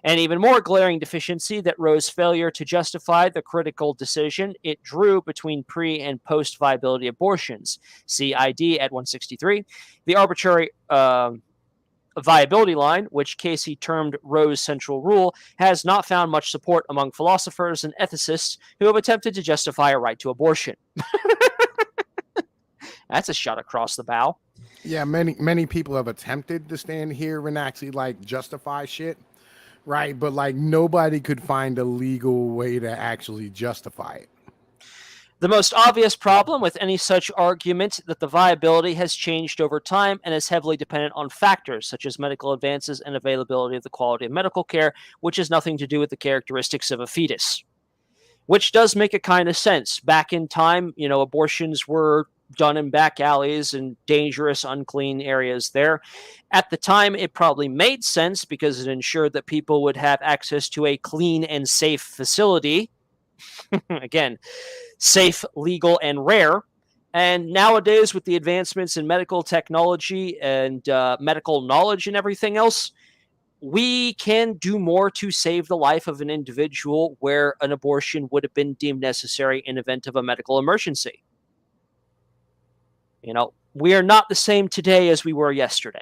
An even more glaring deficiency that Roe's failure to justify the critical decision it drew between pre- and post-viability abortions. See ID at 163. The arbitrary viability line, which Casey termed Roe's central rule, has not found much support among philosophers and ethicists who have attempted to justify a right to abortion. That's a shot across the bow. Yeah, many people have attempted to stand here and actually justify shit. Right, but nobody could find a legal way to actually justify it. The most obvious problem with any such argument that the viability has changed over time and is heavily dependent on factors such as medical advances and availability of the quality of medical care, which has nothing to do with the characteristics of a fetus. Which does make a kind of sense. Back in time, abortions were done in back alleys and dangerous, unclean areas there. At the time, it probably made sense because it ensured that people would have access to a clean and safe facility. Again, safe, legal, and rare. And nowadays, with the advancements in medical technology and medical knowledge and everything else, we can do more to save the life of an individual where an abortion would have been deemed necessary in event of a medical emergency. We are not the same today as we were yesterday.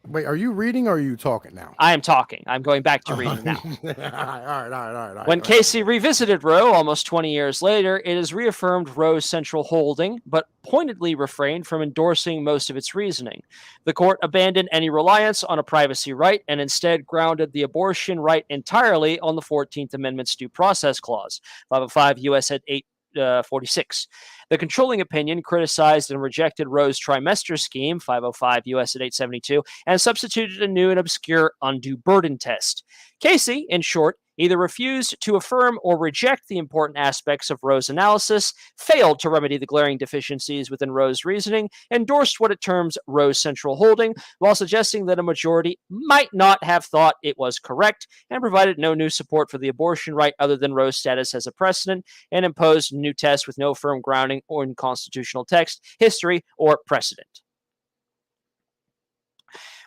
Wait, are you reading or are you talking now? I am talking. I'm going back to reading now. All right. When Casey revisited Roe almost 20 years later, it has reaffirmed Roe's central holding, but pointedly refrained from endorsing most of its reasoning. The court abandoned any reliance on a privacy right and instead grounded the abortion right entirely on the 14th Amendment's Due Process Clause, 505 U.S. at 846. The controlling opinion criticized and rejected Roe's trimester scheme, 505 U.S. at 872, and substituted a new and obscure undue burden test. Casey, in short, either refused to affirm or reject the important aspects of Roe's analysis, failed to remedy the glaring deficiencies within Roe's reasoning, endorsed what it terms Roe's central holding, while suggesting that a majority might not have thought it was correct, and provided no new support for the abortion right other than Roe's status as a precedent, and imposed new tests with no firm grounding or in constitutional text, history, or precedent.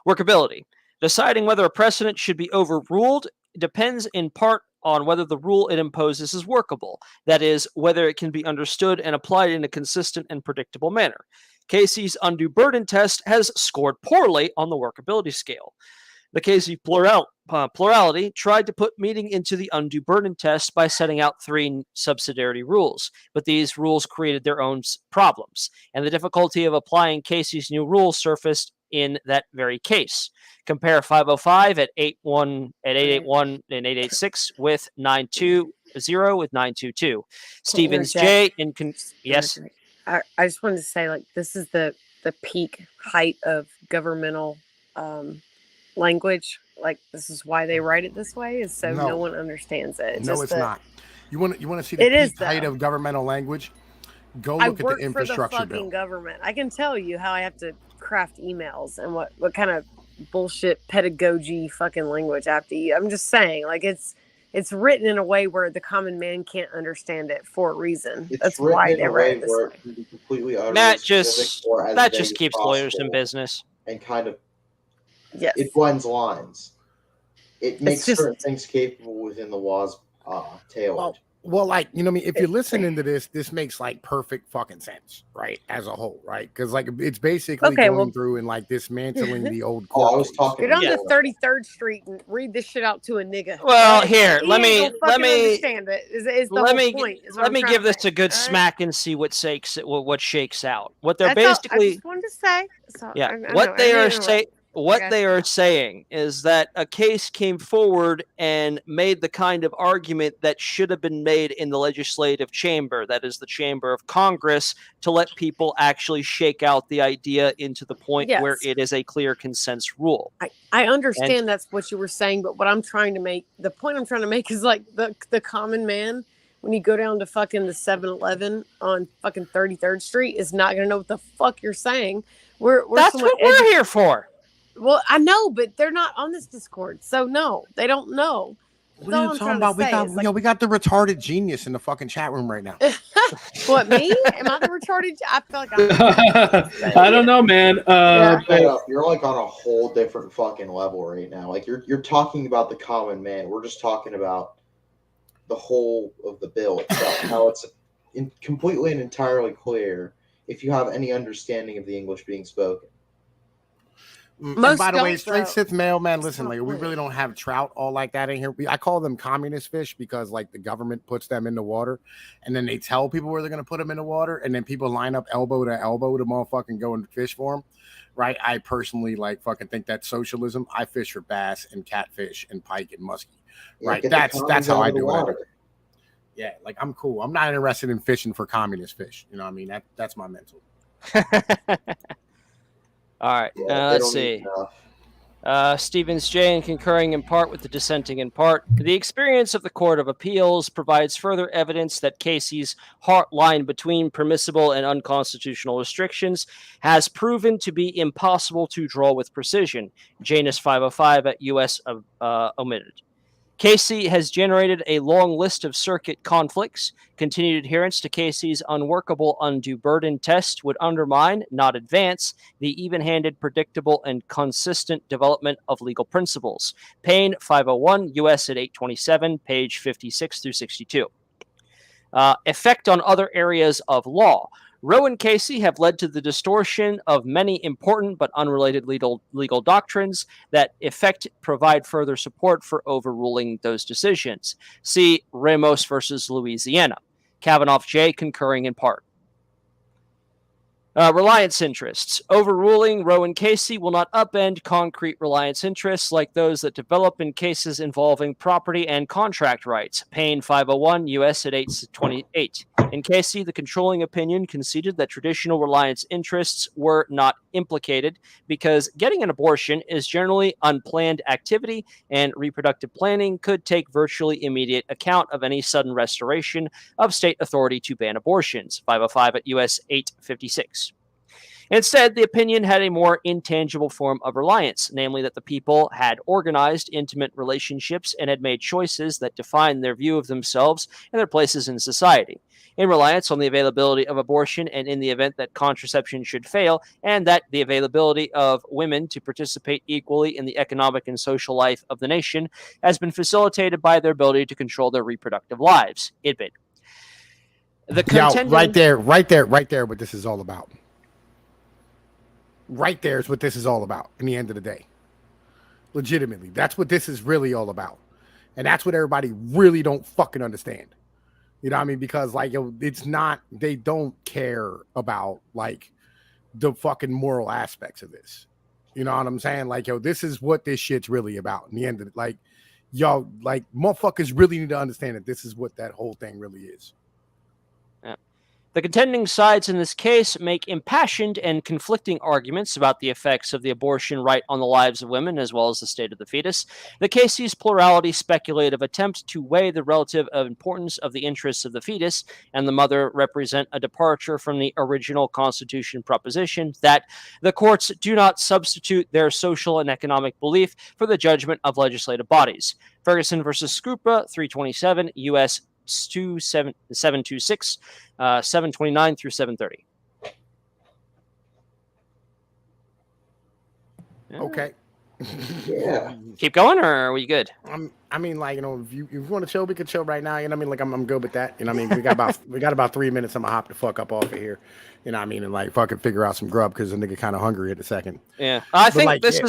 Workability. Deciding whether a precedent should be overruled depends in part on whether the rule it imposes is workable, that is, whether it can be understood and applied in a consistent and predictable manner. Casey's undue burden test has scored poorly on the workability scale. The Casey plurality tried to put meaning into the undue burden test by setting out 3 subsidiarity rules, but these rules created their own problems, and the difficulty of applying Casey's new rule surfaced in that very case. Compare 505 at 881 and 886 with 920 with 922. Stevens J in yes. I just wanted to say, like, this is the peak height of governmental language. Like, this is why they write it this way, is so no one understands it. It's not. You want to see the peak height of governmental language? Go look at the infrastructure for the fucking government. I can tell you how I have to craft emails and what kind of bullshit pedagogy fucking language I have to use. I'm just saying, like, it's written in a way where the common man can't understand it for a reason. That's why they write it this way. It can be completely that just keeps lawyers in business and kind of it blends lines. It makes certain things capable within the law's tail. Well, like, if you're listening to this makes like perfect fucking sense, right? As a whole, right? Because like it's basically going through and like dismantling the old court. I was talking. Get on to 33rd Street and read this shit out to a nigga. Well, here, let me understand it. Is the whole point. Let me give this a good smack and see what shakes out. What they're I basically just wanted to say. What they are saying is that a case came forward and made the kind of argument that should have been made in the legislative chamber, that is the chamber of Congress, to let people actually shake out the idea into the point where it is a clear consensus rule. I understand that's what you were saying, but the point I'm trying to make is like the common man, when you go down to fucking the 7-Eleven on fucking 33rd Street, is not going to know what the fuck you're saying. That's what we're here for. Well, I know, but they're not on this Discord, so no, they don't know. What are you talking about? We got the retarded genius in the fucking chat room right now. What, me? Am I the retarded? I feel like I don't know, man. You're like on a whole different fucking level right now. Like you're talking about the common man. We're just talking about the whole of the bill itself, how it's completely and entirely clear if you have any understanding of the English being spoken. And by the way, straight Sith male, man, listen, like, we really don't have trout all like that in here. I call them communist fish because like the government puts them in the water and then they tell people where they're going to put them in the water. And then people line up elbow to elbow to motherfucking go and fish for them. Right. I personally like fucking think that's socialism. I fish for bass and catfish and pike and muskie. Right. That's how I do it. Yeah, like I'm cool. I'm not interested in fishing for communist fish. You know what I mean? That's my mental. All right, Yeah, they let's don't need see. enough. Stevens J. concurring in part with the dissenting in part. The experience of the Court of Appeals provides further evidence that Casey's line between permissible and unconstitutional restrictions has proven to be impossible to draw with precision. Janus 505 at U.S. Omitted. Casey has generated a long list of circuit conflicts. Continued adherence to Casey's unworkable undue burden test would undermine, not advance, the even-handed, predictable, and consistent development of legal principles. Payne, 501, U.S. at 827, page 56 through 62. Effect on other areas of law. Roe and Casey have led to the distortion of many important but unrelated legal doctrines that provide further support for overruling those decisions. See Ramos versus Louisiana. Kavanaugh J. concurring in part. Reliance interests. Overruling Roe and Casey will not upend concrete reliance interests like those that develop in cases involving property and contract rights. Payne 501, U.S. at 828. In Casey, the controlling opinion conceded that traditional reliance interests were not implicated because getting an abortion is generally unplanned activity and reproductive planning could take virtually immediate account of any sudden restoration of state authority to ban abortions. 505 at U.S. 856. Instead, the opinion had a more intangible form of reliance, namely that the people had organized intimate relationships and had made choices that defined their view of themselves and their places in society. In reliance on the availability of abortion and in the event that contraception should fail, and that the availability of women to participate equally in the economic and social life of the nation has been facilitated by their ability to control their reproductive lives. Idbit. Yeah, right there, what this is all about. Right there is what this is all about in the end of the day. Legitimately, that's what this is really all about. And that's what everybody really don't fucking understand. You know what I mean? Because like, it's not, they don't care about like the fucking moral aspects of this. You know what I'm saying? Like, this is what this shit's really about in the end of it. Like, y'all, like, motherfuckers really need to understand that this is what that whole thing really is. The contending sides in this case make impassioned and conflicting arguments about the effects of the abortion right on the lives of women as well as the state of the fetus. The Casey's plurality speculative attempt to weigh the relative importance of the interests of the fetus and the mother represent a departure from the original Constitution proposition that the courts do not substitute their social and economic belief for the judgment of legislative bodies. Ferguson versus Scrupa, 327, U.S. 726, 729 through 730. Okay. Yeah. Keep going, or are we good? I mean, like, if you want to chill, we can chill right now. You know what I mean? Like, I'm good with that. You know what I mean? We got about 3 minutes. I'm gonna hop the fuck up off of here. You know what I mean? And like fucking figure out some grub because the nigga kind of hungry at the second. Yeah. I think this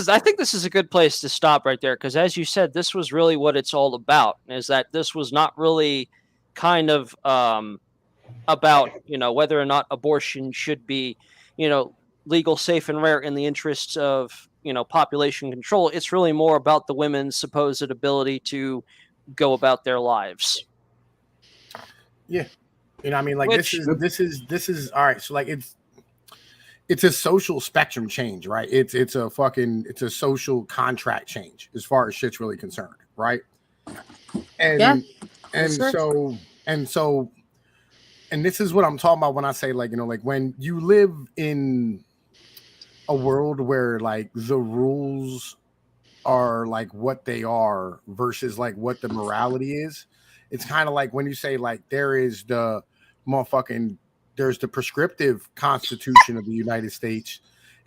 is a good place to stop right there because as you said, this was really what it's all about. Is that this was not really kind of about whether or not abortion should be legal, safe, and rare in the interests of population control. It's really more about the women's supposed ability to go about their lives. Yeah, I mean, like this is all right. So like it's a social spectrum change, right? It's a social contract change as far as shit's really concerned, right? And yeah. And so, this is what I'm talking about when I say, like, like when you live in a world where like the rules are like what they are versus like what the morality is, it's kind of like when you say like there's the prescriptive Constitution of the United States,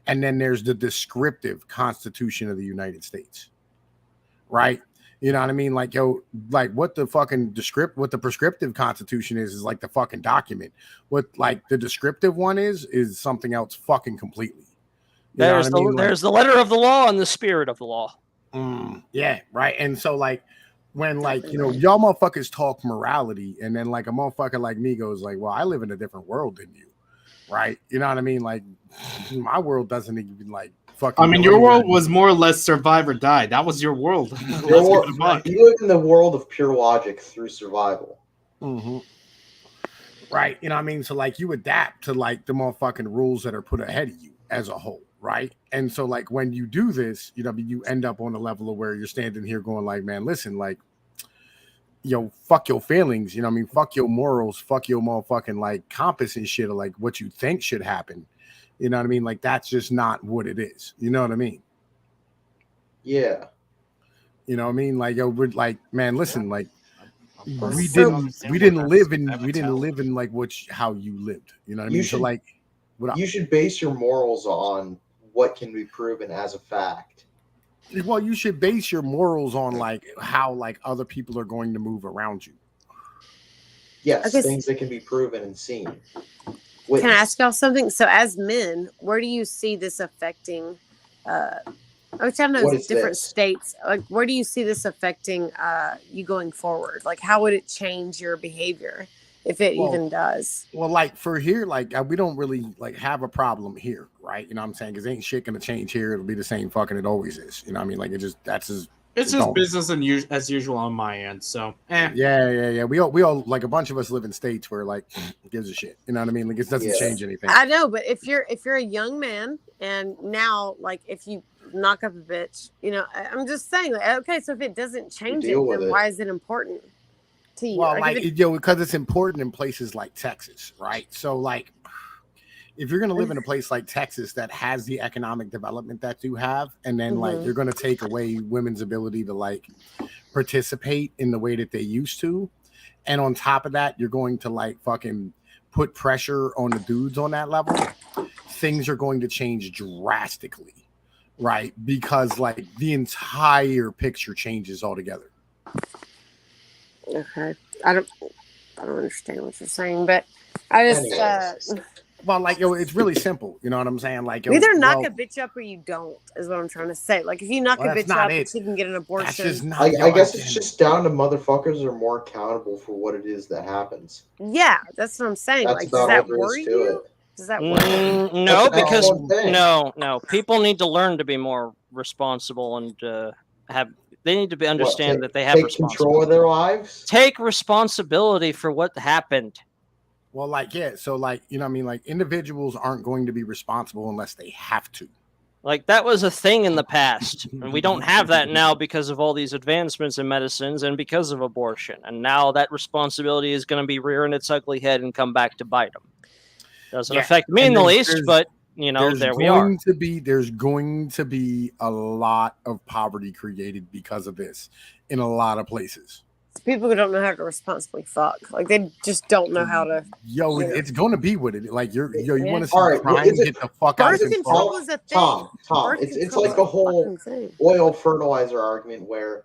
and then there's the descriptive Constitution of the United States, right? You know what I mean? Like, like what the prescriptive Constitution is like the fucking document. What like the descriptive one is something else fucking completely. There's the letter of the law and the spirit of the law. Yeah, right. And so like when like y'all motherfuckers talk morality, and then like a motherfucker like me goes like, well, I live in a different world than you, right? You know what I mean? Like my world doesn't even like. I mean, your world was more or less survive or die. That was your world. You live in the world of pure logic through survival. Mm-hmm. Right. You know what I mean? So like you adapt to like the motherfucking rules that are put ahead of you as a whole. Right. And so like when you do this, you know, you end up on a level of where you're standing here going like, man, listen, like, yo, fuck your feelings. You know what I mean? Fuck your morals. Fuck your motherfucking like compass and shit, or like what you think should happen. You know what I mean? Like that's just not what it is. You know what I mean? Yeah. You know what I mean? Like, yo, we're like, man, listen, like we So- didn't live in like how you lived. You know what I You mean? So should- like, what You should base your morals on what can be proven as a fact. well, you should base your morals on like how like other people are going to move around you. Yes, Okay, things that can be proven and seen. Can I ask y'all something? So, as men, where do you see this affecting? Which I know What is is different this? states. Like, where do you see this affecting you going forward? Like, how would it change your behavior if it Well, even does? Well, like for here, like we don't really like have a problem here, right? You know what I'm saying? Because ain't shit gonna change here. It'll be the same fucking it always is. You know what I mean? Like it just It's just business as usual on my end. So, Yeah. We all like a bunch of us live in states where like gives a shit. You know what I mean? Like it doesn't Yeah. change anything. I know, but if you're a young man and now like if you knock up a bitch, you know, I'm just saying, like, okay, so if it doesn't change it, deal with then it. why is it important to you? Well, Like, like if it- you know, because it's important in places like Texas, right? So like if you're going to live in a place like Texas that has the economic development that you have, and then like Mhm. you're going to take away women's ability to like participate in the way that they used to, and on top of that, you're going to like fucking put pressure on the dudes on that level, things are going to change drastically, right? Because like the entire picture changes altogether. okay, I don't understand what you're saying, but I just Anyways. Well, like yo, it's really simple. You know what I'm saying? Like yo, either knock well, a bitch up or you don't is what I'm trying to say. Like if you knock Well, a that's bitch not up, it. she can get an that's abortion. just not. I guess it's just down to motherfuckers are more accountable for what it is that happens. Yeah, that's what I'm saying. That's Like, does about that all there is worry to you? it. Does that worry you? No, That's because one thing. no, people need to learn to be more responsible and they need to understand that they have take control of their lives. Take responsibility for what happened. Well, like yeah, so like you know, what I mean, like individuals aren't going to be responsible unless they have to. Like that was a thing in the past, and we don't have that now because of all these advancements in medicines and because of abortion. And now that responsibility is going to be rearing its ugly head and come back to bite them. Doesn't affect me in the least, but you know, there we are. There's going to be a lot of poverty created because of this in a lot of places. People who don't know how to responsibly fuck, like they just don't know how to. Yo, it's going to be what it like. You want to see All right, crime is it- get the fuck out of Birth control control? is a thing. Tom, Birth it's control like is the a whole fucking thing. oil fertilizer argument where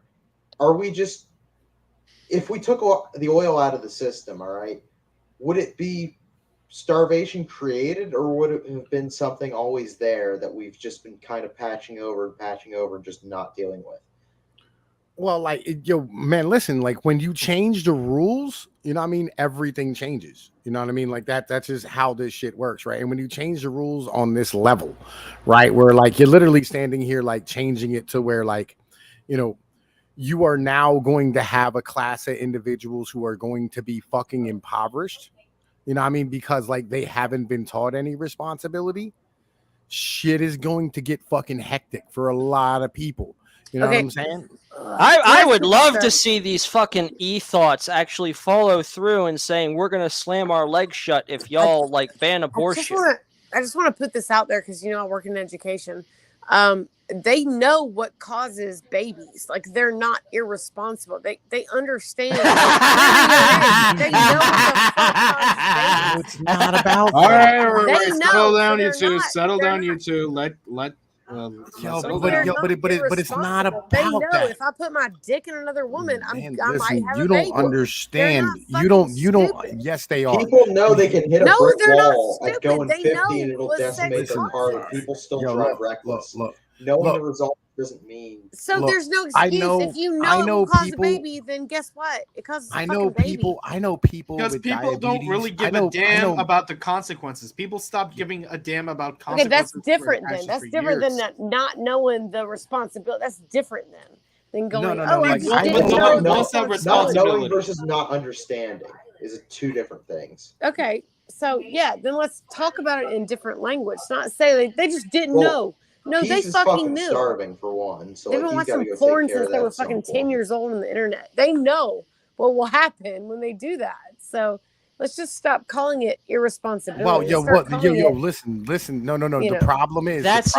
are we just if we took the oil out of the system, all right, would it be starvation created or would it have been something always there that we've just been kind of patching over and just not dealing with? Well, like yo, man, listen, like when you change the rules, you know what I mean, everything changes. You know what I mean? Like that's just how this shit works, right? And when you change the rules on this level, right, where like you're literally standing here like changing it to where like, you know, you are now going to have a class of individuals who are going to be fucking impoverished. You know what I mean? Because like they haven't been taught any responsibility. Shit is going to get fucking hectic for a lot of people. You know what I'm saying? I would love to see these fucking e-thoughts actually follow through and saying we're gonna slam our legs shut if y'all like ban abortion. I just want to put this out there because you know I work in education. They know what causes babies. Like they're not irresponsible. They understand. They know what the fuck causes babies. It's not about all that. right, They settle know, down, so you they're two. not- Settle they're down, not- you two. Let Yo, settle but, down. yo, but it's not irresponsible. They know that. if I put my dick in another woman, Man, I listen, might have you a don't baby. understand. They're You not don't. fucking Yes, they are. People know they can hit a No, brick they're not wall at stupid. going They 50 know and it'll what sex decimate their car, causes. but people still Yo, drive look, reckless. look. Knowing the result doesn't mean So Look, there's no I excuse. know- If you I know it know will cause people- a baby, then guess what? It causes a I fucking know baby. people. I know people Because with people don't diabetes. really give a damn about the consequences. People stop giving a damn about Okay, consequences. that's different for then. That's for different years. than not knowing the responsibility. That's different then. Than going, no, oh, I like, just I didn't know- know. What's that not responsibility? knowing versus not understanding. is two different things. Okay, so yeah, then let's talk about it in different language. Not say they just didn't know. No, they Peace is fucking knew. starving for one. So They've like, been he's got to watching go porn take care since of they that were at some fucking 10 point. years old on the internet. They know what will happen when they do that. So let's just stop calling it irresponsibility. Well, yo, Start what? calling it, Listen. No. you The know. problem is, That's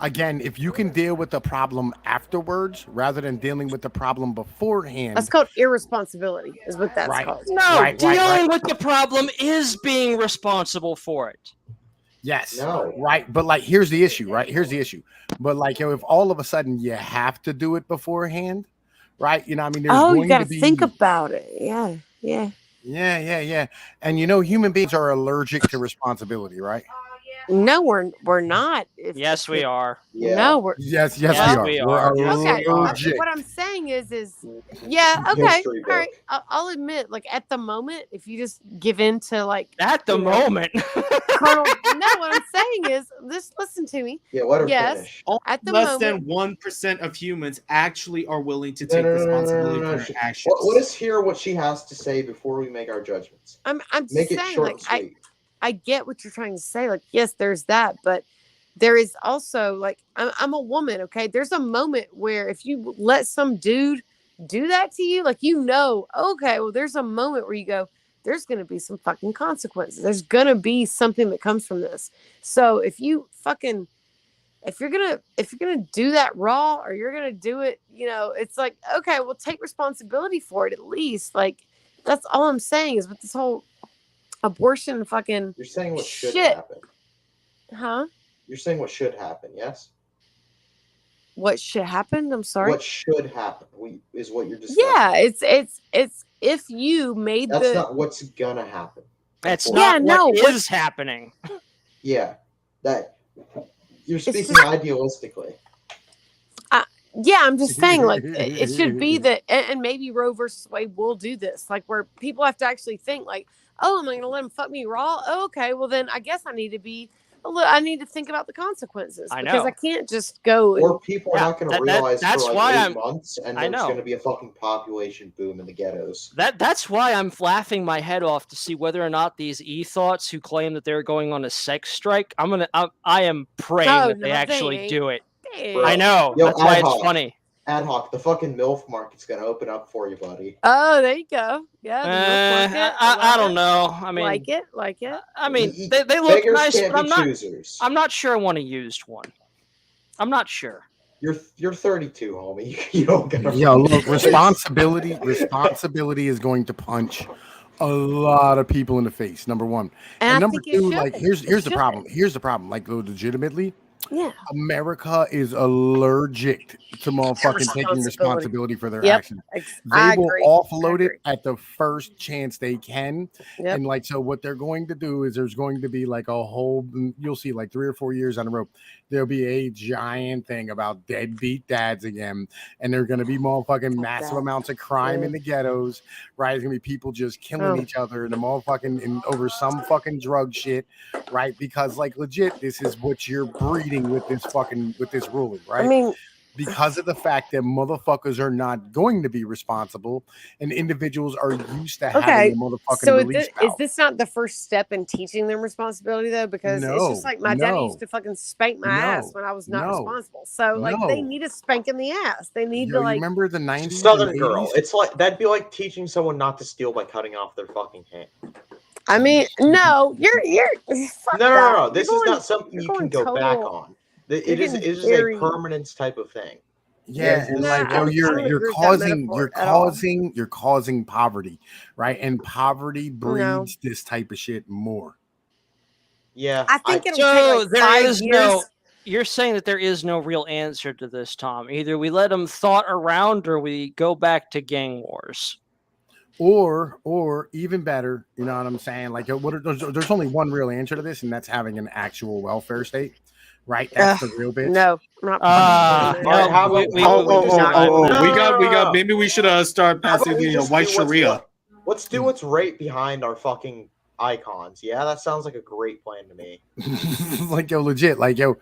again, if you can deal with the problem afterwards rather than dealing with the problem beforehand. That's called irresponsibility, is what that's Right. called. No, dealing with the problem is being responsible for it. Yes. No. Right. But like, here's the issue, right? Here's the issue. But like, yo, if all of a sudden you have to do it beforehand, right? You know, I mean, there's Oh, you going got to to be think about it. Yeah. Yeah. And you know, human beings are allergic to responsibility, right? No, we're not. Yes, we are. Yeah. No, we're Yes, Yes, we we are. are. We're okay. allergic. What I'm saying is yeah, okay, History all right. book. I'll admit, like at the moment, if you just give in to like At the you know, moment. carnal, no, what I'm saying is, just listen to me. Yeah, let her Yes, finish. at the Less moment, than 1% of humans actually are willing to No, take no, no, responsibility no. for their actions. Let us hear what she has to say before we make our judgments. I'm just Make it saying, short like and sweet. I get what you're trying to say. Like, yes, there's that, but there is also like I'm a woman, okay? There's a moment where if you let some dude do that to you, like okay, well, there's a moment where you go, there's gonna be some fucking consequences. There's gonna be something that comes from this. So if you're gonna do that raw or you're gonna do it, it's like, okay, well, take responsibility for it at least. Like, that's all I'm saying is with this whole abortion fucking You're saying what should shit. happen. Huh? You're saying what should happen, yes? What should happen? I'm sorry. What should happen is what you're discussing. Yeah, it's if you made That's not what's gonna happen. That's Yeah, not no, what is happening. Yeah, that you're speaking just- idealistically. Yeah, I'm just saying, like, it should be that, and maybe Roe versus Wade will do this, like, where people have to actually think, like, oh, am I going to let him fuck me raw? Oh, okay, well then I guess I need to think about the consequences. I because know. I can't just go. Or people are not going to realize that's for why like 8 months, and I there's know. going to be a fucking population boom in the ghettos. That's why I'm laughing my head off to see whether or not these e-thoughts who claim that they're going on a sex strike. I am praying that they actually do it. Dang. I know. Yo, That's why ad hoc. it's funny. Ad hoc, the fucking MILF market's going to open up for you, buddy. Oh, there you go. Yeah, the milk market. I don't love know. I it. mean, like it. I mean, Y- they look Beggars nice, can't but be choosers. I'm not sure I want a used one. I'm not sure. You're 32, homie. You don't get. Yo, look, responsibility is going to punch a lot of people in the face. Number one, And and I number think it two, should. like here's It the problem. Here's the problem. Like, legitimately, Yeah. America is allergic to motherfucking taking responsibility for their Yep. actions. I They will agree. offload I it agree. at the first chance they can. Yep. And like, so what they're going to do is there's going to be like a whole, you'll see like 3 or 4 years on the road, there'll be a giant thing about deadbeat dads again. And they're going to be motherfucking massive amounts of crime in the ghettos, right? It's going to be people just killing each other and the motherfucking over some fucking drug shit, right? Because like legit, this is what you're breeding with this ruling, right? I mean, because of the fact that motherfuckers are not going to be responsible and individuals are used to having a motherfucking so release is this not the first step in teaching them responsibility though? Because it's just like my daddy used to fucking spank my ass when I was not responsible. So like they need a spank in the ass. They need to like. You remember the 90s? Southern girl. It's like that'd be like teaching someone not to steal by cutting off their fucking hand. I mean, no, you're No. This is not something you can go back on. It is very... a permanence type of thing. Yeah, and like you're causing poverty, right? And poverty breeds this type of shit more. Yeah, I think it'll take like 5 years. You're saying that there is no real answer to this, Tom. Either we let them thought around, or we go back to gang wars. Or even better, you know what I'm saying? Like, there's only one real answer to this, and that's having an actual welfare state, right? That's the real bitch. No, I'm not. We got. Maybe we should start passing the white Sharia. Let's do what's right behind our fucking icons. Yeah, that sounds like a great plan to me. Like, yo, legit. Like, yo,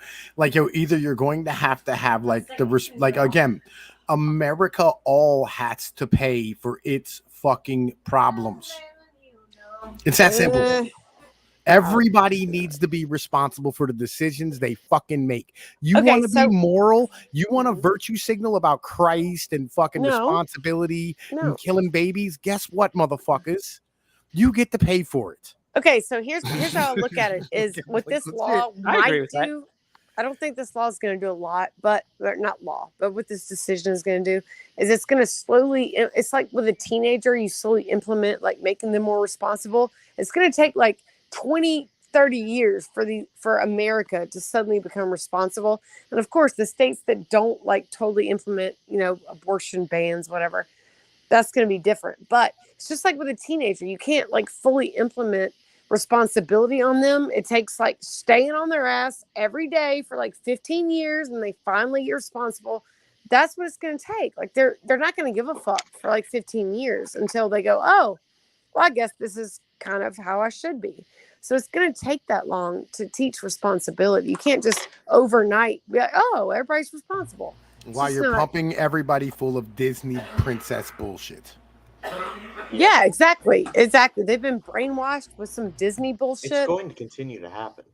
either you're going to have like again. America all has to pay for its fucking problems. It's that simple. Everybody needs to be responsible for the decisions they fucking make. You Okay, want to so- be moral? You want a virtue signal about Christ and fucking No. responsibility No. and killing babies? Guess what, motherfuckers? You get to pay for it. Okay, so here's how I look at it is with this law I agree might with that. do. I don't think this law is going to do a lot, but or not law, but what this decision is going to do is it's going to slowly. It's like with a teenager, you slowly implement like making them more responsible. It's going to take like 20, 30 years for America to suddenly become responsible. And of course, the states that don't like totally implement, abortion bans, whatever, that's going to be different. But it's just like with a teenager, you can't like fully implement responsibility on them. It takes like staying on their ass every day for like 15 years and they finally get responsible. That's what it's going to take. Like they're not going to give a fuck for like 15 years until they go, oh, well, I guess this is kind of how I should be. So it's going to take that long to teach responsibility. You can't just overnight be like, oh, everybody's responsible. While you're pumping everybody full of Disney princess bullshit. Yeah, exactly. They've been brainwashed with some Disney bullshit. It's going to continue to happen.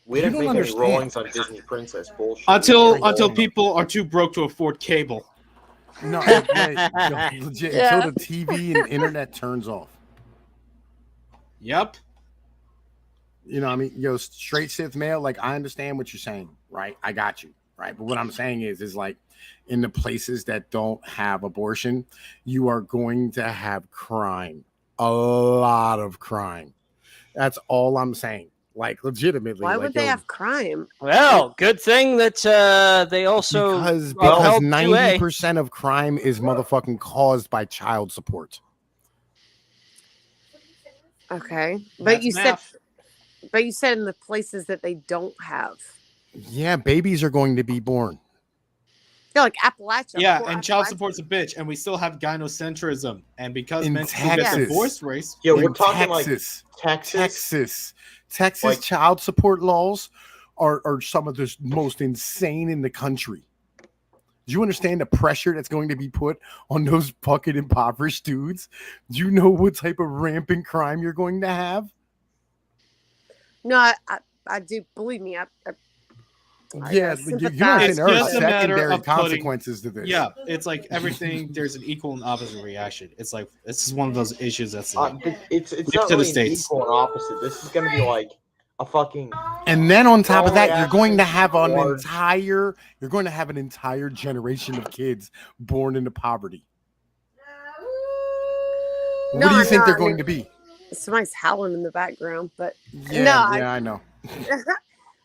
We You didn't don't make understand. any rulings on Disney princess bullshit. Until people are too broke to afford cable. No, legit, Yeah. until the TV and internet turns off. Yep. You know what I mean? Straight Sith male, like, I understand what you're saying, right? I got you, right? But what I'm saying is like, in the places that don't have abortion, you are going to have crime. A lot of crime. That's all I'm saying. Like, legitimately. Why like, would they have crime? Well, good thing that they also Because upheld 2A. 90% of crime is motherfucking caused by child support. Okay. But That's you said math. in the places that they don't have. Yeah, babies are going to be born. Yeah, like Appalachia. Yeah, poor and child Appalachia. support's a bitch, and we still have gynocentrism. And because In men still get Texas. divorced race, Yeah, In we're talking Texas. like Texas. Texas Like- child support laws are some of the most insane in the country. Do you understand the pressure that's going to be put on those fucking impoverished dudes? Do you know what type of rampant crime you're going to have? No, I do. Believe me. I Yeah, sympathize. you're not saying It's there are just a matter secondary of putting- consequences to this. yeah, it's like everything. There's an equal and opposite reaction. It's like this is one of those issues that's like, It's Leave not to the really an States. equal and opposite. This is going to be like a fucking. And then on top of that, Overreaction you're going to have towards- an entire generation of kids born into poverty. What No, do you think they're I going mean, to be? Somebody's howling in the background, but Yeah, I- I know.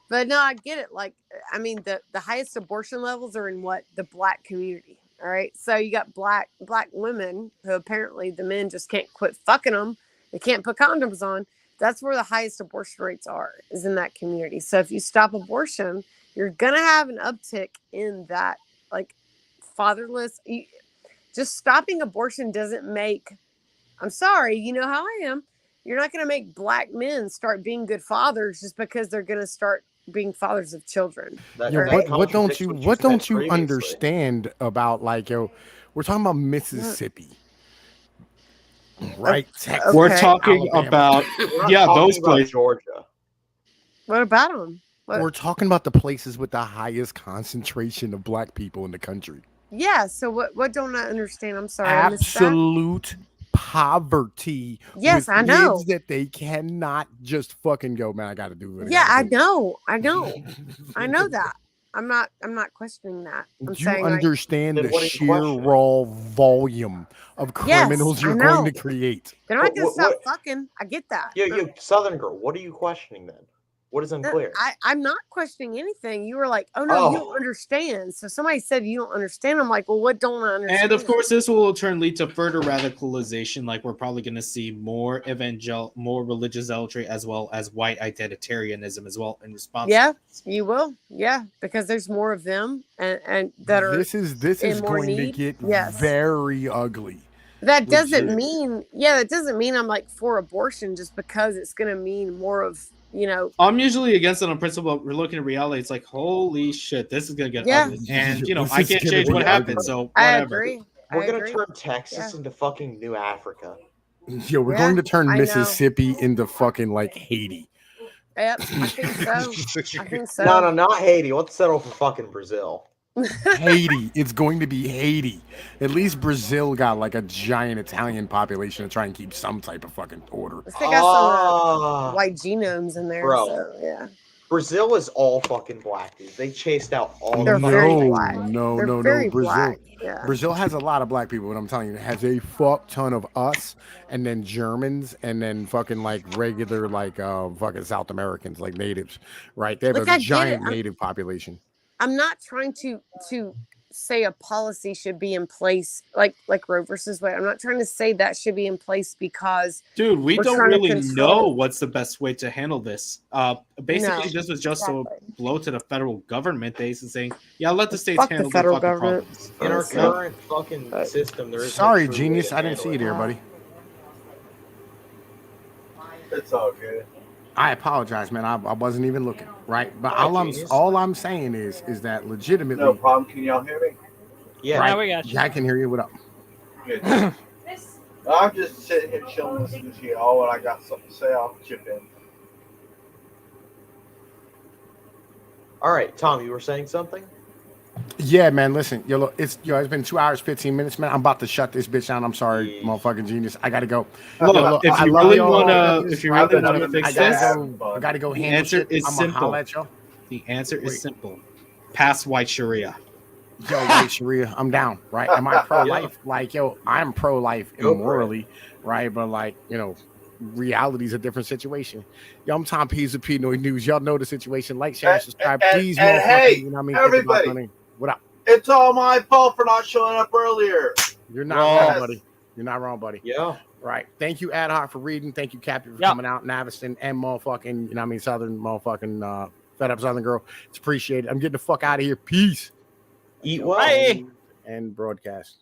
but no, I get it. Like, I mean, the highest abortion levels are in the Black community. All right, so you got black women who apparently the men just can't quit fucking them. They can't put condoms on. That's where the highest abortion rates are, is in that community. So if you stop abortion, you're gonna have an uptick in that, like, fatherless. Just stopping abortion doesn't make. I'm sorry, you know how I am. You're not going to make black men start being good fathers just because they're going to start being fathers of children. That, Yeah, that what don't contradicts you what what said don't you previously. understand about, like, we're talking about Mississippi, right? Texas, we're Okay. talking Alabama. about We're not yeah, talking those about places. Georgia. What about them? We're talking about the places with the highest concentration of black people in the country. Yeah. So what don't I understand? I'm sorry. I missed that. Absolute poverty. Yes, with I know. kids that they cannot just fucking go, man, I got to do it. Yeah, I know. I know that. I'm not questioning that. I'm Do you saying, like, understand Then the what are you sheer questioning? raw volume of Yes, criminals I you're know. going to create? they're not But going to stop what- fucking. I get that. You Southern girl. What are you questioning then? What is unclear? I'm not questioning anything. You were like, oh no, you don't understand. So somebody said you don't understand. I'm like, well, what don't I understand? And of course, this will in turn lead to further radicalization. Like we're probably going to see more more religious zealotry, as well as white identitarianism, as well in response. Yeah, you will. Yeah, because there's more of them, and that are. This is in more going to need. get Yes. very ugly. That doesn't legit. mean. Yeah, that doesn't mean I'm like for abortion just because it's going to mean more of you know, I'm usually against it on principle. But we're looking at reality. It's like, holy shit, this is gonna get Yeah. ugly. And This I is can't gonna change be what ugly. happened. So I whatever. agree. We're I gonna agree. turn Texas Yeah. into fucking New Africa. Yo, we're Yeah, going to turn I know. Mississippi into fucking like Haiti. Yep, I think so. I think so. No, not Haiti. Let's settle for fucking Brazil. Haiti. It's going to be Haiti. At least Brazil got like a giant Italian population to try and keep some type of fucking order. They got some white genomes in there. Bro. So, yeah. Brazil is all fucking black, dude. They chased out all They're the very fucking black. They're No. very Brazil, black. Yeah. Brazil has a lot of black people, but I'm telling you, it has a fuck ton of us, and then Germans, and then fucking like regular like fucking South Americans, like natives, right? They have Like, a I get giant it. native population. I'm not trying to say a policy should be in place like Roe versus Wade. I'm not trying to say that should be in place because Dude, we we're don't trying to really control- know what's the best way to handle this. Basically, this was just a blow to the federal government. They saying, "Yeah, let the states Fuck the handle federal fucking government. problems." In our Honestly. current fucking system, there is Sorry, no true way genius, to I didn't see you handle there, it. buddy. It's all good. I apologize, man. I wasn't even looking, right? But Alright, all I'm saying is that legitimately, No problem. Can y'all hear me? Yeah. right? Yeah, we got you. Yeah, I can hear you. What up? Good. I'm just sitting here chilling, listening to you all. When I got something to say, I'll chip in. All right, Tom, you were saying something? Yeah, man. Listen, look, it's been 2 hours, 15 minutes, man. I'm about to shut this bitch down. I'm sorry, Yeah. motherfucking genius. I gotta go. Look, if I you love really y'all. wanna, if you really wanna fix I gotta this, go. I gotta go the handle answer shit. is I'm gonna simple. holler at y'all. The answer Wait. is simple: pass white Sharia. Yo, white Sharia, I'm down, right? Am I pro-life? Like, yo, I'm pro-life Go for it. immorally, right? But like, reality is a different situation. Yo, I'm Tom Pease with Pinoy News. Y'all know the situation. Like, share, subscribe, please, and motherfucker. hey, You know what I mean? everybody. Think about money. What up? It's all my fault for not showing up earlier. You're not Yes. wrong, buddy. You're not wrong, buddy. Yeah. Right. Thank you, Ad Hoc, for reading. Thank you, Captain, for Yep. coming out, Naviston, and motherfucking, Southern motherfucking fed up Southern girl. It's appreciated. I'm getting the fuck out of here. Peace. Eat well. Bye. And broadcast.